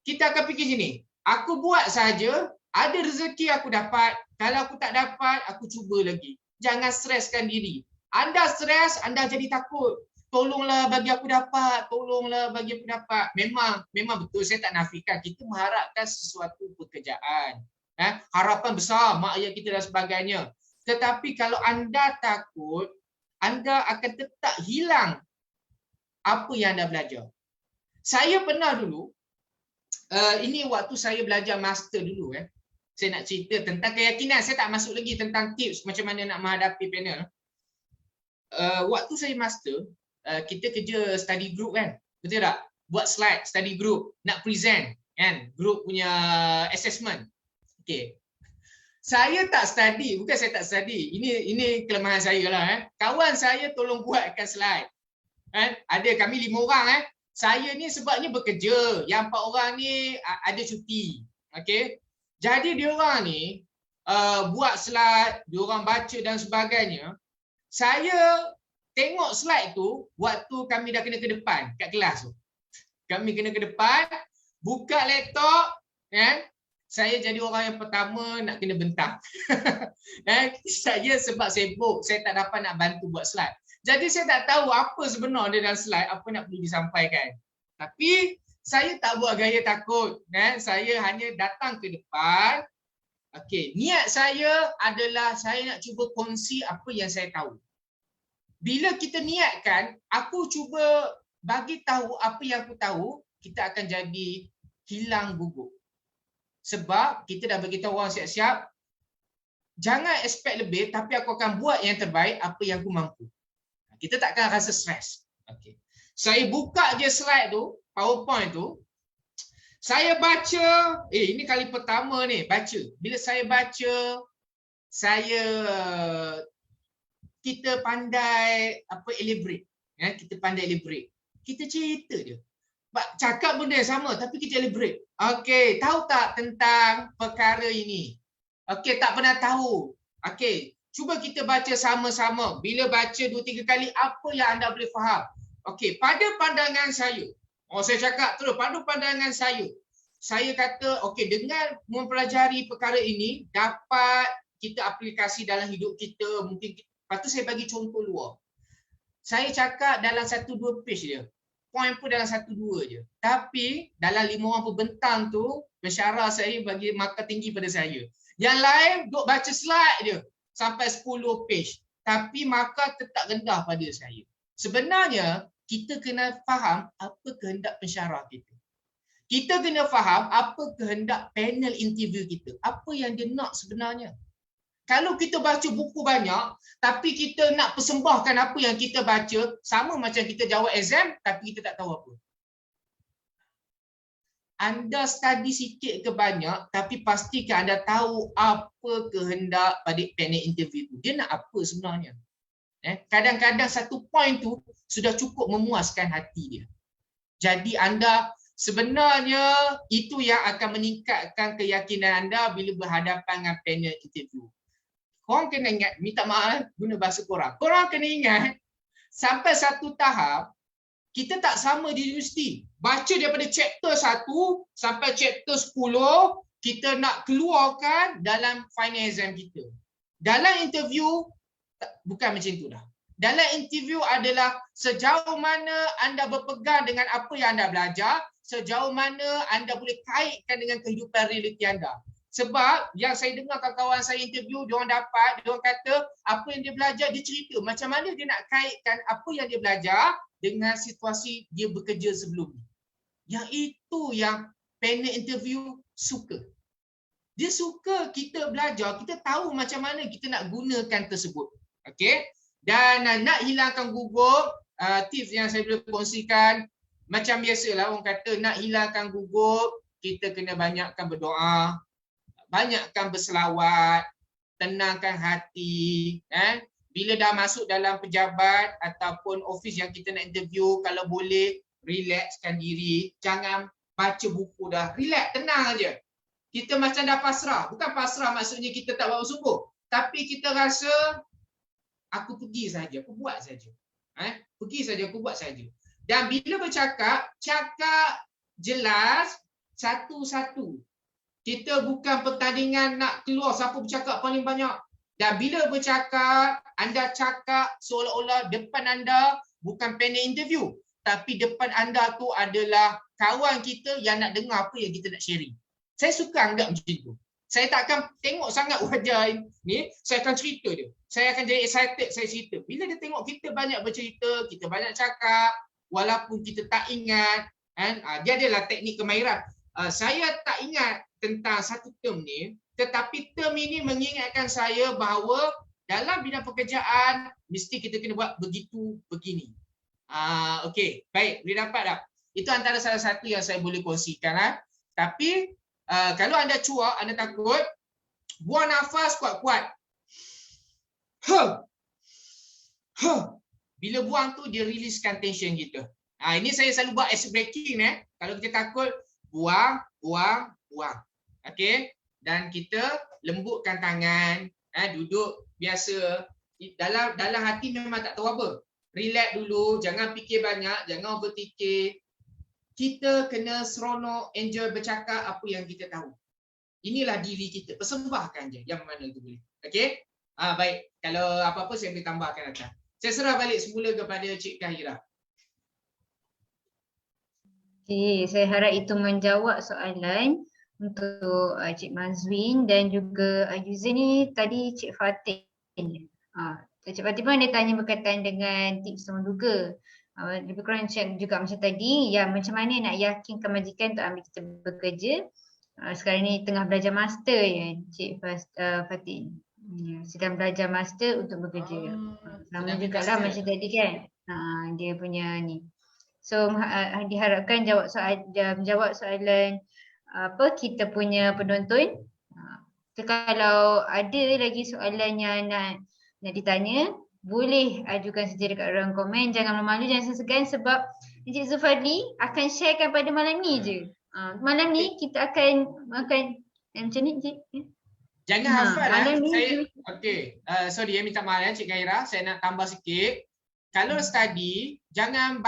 Kita akan fikir sini, aku buat saja, ada rezeki aku dapat. Kalau aku tak dapat, aku cuba lagi. Jangan streskan diri. Anda stres, anda jadi takut. Tolonglah bagi aku dapat, tolonglah bagi aku dapat. Memang betul, saya tak nafikan. Kita mengharapkan sesuatu pekerjaan. Harapan besar, mak ayah kita dan sebagainya. Tetapi kalau anda takut, anda akan tetap hilang apa yang anda belajar. Saya pernah dulu, ini waktu saya belajar master dulu. Saya nak cerita tentang keyakinan. Saya tak masuk lagi tentang tips macam mana nak menghadapi panel. Waktu saya master, kita kerja study group kan, betul tak? buat slide, study group, nak present kan, group punya assessment. Okey. Saya tak study, bukan saya tak study. Ini kelemahan saya lah. Kawan saya tolong buatkan slide. Kan? Ada kami 5 orang. Saya ni sebabnya bekerja. Yang 4 orang ni ada cuti. Okey. Jadi diorang ni buat slide, diorang baca dan sebagainya. Saya tengok slide tu waktu kami dah kena ke depan kat kelas tu. Kami kena ke depan, buka laptop, kan? Saya jadi orang yang pertama nak kena bentang. Saya sebab sibuk, saya tak dapat nak bantu buat slide. Jadi saya tak tahu apa sebenarnya dalam slide, apa nak perlu disampaikan. Tapi saya tak buat gaya takut. Saya hanya datang ke depan. Okey, niat saya adalah saya nak cuba kongsi apa yang saya tahu. Bila kita niatkan, aku cuba bagi tahu apa yang aku tahu, kita akan jadi hilang gugup. Sebab kita dah bagi tahu orang siap-siap, jangan expect lebih, tapi aku akan buat yang terbaik apa yang aku mampu. Kita takkan rasa stres. Okay. Saya buka je slide tu, PowerPoint tu. Saya baca, ini kali pertama ni baca. Bila saya baca, kita pandai elaborate. Kita pandai elaborate. Kita cerita je. Cakap benda yang sama tapi kita elaborate. Okey, tahu tak tentang perkara ini? Okey, tak pernah tahu. Okey, cuba kita baca sama-sama. Bila baca 2-3 kali, apa yang anda boleh faham? Okey, pada pandangan saya. Saya cakap terus, pada pandangan saya kata, okey, dengan mempelajari perkara ini, dapat kita aplikasi dalam hidup kita. Mungkin, lepas tu saya bagi contoh luar. Saya cakap dalam 1-2 page je. Poin pun dalam 1-2 je. Tapi dalam 5 orang pembentang tu, pensyarah saya bagi markah tinggi pada saya. Yang lain duk baca slide je sampai 10 page. Tapi markah tetap rendah pada saya. Sebenarnya kita kena faham apa kehendak pensyarah kita. Kita kena faham apa kehendak panel interview kita. Apa yang dia nak sebenarnya. Kalau kita baca buku banyak, tapi kita nak persembahkan apa yang kita baca, sama macam kita jawab exam, tapi kita tak tahu apa. Anda study sikit ke banyak, tapi pastikan anda tahu apa kehendak pada panel interview itu. Dia nak apa sebenarnya. Kadang-kadang satu poin tu sudah cukup memuaskan hati dia. Jadi anda sebenarnya itu yang akan meningkatkan keyakinan anda bila berhadapan dengan panel interview. Korang kena ingat, minta maaf guna bahasa korang. Korang kena ingat, sampai satu tahap, kita tak sama di universiti. Baca daripada chapter 1 sampai chapter 10, kita nak keluarkan dalam final exam kita. Dalam interview, bukan macam tu dah. Dalam interview adalah sejauh mana anda berpegang dengan apa yang anda belajar, sejauh mana anda boleh kaitkan dengan kehidupan realiti anda. Sebab yang saya dengar kawan-kawan saya interview, diorang kata apa yang dia belajar, dia cerita macam mana dia nak kaitkan apa yang dia belajar dengan situasi dia bekerja sebelum ni. Yang itu yang panel interview suka. Dia suka kita belajar, kita tahu macam mana kita nak gunakan tersebut. Okey? Dan nak hilangkan gugup, tips yang saya boleh kongsikan, macam biasalah orang kata nak hilangkan gugup, kita kena banyakkan berdoa. Banyakkan berselawat, tenangkan hati. Bila dah masuk dalam pejabat ataupun office yang kita nak interview, kalau boleh relaxkan diri. Jangan baca buku dah. Relax, tenang aja. Kita macam dah pasrah. Bukan pasrah maksudnya kita tak buat sungguh. Tapi kita rasa, aku pergi saja, aku buat saja. Pergi saja, aku buat saja. Dan bila bercakap, cakap jelas satu-satu. Kita bukan pertandingan nak keluar siapa bercakap paling banyak. Dan bila bercakap, anda cakap seolah-olah depan anda bukan panel interview. Tapi depan anda tu adalah kawan kita yang nak dengar apa yang kita nak sharing. Saya suka anggap macam tu. Saya tak akan tengok sangat wajah ni, saya akan cerita dia. Saya akan jadi excited, saya cerita. Bila dia tengok kita banyak bercerita, kita banyak cakap, walaupun kita tak ingat, dia adalah teknik kemahiran. Saya tak ingat tentang satu term ni, tetapi term ini mengingatkan saya bahawa dalam bidang pekerjaan mesti kita kena buat begitu begini. Okey, baik, boleh dapat tak? Itu antara salah satu yang saya boleh kongsikan. Tapi kalau anda cuak, anda takut, buang nafas kuat-kuat. Bila buang tu dia releasekan tension kita. Ini saya selalu buat ice breaking. Kalau kita takut, buang. Okey. Dan kita lembutkan tangan, duduk biasa. Dalam hati memang tak tahu apa. Relax dulu, jangan fikir banyak, jangan overthinking. Kita kena seronok, enjoy bercakap apa yang kita tahu. Inilah diri kita, persembahkan je yang mana tu boleh. Okey? Baik, kalau apa-apa saya boleh tambahkan atas. Saya serah balik semula kepada Cik Kahira.
Okay, saya harap itu menjawab soalan untuk Cik Mazwin dan juga user ni tadi Cik Fatin. Cik Fatimah dia tanya berkaitan dengan tips menduga. Lebih kurang juga macam tadi, ya macam mana nak yakinkan majikan untuk ambil kita bekerja. Sekarang ni tengah belajar master ya Cik Fatin. Sedang belajar master untuk bekerja. Sama juga lah macam tadi kan. Dia punya ni. So diharapkan menjawab soalan kita punya penonton. Kalau ada lagi soalan yang nak ditanya, boleh ajukan saja dekat ruang komen. Jangan malu, jangan segan sebab Encik Zulfadli akan sharekan pada malam ni je. Malam ni kita akan macam ni Encik.
Jangan hafal sorry minta maaf Cik Kahira, saya nak tambah sikit. Kalau study jangan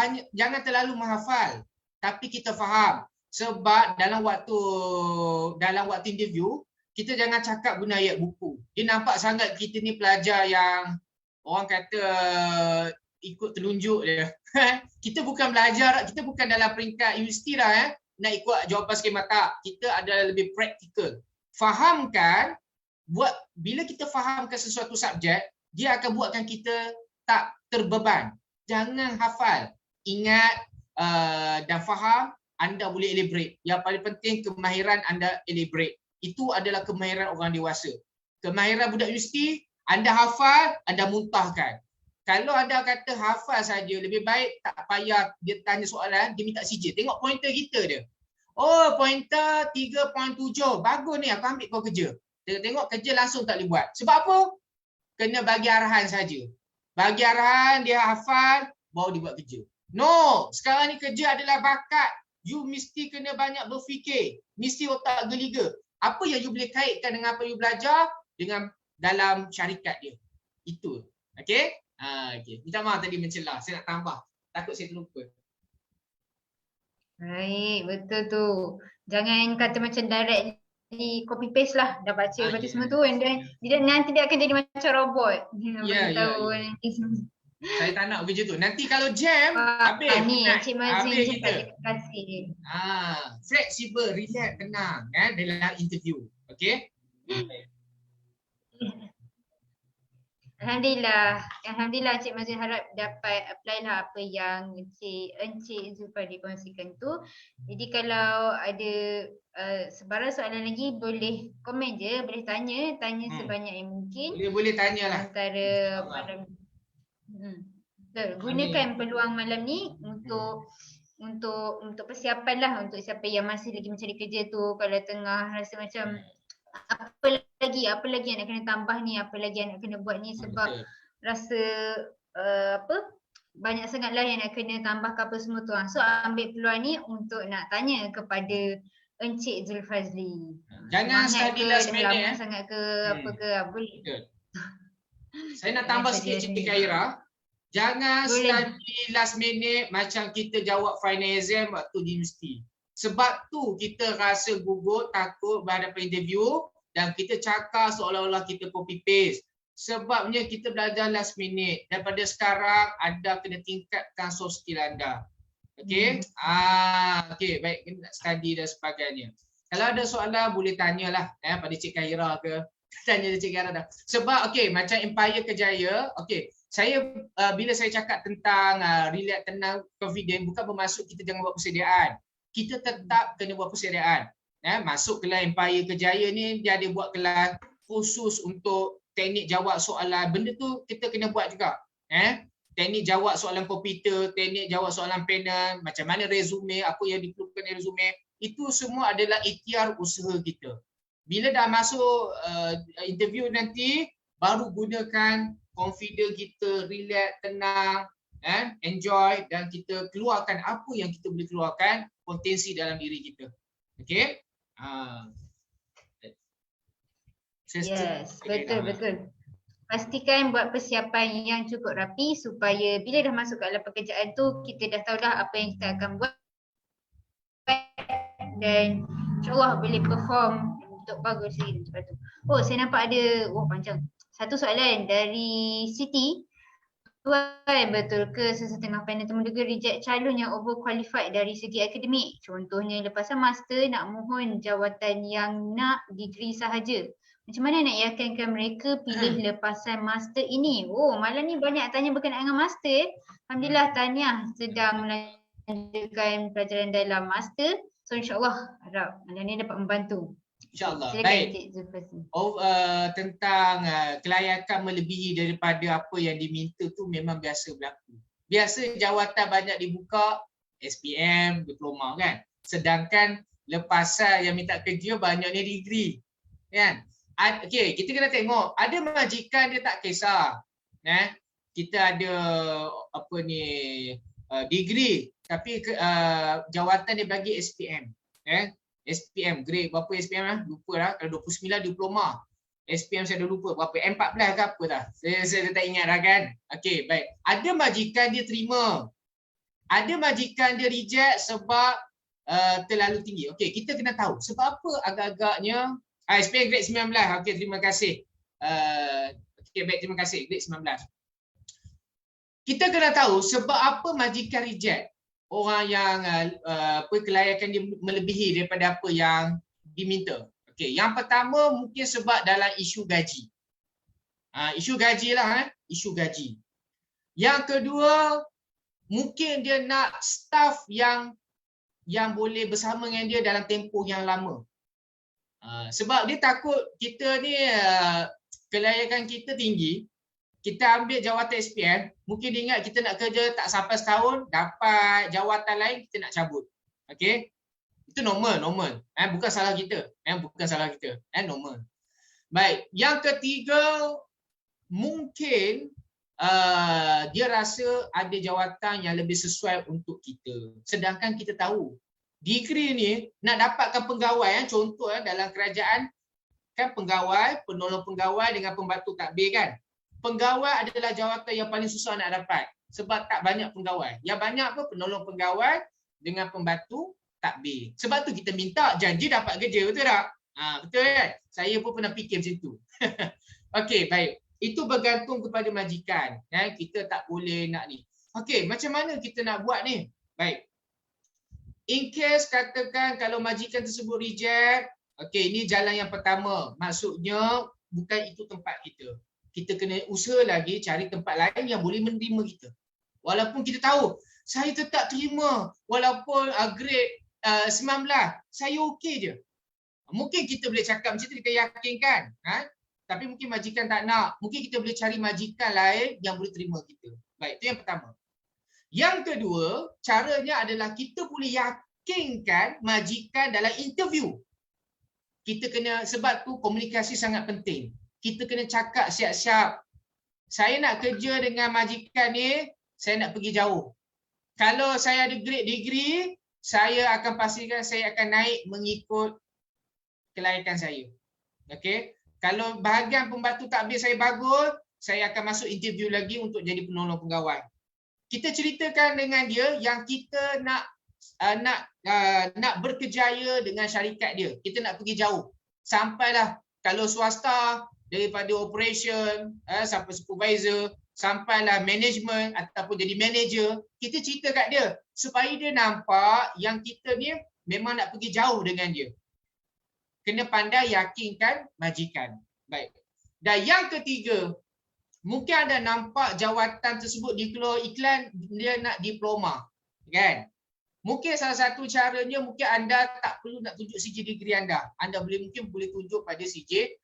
terlalu menghafal, tapi kita faham. Sebab dalam waktu interview kita jangan cakap guna ayat buku. Dia nampak sangat kita ni pelajar yang orang kata ikut telunjuk dia. Kita bukan belajar, kita bukan dalam peringkat universiti dah nak ikut jawapan skema tak. Kita adalah lebih praktikal. Fahamkan, bila kita fahamkan sesuatu subjek, dia akan buatkan kita tak terbeban. Jangan hafal. Ingat dan faham, anda boleh elaborate. Yang paling penting kemahiran anda elaborate. Itu adalah kemahiran orang dewasa. Kemahiran budak universiti, anda hafal, anda muntahkan. Kalau anda kata hafal saja, lebih baik tak payah dia tanya soalan, dia minta CJ. Tengok pointer kita dia. Oh, pointer 3.7. Bagus ni, aku ambil kau kerja. Tengok kerja langsung tak boleh buat. Sebab apa? Kena bagi arahan saja. Bagi arahan, dia hafal, baru dia buat kerja. No, sekarang ni kerja adalah bakat. You mesti kena banyak berfikir. Mesti otak geliga. Apa yang you boleh kaitkan dengan apa you belajar dengan dalam syarikat dia. Itu. Okey? Okay. Minta maaf tadi mencelah. Saya nak tambah. Takut saya terlupa.
Baik, betul tu. Jangan kata macam directly copy paste lah. Dah baca semua tu and then nanti dia akan jadi macam robot.
Ya. Saya tak nak kerja tu. Nanti kalau jam, habis.
Ni Cik Mazin
kita.
Terima kasih.
Fleksibel, relax, tenang dalam interview. Okey?
Alhamdulillah Cik Mazin harap dapat apply lah apa yang Encik Zulfadli kongsikan tu. Jadi kalau ada sebarang soalan lagi boleh komen je, boleh tanya sebanyak yang mungkin.
Boleh tanyalah.
Antara malam gunakan peluang malam ni untuk persiapan lah untuk siapa yang masih lagi mencari kerja tu. Kalau tengah rasa macam apa lagi yang nak kena tambah ni, apa lagi yang nak kena buat ni, sebab rasa banyak sangatlah yang nak kena tambah ke apa semua tu. So ambil peluang ni untuk nak tanya kepada Encik Zulfazli.
Jangan study last minute
sangat ke apa ke, boleh.
Saya nak tambah sikit Cik Kahira. Jangan study last minute macam kita jawab final exam waktu di universiti. Sebab tu kita rasa gugut, takut berhadapan interview dan kita cakap seolah-olah kita copy paste. Sebabnya kita belajar last minute. Daripada sekarang anda kena tingkatkan soft skill anda. Okey? Okey, baik, kita nak study dan sebagainya. Kalau ada soalan boleh tanyalah pada Cik Kahira ke. Tanya Cik Kahira dah. Sebab okey, macam Empire Kejaya, okey. Saya bila saya cakap tentang relax, tenang, confident, bukan bermaksud kita jangan buat persediaan. Kita tetap kena buat persediaan. Masuk kelas Empire Kejaya ni dia ada buat kelas khusus untuk teknik jawab soalan. Benda tu kita kena buat juga. teknik jawab soalan komputer, teknik jawab soalan panel, macam mana resume, apa yang diperlukan di resume, itu semua adalah ikhtiar usaha kita. Bila dah masuk interview nanti, baru gunakan confident kita, relax, tenang, enjoy, dan kita keluarkan apa yang kita boleh keluarkan, potensi dalam diri kita. Okey?
Yes, betul. Pastikan buat persiapan yang cukup rapi supaya bila dah masuk ke dalam pekerjaan tu, kita dah tahu dah apa yang kita akan buat dan insyaAllah boleh perform untuk bagus lagi lepas tu. Oh, saya nampak ada, panjang. Satu soalan dari Siti. Tuan, betul ke sesetengah panel temuduga reject calon yang overqualified dari segi akademik? Contohnya lepasan master nak mohon jawatan yang nak degree sahaja. Macam mana nak yakinkan mereka pilih lepasan master ini? Oh, malam ni banyak tanya berkenaan dengan master. Alhamdulillah tahniah sedang melanjutkan pelajaran dalam master. So insyaAllah harap malam ni dapat membantu.
InsyaAllah.
Silakan,
Baik. Tentang kelayakan melebihi daripada apa yang diminta tu memang biasa berlaku. Biasa jawatan banyak dibuka, SPM, diploma kan. Sedangkan lepasan yang minta kerja banyaknya degree. Kan? Okey, kita kena tengok. Ada majikan dia tak kisah. Kita ada degree tapi jawatan dia bagi SPM. SPM, grade berapa SPM lah? Lupa lah. Kalau 29 diploma. SPM saya dah lupa berapa. M14 ke apa dah. Saya tak ingat dah kan. Okey, baik. Ada majikan dia terima. Ada majikan dia reject sebab terlalu tinggi. Okey, kita kena tahu. Sebab apa agak-agaknya SPM grade 19. Okey, terima kasih. Okey, baik, terima kasih. Grade 19. Kita kena tahu sebab apa majikan reject. Orang yang kelayakan dia melebihi daripada apa yang diminta. Okey, yang pertama mungkin sebab dalam isu gaji. Isu gaji lah, isu gaji. Yang kedua, mungkin dia nak staff yang boleh bersama dengan dia dalam tempoh yang lama. Sebab dia takut kita ni kelayakan kita tinggi. Kita ambil jawatan SPM, mungkin dia ingat kita nak kerja tak sampai setahun, dapat jawatan lain, kita nak cabut. Okey? Itu normal. Bukan salah kita. Normal. Baik, yang ketiga, mungkin dia rasa ada jawatan yang lebih sesuai untuk kita. Sedangkan kita tahu, degree ni nak dapatkan pegawai, contoh dalam kerajaan, kan pegawai, penolong pegawai dengan pembantu takbir kan. Pegawai adalah jawatan yang paling susah nak dapat sebab tak banyak pegawai. Yang banyak apa? Penolong pegawai dengan pembantu takbir. Sebab tu kita minta janji dapat kerja, betul tak? Betul kan? Saya pun pernah fikir macam tu. Okey, baik. Itu bergantung kepada majikan. Kita tak boleh nak ni. Okey, macam mana kita nak buat ni? Baik. In case katakan kalau majikan tersebut reject, okey, ini jalan yang pertama. Maksudnya bukan itu tempat kita. Kita kena usaha lagi cari tempat lain yang boleh menerima kita. Walaupun kita tahu, saya tetap terima walaupun grade 19, saya okey je. Mungkin kita boleh cakap macam tu, kita yakinkan. Tapi mungkin majikan tak nak. Mungkin kita boleh cari majikan lain yang boleh terima kita. Baik, itu yang pertama. Yang kedua, caranya adalah kita boleh yakinkan majikan dalam interview. Kita kena, sebab tu komunikasi sangat penting. Kita kena cakap siap-siap. Saya nak kerja dengan majikan ni, saya nak pergi jauh. Kalau saya ada grade degree, saya akan pastikan saya akan naik mengikut kelayakan saya. Okey. Kalau bahagian pembantu takbir saya bagus, saya akan masuk interview lagi untuk jadi penolong pegawai. Kita ceritakan dengan dia yang kita nak berkejaya dengan syarikat dia. Kita nak pergi jauh. Sampailah kalau swasta, daripada operation sampai supervisor, sampailah management ataupun jadi manager, kita cerita kat dia supaya dia nampak yang kita ni memang nak pergi jauh dengan dia. Kena pandai yakinkan majikan. Baik. Dan yang ketiga, mungkin anda nampak jawatan tersebut dikeluar iklan dia nak diploma, kan? Mungkin salah satu caranya mungkin anda tak perlu nak tunjuk CJ degree anda. Anda mungkin boleh tunjuk pada CJ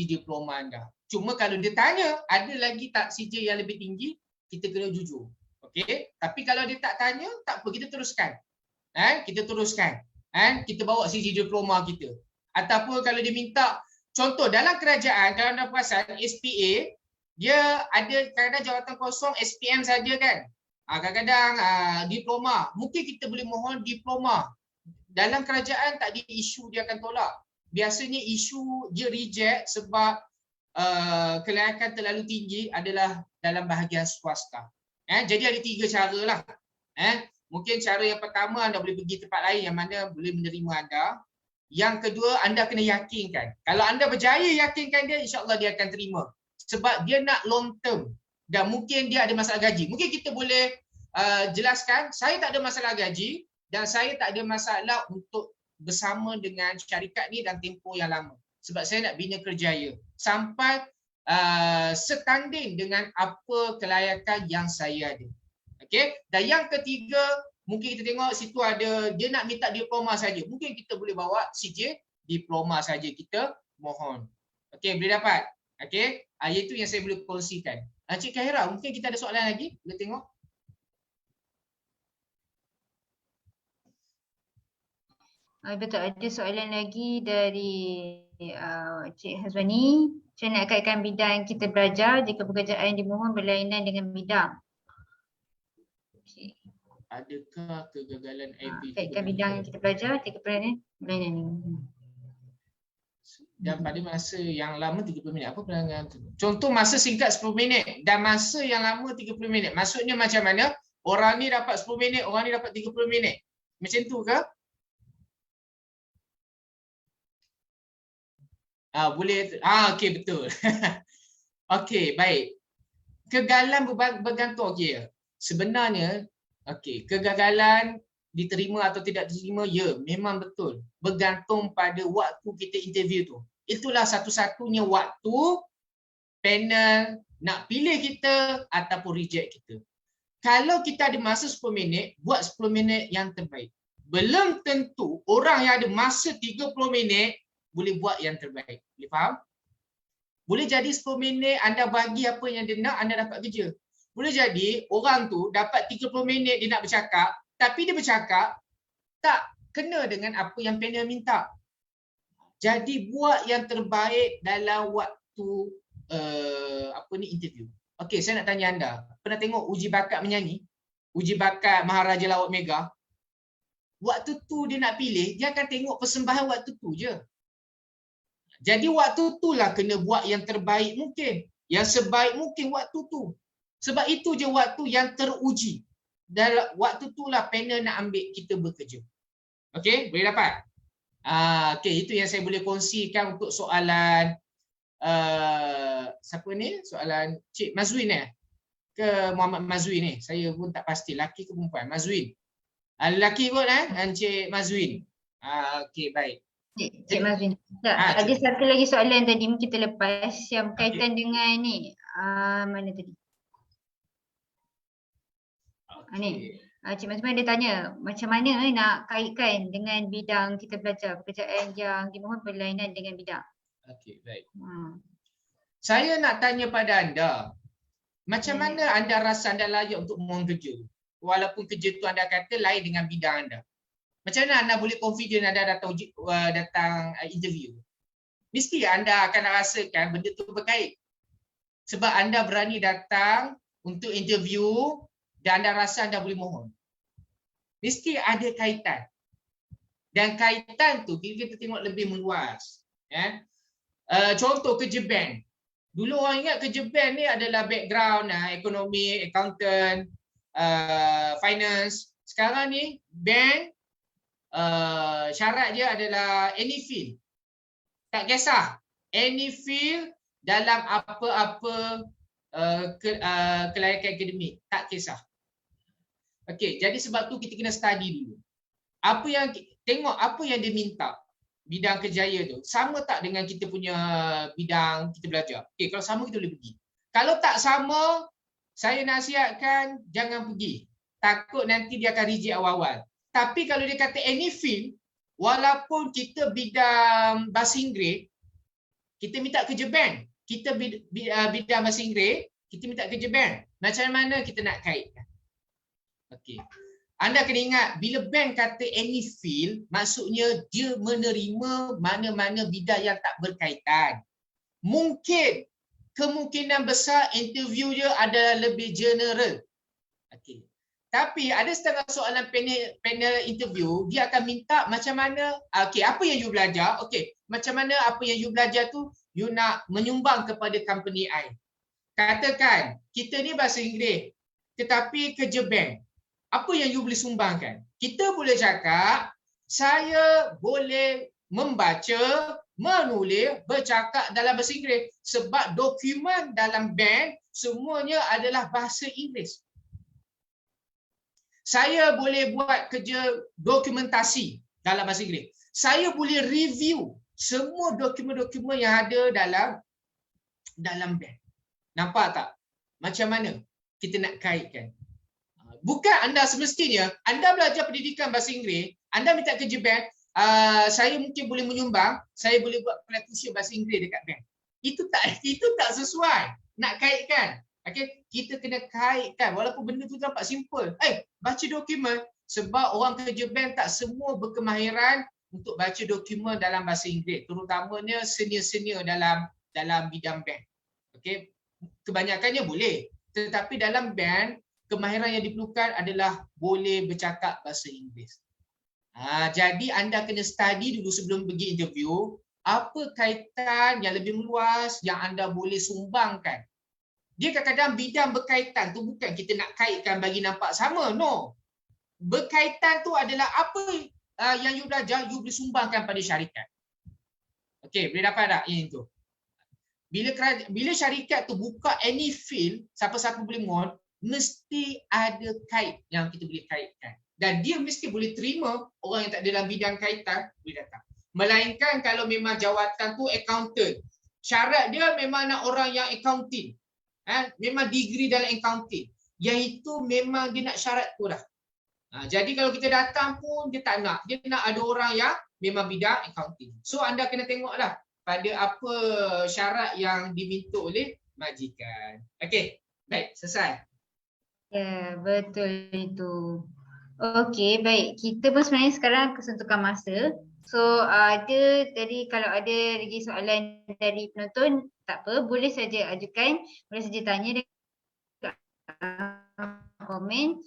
diploma anda. Cuma kalau dia tanya, ada lagi tak CJ yang lebih tinggi? kita kena jujur. Okey, tapi kalau dia tak tanya, tak apa, kita teruskan. Kita teruskan. Kita bawa CJ diploma kita. Ataupun kalau dia minta, contoh dalam kerajaan, kalau anda perasan SPA, dia ada kadang-kadang jawatan kosong SPM saja kan. Kadang-kadang diploma. Mungkin kita boleh mohon diploma. Dalam kerajaan tak ada isu dia akan tolak. Biasanya isu dia reject sebab kelayakan terlalu tinggi adalah dalam bahagian swasta. Jadi ada 3 cara lah. Mungkin cara yang pertama anda boleh pergi tempat lain yang mana boleh menerima anda. Yang kedua anda kena yakinkan. Kalau anda berjaya yakinkan dia, insya-Allah dia akan terima. Sebab dia nak long term dan mungkin dia ada masalah gaji. Mungkin kita boleh jelaskan, saya tak ada masalah gaji dan saya tak ada masalah untuk bersama dengan syarikat ni dan tempoh yang lama. Sebab saya nak bina kerjaya sampai setanding dengan apa kelayakan yang saya ada. Okey. Dan yang ketiga, mungkin kita tengok situ ada dia nak minta diploma saja. Mungkin kita boleh bawa CJ diploma saja kita mohon. Okey, boleh dapat. Okey. Itu yang saya boleh kongsikan. Cik Kahira, mungkin kita ada soalan lagi? Boleh tengok.
Betul, ada soalan lagi dari Cik Hazwani. Macam nak kaitkan bidang kita belajar jika pekerjaan dimohon berlainan dengan bidang? Okay.
Adakah kegagalan IP?
Kaitkan bidang yang kita belajar jika berlainan dengan
dan pada masa yang lama 30 minit. Apa perangan tu? Contoh masa singkat 10 minit dan masa yang lama 30 minit. Maksudnya macam mana? Orang ni dapat 10 minit, orang ni dapat 30 minit. Macam tu ke? Boleh. Okey, betul. Okey, baik. Kegagalan bergantung. Okey. Sebenarnya, okey, kegagalan diterima atau tidak diterima, ya, memang betul. Bergantung pada waktu kita interview tu. Itulah satu-satunya waktu panel nak pilih kita ataupun reject kita. Kalau kita ada masa 10 minit, buat 10 minit yang terbaik. Belum tentu orang yang ada masa 30 minit boleh buat yang terbaik. Boleh faham? Boleh jadi 10 minit anda bagi apa yang dia nak, anda dapat kerja. Boleh jadi orang tu dapat 30 minit dia nak bercakap, tapi dia bercakap tak kena dengan apa yang panel minta. Jadi buat yang terbaik dalam waktu interview. Okey, saya nak tanya anda. Pernah tengok uji bakat menyanyi? Uji bakat Maharaja Lawak Mega? Waktu tu dia nak pilih, dia akan tengok persembahan waktu tu je. Jadi waktu itulah kena buat yang terbaik mungkin. Yang sebaik mungkin waktu tu. Sebab itu je waktu yang teruji. Dalam waktu itulah panel nak ambil kita bekerja. Okey, boleh dapat? Okey, itu yang saya boleh kongsikan untuk soalan siapa ni? Soalan Cik Mazwin ke Muhammad Mazwin ni? Saya pun tak pasti laki ke perempuan. Mazwin. Lelaki kot Encik Mazwin. Okey, baik.
Cik Mazwin. Ada satu lagi soalan tadi mungkin kita lepas yang berkaitan dengan ni. Mana tadi? Ni. Cik Mazwin ada tanya macam mana nak kaitkan dengan bidang kita belajar, pekerjaan yang dimohon berlainan dengan bidang. Okey, baik.
Saya nak tanya pada anda, macam mana anda rasa anda layak untuk mohon kerja? Walaupun kerja tu anda kata lain dengan bidang anda. Macam mana anda boleh confident anda datang interview? Mesti anda akan rasakan benda tu berkait. Sebab anda berani datang untuk interview dan anda rasa anda boleh mohon. Mesti ada kaitan. Dan kaitan tu kita tengok lebih meluas. Contoh kerja bank. Dulu orang ingat kerja bank ni adalah background ekonomi, accountant, finance. Sekarang ni bank syarat dia adalah any field. Tak kisah. Any field dalam apa-apa kelayakan akademik. Tak kisah. Okey, jadi sebab tu kita kena study dulu. Tengok apa yang dia minta. Bidang kerjaya tu sama tak dengan kita punya bidang kita belajar. Okey, kalau sama kita boleh pergi. Kalau tak sama, saya nasihatkan jangan pergi. Takut nanti dia akan reject awal-awal. Tapi kalau dia kata any field, walaupun kita bidang bahasa Inggeris, kita minta kerja bank. Kita bidang bahasa Inggeris, Kita minta kerja bank. Macam mana kita nak kaitkan? Okey. Anda kena ingat, bila bank kata any field, maksudnya dia menerima mana-mana bidang yang tak berkaitan. Mungkin, kemungkinan besar interview dia adalah lebih general. Okey. Tapi ada setengah soalan panel interview, dia akan minta macam mana, okey, apa yang you belajar? Okey, macam mana apa yang you belajar tu, you nak menyumbang kepada company I. Katakan, kita ni bahasa Inggeris, tetapi kerja bank. Apa yang you boleh sumbangkan? Kita boleh cakap, saya boleh membaca, menulis, bercakap dalam bahasa Inggeris. Sebab dokumen dalam bank semuanya adalah bahasa Inggeris. Saya boleh buat kerja dokumentasi dalam bahasa Inggeris. Saya boleh review semua dokumen-dokumen yang ada dalam bank. Nampak tak? Macam mana kita nak kaitkan? Bukan anda semestinya, anda belajar pendidikan bahasa Inggeris, anda minta kerja bank, saya mungkin boleh menyumbang, saya boleh buat practitioner bahasa Inggeris dekat bank. Itu tak sesuai. Nak kaitkan. Okay? Kita kena kaitkan walaupun benda tu nampak simple. Baca dokumen, sebab orang kerja bank tak semua berkemahiran untuk baca dokumen dalam bahasa Inggeris, terutamanya senior-senior dalam bidang bank. Okay? Kebanyakannya boleh, tetapi dalam bank kemahiran yang diperlukan adalah boleh bercakap bahasa Inggeris. Jadi anda kena study dulu sebelum pergi interview, apa kaitan yang lebih meluas yang anda boleh sumbangkan. Dia kadang-kadang bidang berkaitan tu bukan kita nak kaitkan bagi nampak sama, no. Berkaitan tu adalah apa yang you belajar, you boleh sumbangkan pada syarikat. Okey, boleh dapat tak ini tu? Bila syarikat tu buka any field, siapa-siapa boleh mohon, mesti ada kait yang kita boleh kaitkan. Dan dia mesti boleh terima orang yang tak dalam bidang kaitan boleh datang. Melainkan kalau memang jawatan tu accountant. Syarat dia memang nak orang yang accounting. Memang degree dalam accounting. Yang itu memang dia nak syarat tu dah. Jadi kalau kita datang pun dia tak nak. Dia nak ada orang yang memang bidang accounting. So anda kena tengoklah pada apa syarat yang diminta oleh majikan. Okey, baik, selesai.
Ya, betul itu. Okey, baik. Kita pun sebenarnya sekarang kesentukan masa. So, ada tadi kalau ada lagi soalan dari penonton, tak apa, boleh saja ajukan, boleh saja tanya dekat komen.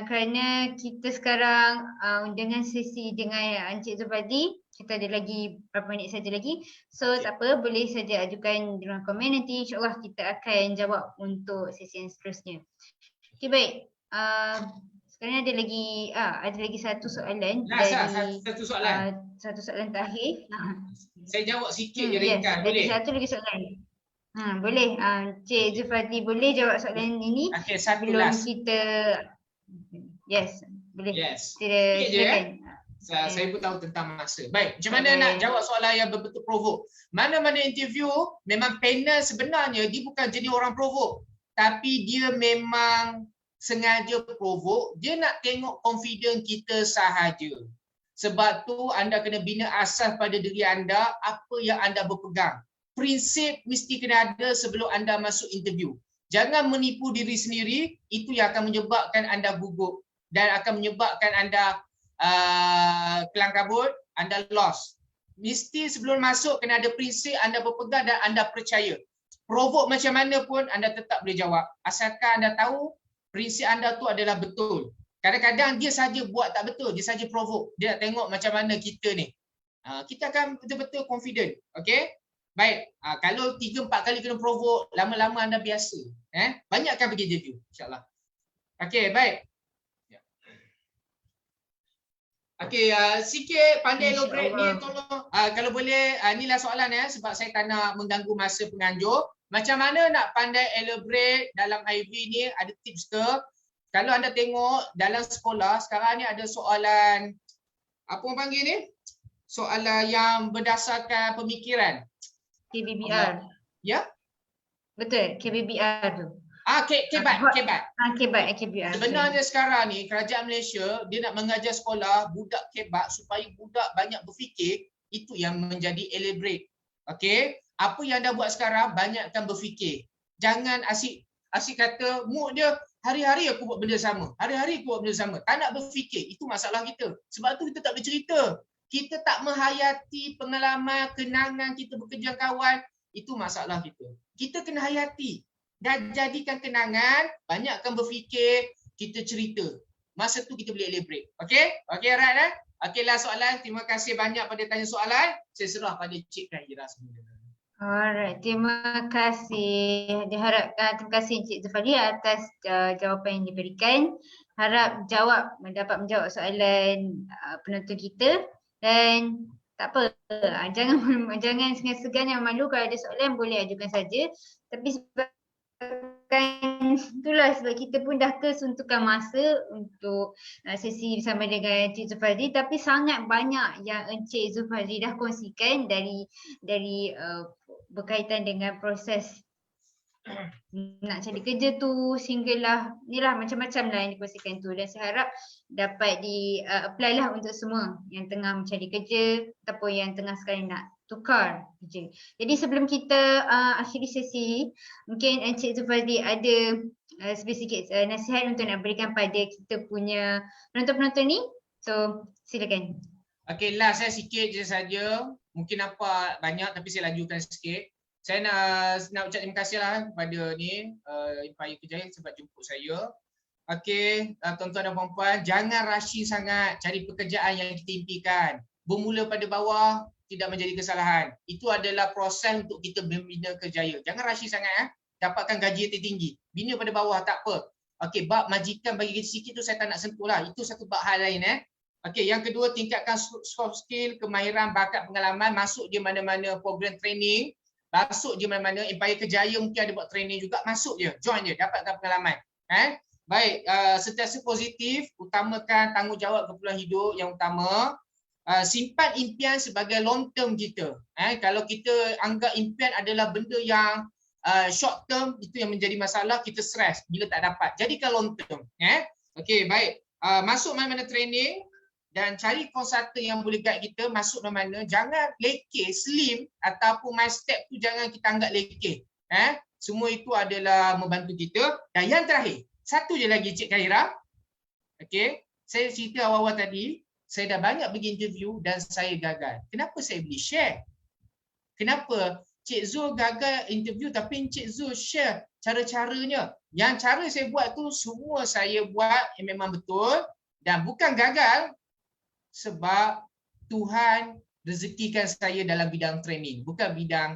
Kerana kita sekarang dengan sesi dengan Encik Zulfadli, kita ada lagi berapa minit saja lagi. So, tak apa, boleh saja ajukan di ruang komen. Nanti insyaAllah kita akan jawab untuk sesi yang seterusnya. Okey, baik. Sekarang ada lagi satu soalan dari
satu soalan.
Satu soalan terakhir.
Saya jawab sikit je ringkas, boleh?
Satu lagi soalan. Boleh. Cik Zulfadli boleh jawab soalan ini sebelum kita. Yes, boleh.
Yes.
Silakan.
Saya pun tahu tentang masa. Baik, macam mana nak jawab soalan yang betul-betul provok? Mana-mana interview, memang panel sebenarnya dia bukan jenis orang provok. Tapi dia memang sengaja provok. Dia nak tengok confident kita sahaja. Sebab tu anda kena bina asas pada diri anda, apa yang anda berpegang. Prinsip mesti kena ada sebelum anda masuk interview. Jangan menipu diri sendiri, itu yang akan menyebabkan anda gugup. Dan akan menyebabkan anda kelang kabut, anda lost. Mesti sebelum masuk kena ada prinsip anda berpegang dan anda percaya. Provok macam mana pun anda tetap boleh jawab. Asalkan anda tahu prinsip anda tu adalah betul. Kadang-kadang dia saja buat tak betul, dia saja provok. Dia nak tengok macam mana kita ni. Kita akan betul-betul confident. Okey? Baik. Kalau 3-4 kali kena provok, lama-lama anda biasa. Banyakkan pergi interview, insya-Allah. Okey, baik. Okey, sikit pandai elaborate ni tolong. Kalau boleh, inilah soalan sebab saya tak nak mengganggu masa penganjur. Macam mana nak pandai elaborate dalam IV ni, ada tips ke? Kalau anda tengok dalam sekolah, sekarang ni ada soalan, apa orang panggil ni? Soalan yang berdasarkan pemikiran.
KBBR.
Ya?
Betul, KBBR tu. KBBR.
Sebenarnya sekarang ni kerajaan Malaysia dia nak mengajar sekolah budak kebat supaya budak banyak berfikir, itu yang menjadi elaborate. Okey, apa yang anda buat sekarang banyakkan berfikir. Jangan asyik Asyik kata mood dia hari-hari aku buat benda sama. Hari-hari aku buat benda sama. Tak nak berfikir. Itu masalah kita. Sebab tu kita tak boleh cerita. Kita tak menghayati pengalaman, kenangan kita bekerja kawan. Itu masalah kita. Kita kena hayati. Dan jadikan kenangan, banyakkan berfikir, kita cerita. Masa tu kita boleh elaborate. Okey? Okey, Arat eh? Okey, last soalan. Terima kasih banyak pada tanya soalan. Saya serah pada Cik Kahira semula.
Alright, terima kasih. Terima kasih Encik Zulfari atas jawapan yang diberikan. Harap dapat menjawab soalan penonton kita dan tak apa, jangan segan-segan yang malu, kalau ada soalan boleh ajukan saja. Tapi itulah sebab kita pun dah kesuntukan masa untuk sesi bersama dengan Encik Zulfari, tapi sangat banyak yang Encik Zulfari dah kongsikan dari berkaitan dengan proses nak cari kerja tu sehinggalah inilah macam-macam lah yang dikongsikan tu, dan saya harap dapat apply lah untuk semua yang tengah mencari kerja ataupun yang tengah sekarang nak tukar kerja. Jadi sebelum kita akhiri sesi, mungkin Encik Zulfari ada sedikit nasihat untuk nak berikan pada kita punya penonton-penonton ni. So silakan.
Okey, last saya sikit je saja. Mungkin nampak banyak tapi saya lajukan sikit. Saya nak ucap terima kasih lah kepada ni Empire Kejayaan sebab jemput saya. Okey, tuan-tuan dan puan-puan, jangan rushing sangat cari pekerjaan yang kita impikan. Bermula pada bawah tidak menjadi kesalahan. Itu adalah proses untuk kita membina kerjaya. Jangan rushing sangat dapatkan gaji yang tertinggi. Bina pada bawah tak apa. Okey, bab majikan bagi gaji sikit tu saya tak nak sentuh lah. Itu satu bab hal lain Okey, yang kedua, tingkatkan soft skill, kemahiran, bakat, pengalaman, masuk je mana-mana program training. Masuk je mana-mana, Empire Kejayaan mungkin ada buat training juga, masuk je, join je, dapatkan pengalaman. Baik, sentiasa positif, utamakan tanggungjawab keperluan hidup yang utama. Simpan impian sebagai long term kita. Kalau kita anggap impian adalah benda yang short term, itu yang menjadi masalah, kita stres bila tak dapat. Jadikan long term. Okey, baik. Masuk mana-mana training, dan cari konsultan yang boleh guide kita masuk mana-mana. Jangan lekeh, slim ataupun my step tu jangan kita anggap lekeh. Semua itu adalah membantu kita. Dan yang terakhir, satu je lagi Cik Kahira. Okey, saya cerita awal-awal tadi, saya dah banyak pergi interview dan saya gagal. Kenapa saya boleh share? Kenapa Cik Zul gagal interview tapi Cik Zul share cara-caranya? Yang cara saya buat tu semua saya buat yang memang betul dan bukan gagal. Sebab Tuhan rezekikan saya dalam bidang training, bukan bidang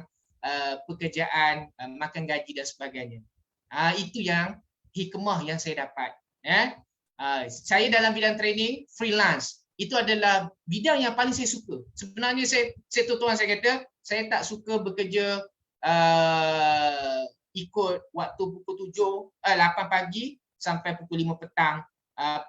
pekerjaan, makan gaji dan sebagainya. Itu yang hikmah yang saya dapat. Saya dalam bidang training, freelance. Itu adalah bidang yang paling saya suka. Sebenarnya saya tuan-tuan saya kata, saya tak suka bekerja ikut waktu pukul 8 pagi sampai pukul 5 petang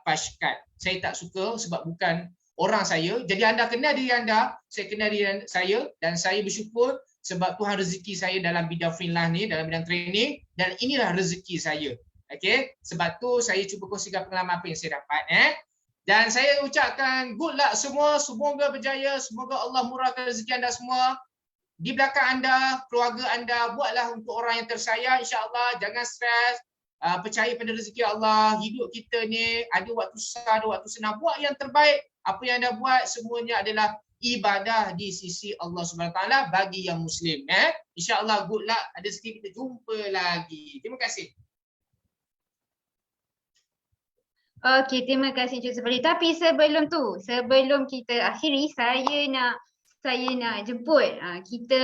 paskat. Saya tak suka sebab bukan orang saya. Jadi anda kenal diri anda, saya kenal diri saya, dan saya bersyukur sebab Tuhan rezeki saya dalam bidang freelance ni, dalam bidang training, dan inilah rezeki saya. Okey, sebab tu saya cuba kongsikan pengalaman apa yang saya dapat. Dan saya ucapkan good luck semua, semoga berjaya, semoga Allah murahkan rezeki anda semua. Di belakang anda, keluarga anda, buatlah untuk orang yang tersayang, insya-Allah. Jangan stres. Percaya pada rezeki Allah. Hidup kita ni ada waktu susah, ada waktu senang. Buat yang terbaik. Apa yang anda buat semuanya adalah ibadah di sisi Allah Subhanahu Wa Taala bagi yang Muslim. InsyaAllah good luck. Ada sekali kita jumpa lagi. Terima kasih.
Okey, terima kasih Encik Zulfari. Tapi sebelum kita akhiri, saya nak jemput kita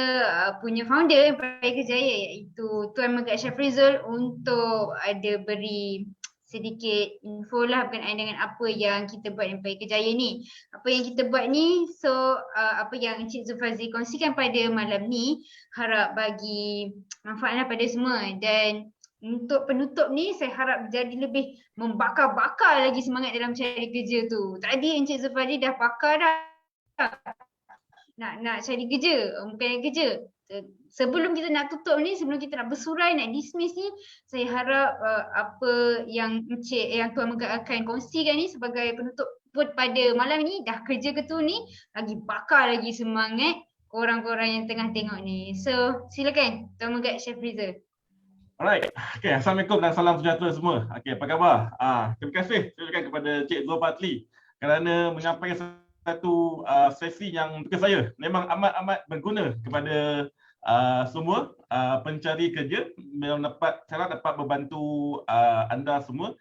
punya founder Empire Kejayaan, iaitu Tuan Megat Syafrizul, untuk ada beri sedikit info lah berkenaan dengan apa yang kita buat Empire Kejayaan ni. Apa yang kita buat ni, apa yang Encik Zulfari kongsikan pada malam ni, harap bagi manfaat pada semua. Dan untuk penutup ni, saya harap jadi lebih membakar-bakar lagi semangat dalam cari kerja tu. Tadi Encik Zulfari dah bakar dah. Nak cari kerja, bukan kerja. Sebelum kita nak tutup ni, sebelum kita nak bersurai, nak dismiss ni, saya harap apa yang Tuan Megat akan kongsikan ni sebagai penutup pada malam ni, dah kerja ke tu ni, lagi bakar lagi semangat korang-korang yang tengah tengok ni. So silakan Tuan Megat Syafrizul.
Alright. Okay, Assalamualaikum dan salam sejahtera semua. Okay, apa khabar? Terima kasih saya ucapkan kepada Cik Zul Patli kerana menyampaikan satu sesi yang untuk saya memang amat berguna kepada semua pencari kerja, cara dapat membantu anda semua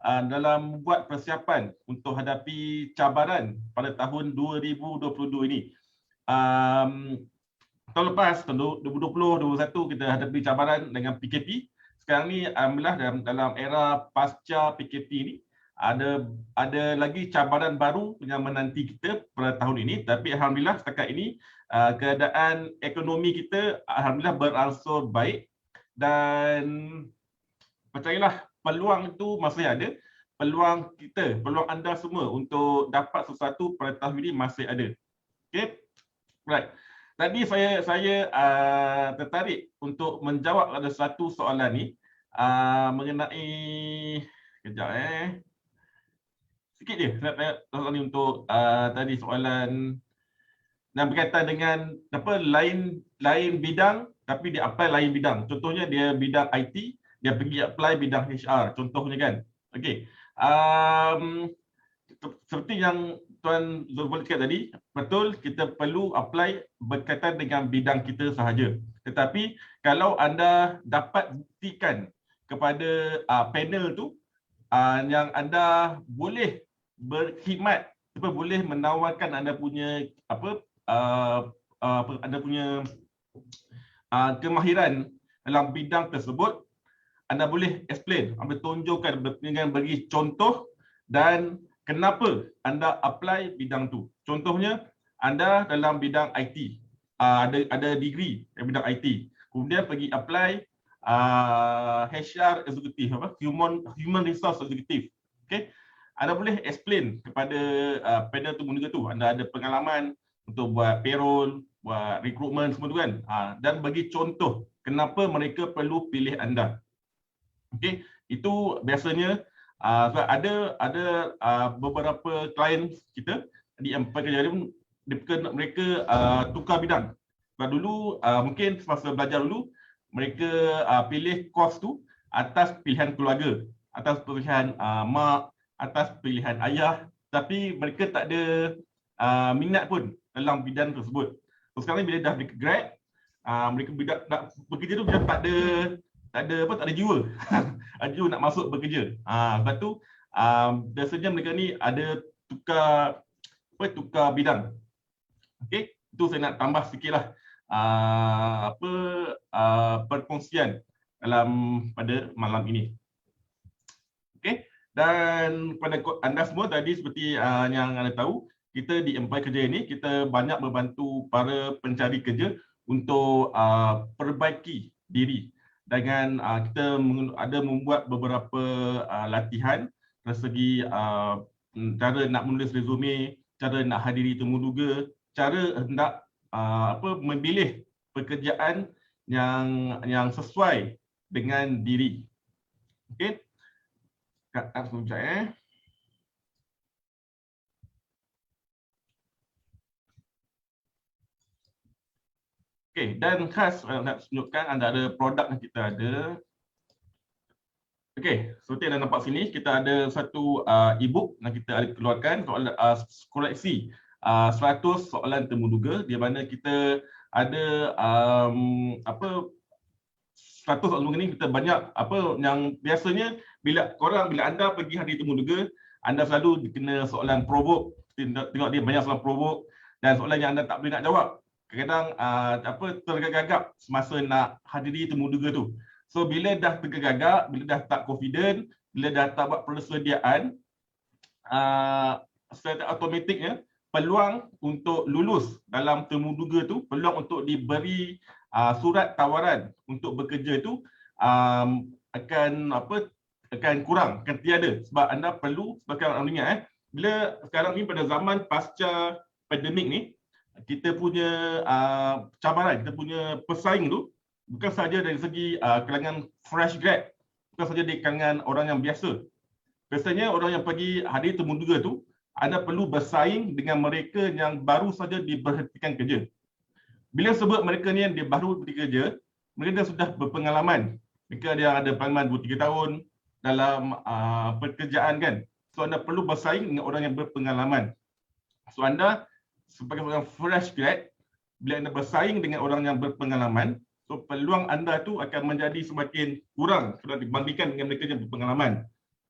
dalam membuat persiapan untuk hadapi cabaran pada tahun 2022 ini. Tahun lepas, tahun 2020, 2021 kita hadapi cabaran dengan PKP. Sekarang ni alhamdulillah dalam era pasca PKP ni ada lagi cabaran baru yang menanti kita pada tahun ini, tapi alhamdulillah setakat ini keadaan ekonomi kita alhamdulillah beransur baik dan percayalah peluang itu masih ada. Peluang kita, peluang anda semua untuk dapat sesuatu pada tahun ini masih ada. Okay? Right. Tadi saya tertarik untuk menjawab ada satu soalan ni mengenai kejap sikit je saya tanya soalan ni untuk tadi soalan yang berkaitan dengan apa lain bidang tapi dia apply lain bidang. Contohnya dia bidang IT, dia pergi apply bidang HR contohnya kan. Okey. Seperti yang Tuan Zulful cakap tadi, betul kita perlu apply berkaitan dengan bidang kita sahaja. Tetapi kalau anda dapat buktikan kepada panel tu yang anda boleh berkhidmat, boleh menawarkan anda punya anda punya kemahiran dalam bidang tersebut, anda boleh explain, anda tunjukkan dengan bagi contoh dan kenapa anda apply bidang tu. Contohnya, anda dalam bidang IT, ada degree dalam bidang IT. Kemudian pergi apply HR executive, human resource executive. Okay? Anda boleh explain kepada panel tu menunggu tu. Anda ada pengalaman untuk buat payroll, buat recruitment semua tu kan. Dan bagi contoh kenapa mereka perlu pilih anda. Okay? Itu biasanya sebab ada beberapa klien kita di pekerja mereka tukar bidang. Sebab dulu mungkin semasa belajar dulu mereka pilih kos tu atas pilihan keluarga, atas pilihan mak, atas pilihan ayah, tapi mereka tak ada minat pun dalam bidang tersebut. So, sekarang bila dah mereka grad, mereka nak bekerja tu macam tak ada jiwa. Ada jiwa nak masuk bekerja. Sebab tu biasanya mereka ni ada tukar bidang. Okey, itu saya nak tambah sikitlah perkongsian pada malam ini. Okey, dan pada anda semua tadi seperti yang anda tahu, kita di Employer Kerja ini kita banyak membantu para pencari kerja untuk perbaiki diri dengan kita ada membuat beberapa latihan dari segi cara nak menulis resume, cara nak hadiri temu duga, cara hendak memilih pekerjaan yang sesuai dengan diri. Okey. Kat sekejap Okey, dan khas nak tunjukkan anda ada produk yang kita ada. Okey, seperti yang anda nampak sini, kita ada satu e-book yang kita ada keluarkan koleksi 100 soalan temuduga di mana kita ada 100 soalan ini kita banyak yang biasanya bila anda pergi hari temuduga, anda selalu kena soalan provoke. Tengok dia banyak soalan provoke dan soalan yang anda tak boleh nak jawab. Kadang-kadang tergagap semasa nak hadiri temuduga tu. So bila dah tergagap, bila dah tak confident, bila dah tak buat persediaan, secara automatiknya peluang untuk lulus dalam temuduga tu, peluang untuk diberi surat tawaran untuk bekerja tu akan kurang, akan tiada sebab anda perlu sebagai orang ingat bila sekarang ni pada zaman pasca pandemik ni, kita punya cabaran, kita punya pesaing tu bukan saja dari segi kalangan fresh grad, bukan saja di kalangan orang yang biasa. Biasanya orang yang pergi hadir temuduga tu, anda perlu bersaing dengan mereka yang baru saja diberhentikan kerja. Bila sebut mereka ni yang dia baru bekerja, mereka sudah berpengalaman Mereka dia ada pengalaman 2-3 tahun dalam pekerjaan kan. So anda perlu bersaing dengan orang yang berpengalaman. So anda sebagai orang fresh grad, bila anda bersaing dengan orang yang berpengalaman, so peluang anda tu akan menjadi semakin kurang kalau dibandingkan dengan mereka yang berpengalaman.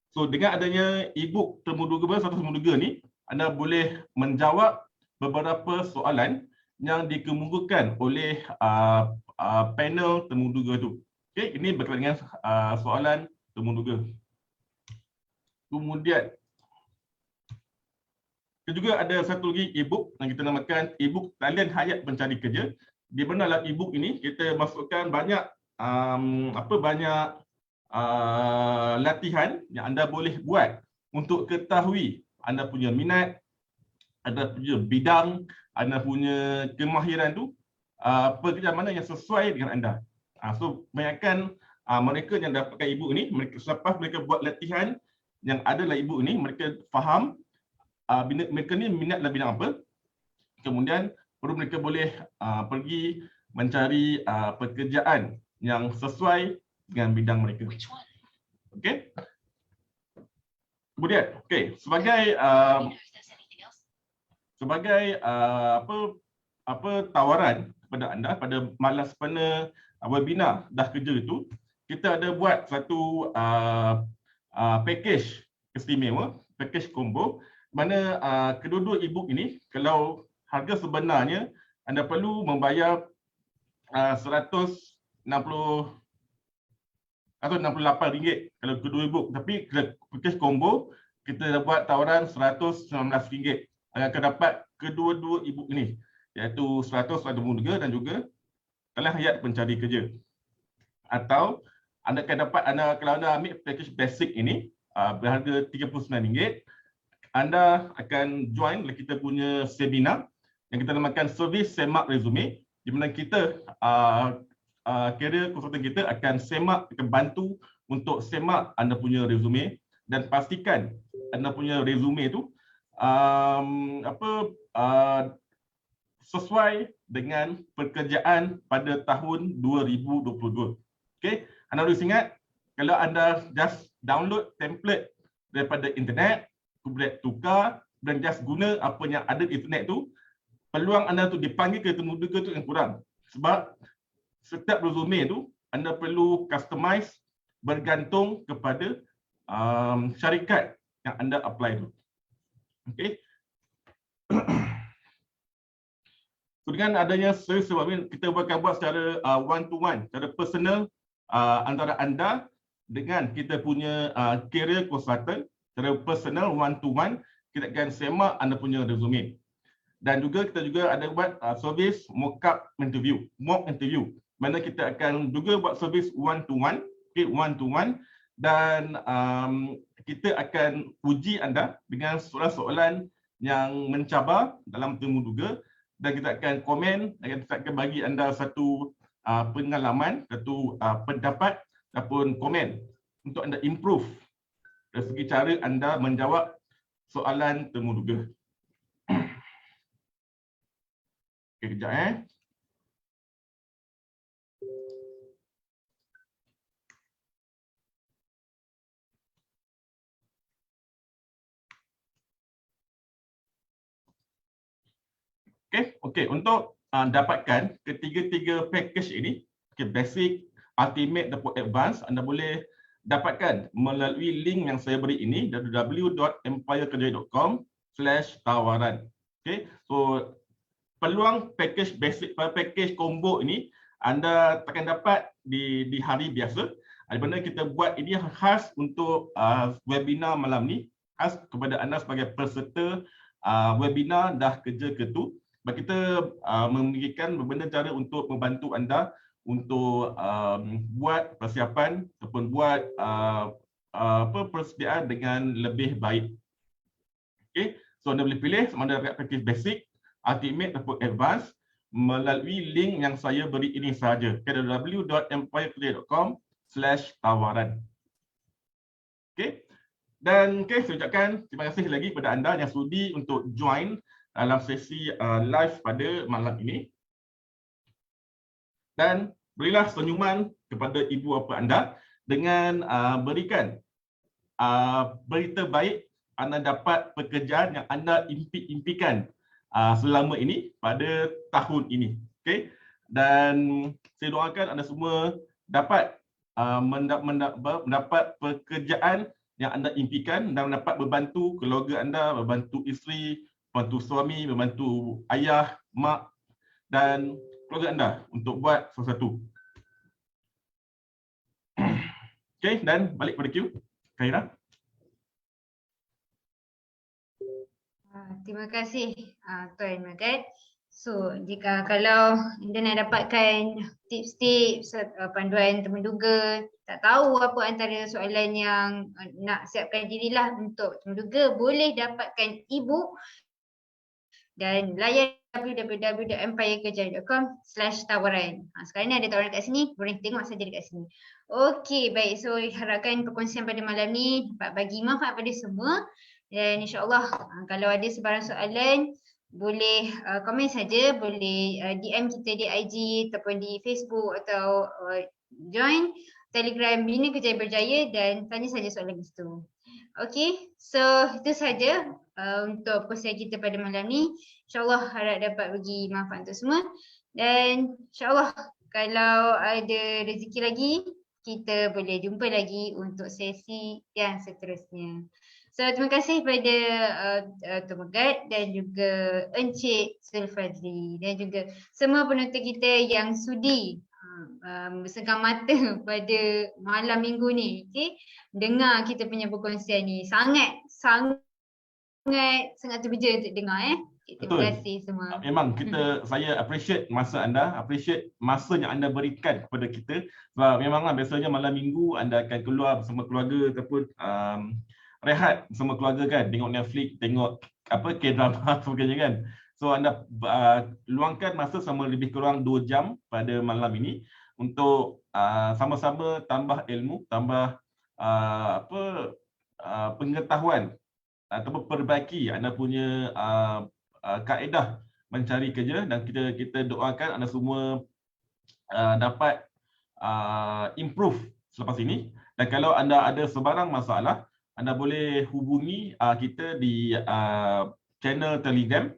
So dengan adanya e-book Temu Duga 100 Temu Duga ni, anda boleh menjawab beberapa soalan yang dikemukakan oleh panel Temu Duga tu. Okey, ini berkaitan dengan soalan Temu Duga. Kemudian kita juga ada satu lagi e-book yang kita namakan e-book Talian Hayat Pencari Kerja. Di mana dalam e-book ini kita masukkan banyak latihan yang anda boleh buat untuk ketahui anda punya minat, anda punya bidang, anda punya kemahiran tu pekerjaan mana yang sesuai dengan anda. So banyakkan mereka yang dapatkan e-book ini, mereka selepas mereka buat latihan yang ada dalam e-book ini, mereka faham mereka ni minat dalam bidang apa. Kemudian baru mereka boleh pergi mencari pekerjaan yang sesuai dengan bidang mereka. Okey. Kemudian, okey, sebagai tawaran kepada anda pada malas pena webinar dah kerja itu, kita ada buat satu package istimewa, package combo, mana kedua-dua e-book ini kalau harga sebenarnya anda perlu membayar 168 ringgit kalau kedua e-book, tapi package combo kita dah buat tawaran RM119 akan dapat kedua-dua e-book ini, iaitu 100 Temu Duga dan juga Talian Hayat Pencari Kerja. Atau anda akan dapat, kalau anda ambil package basic ini berharga RM39, anda akan join kita punya seminar yang kita namakan Servis Semak Resume, di mana kita career consultant kita akan bantu untuk semak anda punya resume dan pastikan anda punya resume tu sesuai dengan pekerjaan pada tahun 2022. Okey, anda harus ingat, kalau anda just download template daripada internet, kemudian tukar dan just guna apa yang ada di internet tu, peluang anda tu dipanggil ke Temu Duga tu yang kurang. Sebab setiap resume tu anda perlu customize bergantung kepada syarikat yang anda apply tu. Okey. So, dengan adanya service ini, kita akan buat secara one to one, secara personal antara anda dengan kita punya career consultant, secara personal one to one, kita akan semak anda punya resume. Dan juga kita juga ada buat servis mock interview, mana kita akan juga buat servis one to one, dan kita akan uji anda dengan soalan-soalan yang mencabar dalam Temu Duga, dan kita akan komen dan kita akan bagi anda satu pengalaman, satu pendapat ataupun komen untuk anda improve dari segi cara anda menjawab soalan Temu Duga. Okay, kejap Okey, untuk dapatkan ketiga-tiga package ini, basic, ultimate dan advanced, anda boleh dapatkan melalui link yang saya beri ini, www.empirekerjaya.com/tawaran. Okey, so peluang package basic, package combo ini anda takkan dapat di hari biasa. Di mana kita buat ini khas untuk webinar malam ni, khas kepada anda sebagai peserta webinar dah kerja ke tu. Kita memikirkan beberapa cara untuk membantu anda untuk buat persiapan ataupun buat persediaan dengan lebih baik. Okey, so anda boleh pilih sama ada dapat package basic, ultimate ataupun advanced melalui link yang saya beri ini sahaja, www.empirekerjaya.com/tawaran. Okey. Dan saya ucapkan terima kasih lagi kepada anda yang sudi untuk join dalam sesi live pada malam ini. Dan berilah senyuman kepada ibu bapa anda dengan berikan berita baik anda dapat pekerjaan yang anda impikan selama ini pada tahun ini. Okey. Dan saya doakan anda semua dapat mendapat pekerjaan yang anda impikan dan dapat membantu keluarga anda, membantu isteri, membantu suami, membantu ayah, mak dan keluarga anda untuk buat sesuatu. Okey, dan balik pada queue. Khairah.
Terima kasih Tuan Megat. So kalau anda nak dapatkan tips-tips, panduan temuduga, tak tahu apa antara soalan yang nak siapkan dirilah untuk temuduga, boleh dapatkan e-book dan layan www.empirekerjaya.com/tawaran. Sekarang ni ada tawaran kat sini, boleh tengok saja dekat sini. Okey, baik. So harapkan perkongsian pada malam ni dapat bagi manfaat pada semua. Dan insyaAllah kalau ada sebarang soalan, boleh komen saja, boleh DM kita di IG ataupun di Facebook atau join Telegram Bina Kerjaya Berjaya dan tanya saja soalan itu. Okey, so itu saja untuk perkongsian kita pada malam ni. InsyaAllah harap dapat bagi manfaat untuk semua. Dan insyaAllah kalau ada rezeki lagi, kita boleh jumpa lagi untuk sesi yang seterusnya. So terima kasih kepada Tuan Megat dan juga Encik Zulfazli dan juga semua penonton kita yang sudi bersenggang mata pada malam minggu ni, okay? Dengar kita punya perkongsian ni. Sangat terbeja untuk dengar. Terima kasih semua.
Memang saya appreciate masa anda, appreciate masa yang anda berikan kepada kita. Sebab memanglah biasanya malam minggu anda akan keluar bersama keluarga ataupun rehat bersama keluarga kan, tengok Netflix, tengok K-drama sebagainya kan. So anda luangkan masa sama lebih kurang 2 jam pada malam ini untuk sama-sama tambah ilmu, tambah pengetahuan ataupun perbaiki anda punya kaedah mencari kerja, dan kita doakan anda semua dapat improve selepas ini. Dan kalau anda ada sebarang masalah, anda boleh hubungi kita di channel Telegram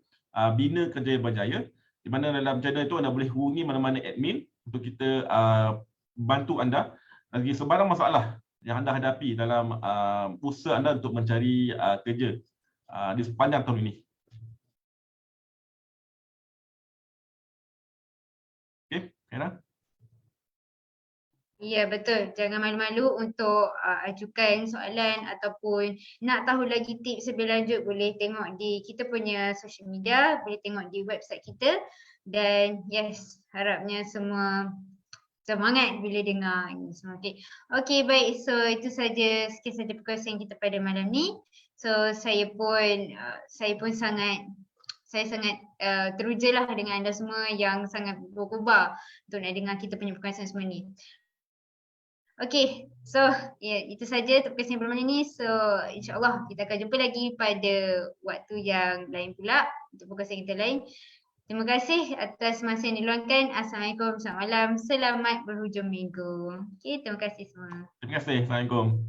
Bina Kerjaya Berjaya, di mana dalam channel itu anda boleh hubungi mana-mana admin untuk kita bantu anda bagi sebarang masalah yang anda hadapi dalam usaha anda untuk mencari kerja di sepanjang tahun ini. Okey, Khairah?
Ya, betul. Jangan malu-malu untuk ajukan soalan ataupun nak tahu lagi tips lebih lanjut, boleh tengok di kita punya social media, boleh tengok di website kita. Dan yes, harapnya semua semangat bila dengar ini semua. Okey, baik. So itu saja, sekian saja perkongsian kita pada malam ni. So saya pun sangat teruja lah dengan anda semua yang sangat berkobar untuk nak dengar kita punya perkongsian semua ni. Okey, so itu saja untuk perkongsian pada malam ni. So insyaAllah kita akan jumpa lagi pada waktu yang lain pula untuk perkongsian kita lain. Terima kasih atas masa yang diluangkan. Assalamualaikum, selamat malam, selamat berhujung minggu. Okey, terima kasih semua.
Terima kasih. Assalamualaikum.